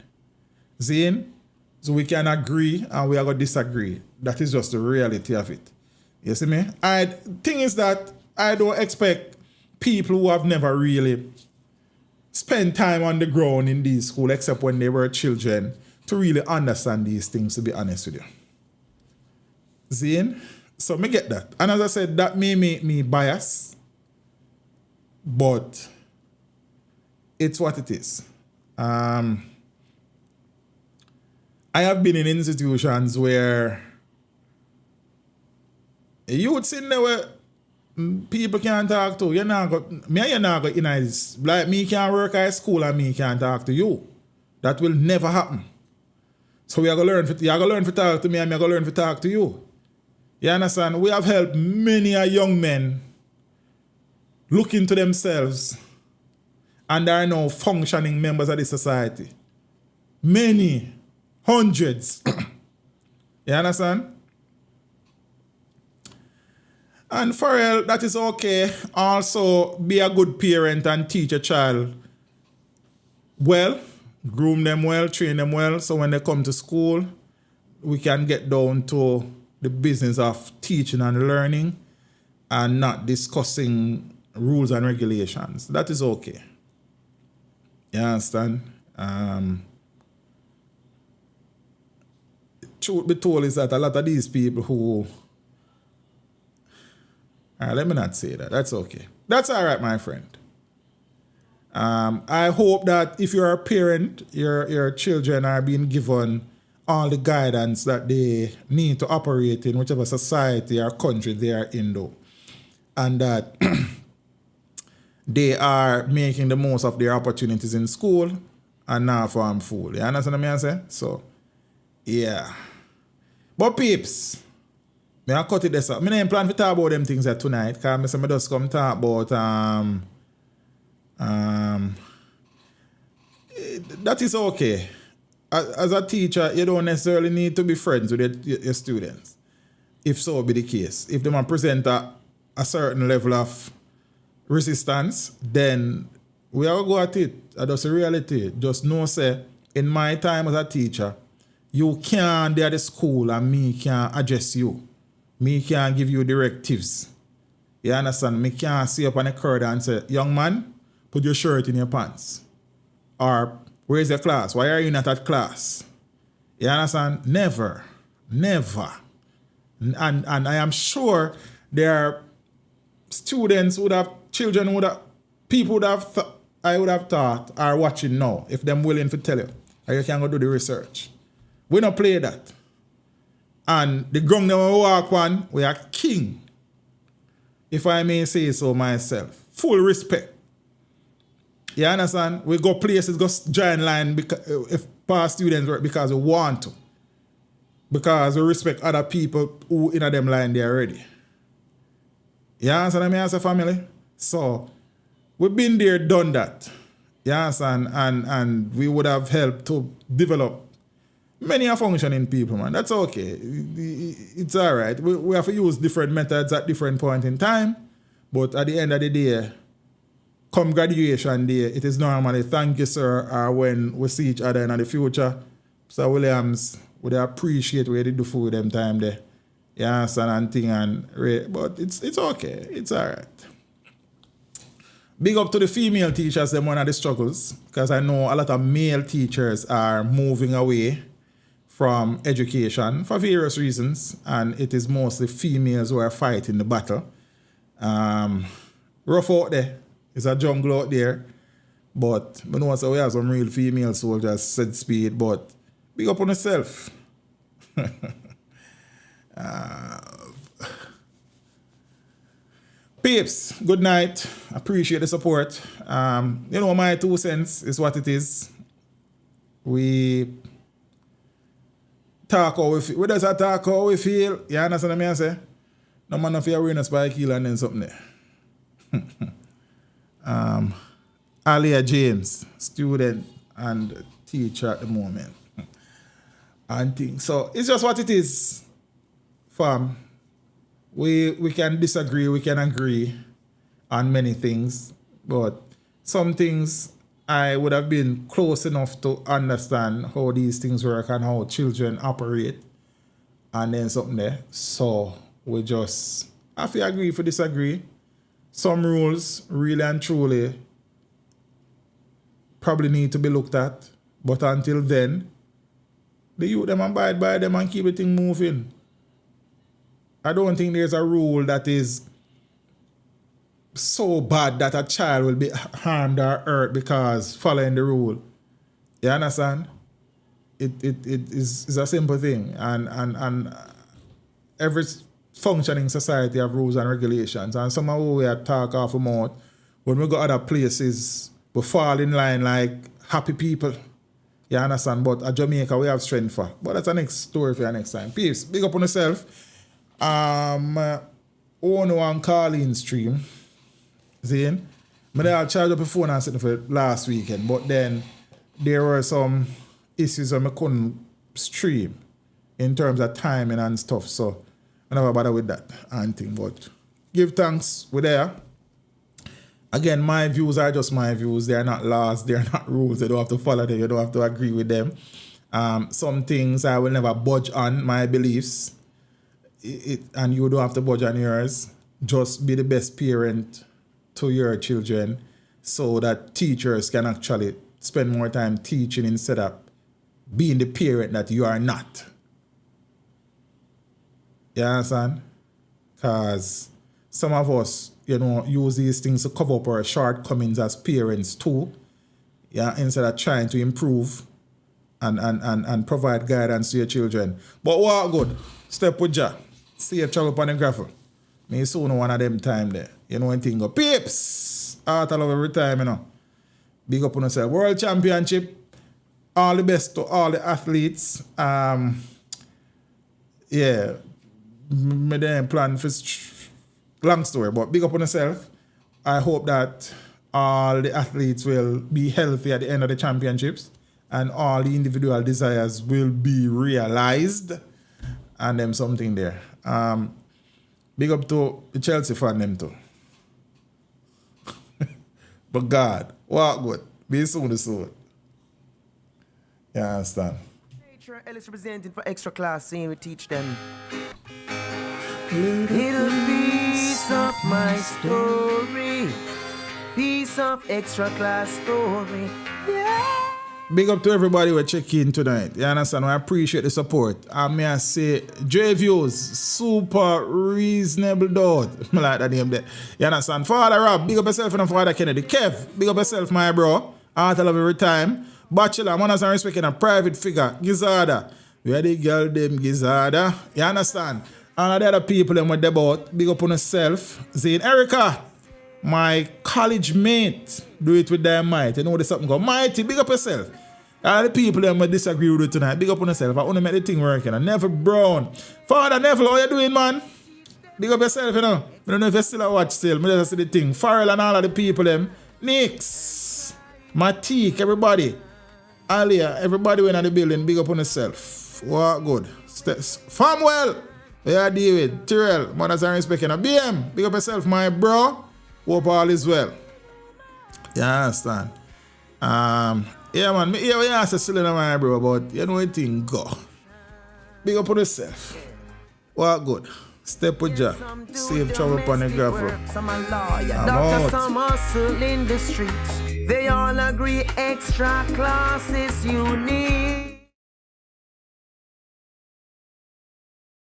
See? So we can agree and we are going to disagree. That is just the reality of it. You see me? Thing is that I don't expect people who have never really spent time on the ground in these schools, except when they were children, to really understand these things, to be honest with you. See? So me get that. And as I said, that may make me biased, but it's what it is. I have been in institutions where youths in there where people can't talk to. You're not going in his, like me can't work at school and me can't talk to you. That will never happen. So we are going to learn to talk to me and I'm going to learn to talk to you. You understand? We have helped many young men look into themselves and are now functioning members of the society. Many, hundreds. You understand? And for real, that is okay. Also, be a good parent and teach a child well, groom them well, train them well, so when they come to school, we can get down to the business of teaching and learning and not discussing rules and regulations. That is okay. You understand? Truth be told is that a lot of these people who... let me not say that. That's okay. That's all right, my friend. I hope that if you're a parent, your children are being given all the guidance that they need to operate in whichever society or country they are in, though. And that they are making the most of their opportunities in school and not farm food. You understand what I'm saying? So, yeah. But peeps, I cut it this up. I didn't plan to talk about them things tonight because I just come talk about that is okay. As a teacher, you don't necessarily need to be friends with your students, if so be the case. If they present a a certain level of resistance, then we are go at it. That's the reality. Just know, say, in my time as a teacher, you can't be at the school and me can't address you. Me can't give you directives. You understand? Me can't sit up on the corridor and say, young man, put your shirt in your pants. Or, where's your class? Why are you not at class? You understand? Never. Never. And I am sure there are students would have, children would have, people would have, I would have thought are watching now, if them willing to tell you. Or you can go do the research. We don't play that. And the ground that we walk on, we are king. If I may say so myself. Full respect. You understand? We go places, go join line because, if past students work because we want to. Because we respect other people who in a them line there already. You understand what I mean as a family? So, we've been there, done that. You understand? And we would have helped to develop many a functioning people, man. That's okay. It's all right. We have to use different methods at different points in time. But at the end of the day, come graduation day, it is normally thank you, sir, or when we see each other in the future. Sir Williams would appreciate what they do for them time there. You understand? And thing but it's okay. It's all right. Big up to the female teachers, them one of the struggles, because I know a lot of male teachers are moving away from education for various reasons, and it is mostly females who are fighting the battle. Rough out there. It's a jungle out there, but I know so we have some real female soldiers, said speed, but big up on yourself. Peeps, good night. Appreciate the support. You know, my 2 cents is what it is. We talk how we feel. We just talk how we feel. You understand what I say? No man of your awareness by kill and then something there. Alia James, student and teacher at the moment. And things. So it's just what it is, fam. We can disagree, we can agree on many things, but some things I would have been close enough to understand how these things work and how children operate, and then something there. So we just have to agree for disagree. Some rules really and truly probably need to be looked at, but until then, the youth them abide by them and keep the thing moving. I don't think there's a rule that is so bad that a child will be harmed or hurt because following the rule. You understand? It is a simple thing. And every functioning society have rules and regulations. And some of we talk off a mouth, when we go other places, we fall in line like happy people. You understand? But at Jamaica, we have strength for. But that's the next story for your next time. Peace. Big up on yourself. Ono and Carleen stream. Zane. I charged up the phone and sitting for last weekend, but then there were some issues that I couldn't stream in terms of timing and stuff. So I never bother with that and thing. But give thanks, we're there. Again, my views are just my views. They are not laws, they are not rules. You don't have to follow them, you don't have to agree with them. Some things I will never budge on, my beliefs. And you don't have to budge on yours. Just be the best parent to your children so that teachers can actually spend more time teaching instead of being the parent that you are not. You understand? Because some of us, use these things to cover up our shortcomings as parents too. Yeah, instead of trying to improve and provide guidance to your children. But what good? Step with Jah. Safe travel upon the gravel. Me soon one of them time there. You know one thing go. Peeps! Art of every time, Big up on yourself. World Championship. All the best to all the athletes. Yeah. Me then plan for long story, but big up on yourself. I hope that all the athletes will be healthy at the end of the championships and all the individual desires will be realized and them something there. Big up to the Chelsea fan them too. But God, walk good. Be soon the soul. You understand? Nature Ellis representing for extra class scene, we teach them. Little piece of my story. Piece of extra class story. Yeah. Big up to everybody who check in tonight. You understand? I appreciate the support. And may I say, J Views, super reasonable doubt. I like that name there. You understand? Father Rob, big up yourself and Father Kennedy. Kev, big up yourself, my bro. Art of every time. Bachelor, manners and respect in a private figure. Gizada. Where the girl them Gizada. You understand? And the other people them with the boat. Big up on yourself. Zane Erica. My college mate, do it with their might. You know there's something called mighty. Big up yourself. All the people that might disagree with you tonight, big up on yourself. I want to make the thing working. And Neville Brown. Father Neville, how you doing, man? Big up yourself, you know. I don't know if you still watch still. I just see the thing. Farrell and all of the people them. Nix. Matique, everybody. Alia, everybody went in the building. Big up on yourself. What good. Farmwell. Yeah, David. Tyrell. Mothers are respecting. BM. Big up yourself, my bro. Hope all is well. You understand? Yeah, man. Me hear what you ask still in my bro, but you know what thing go. Big up on yourself. What good. Step with Jack. Save trouble upon the gravel. Some a lawyer, doctor, some hustle in the streets. They all agree extra class is unique.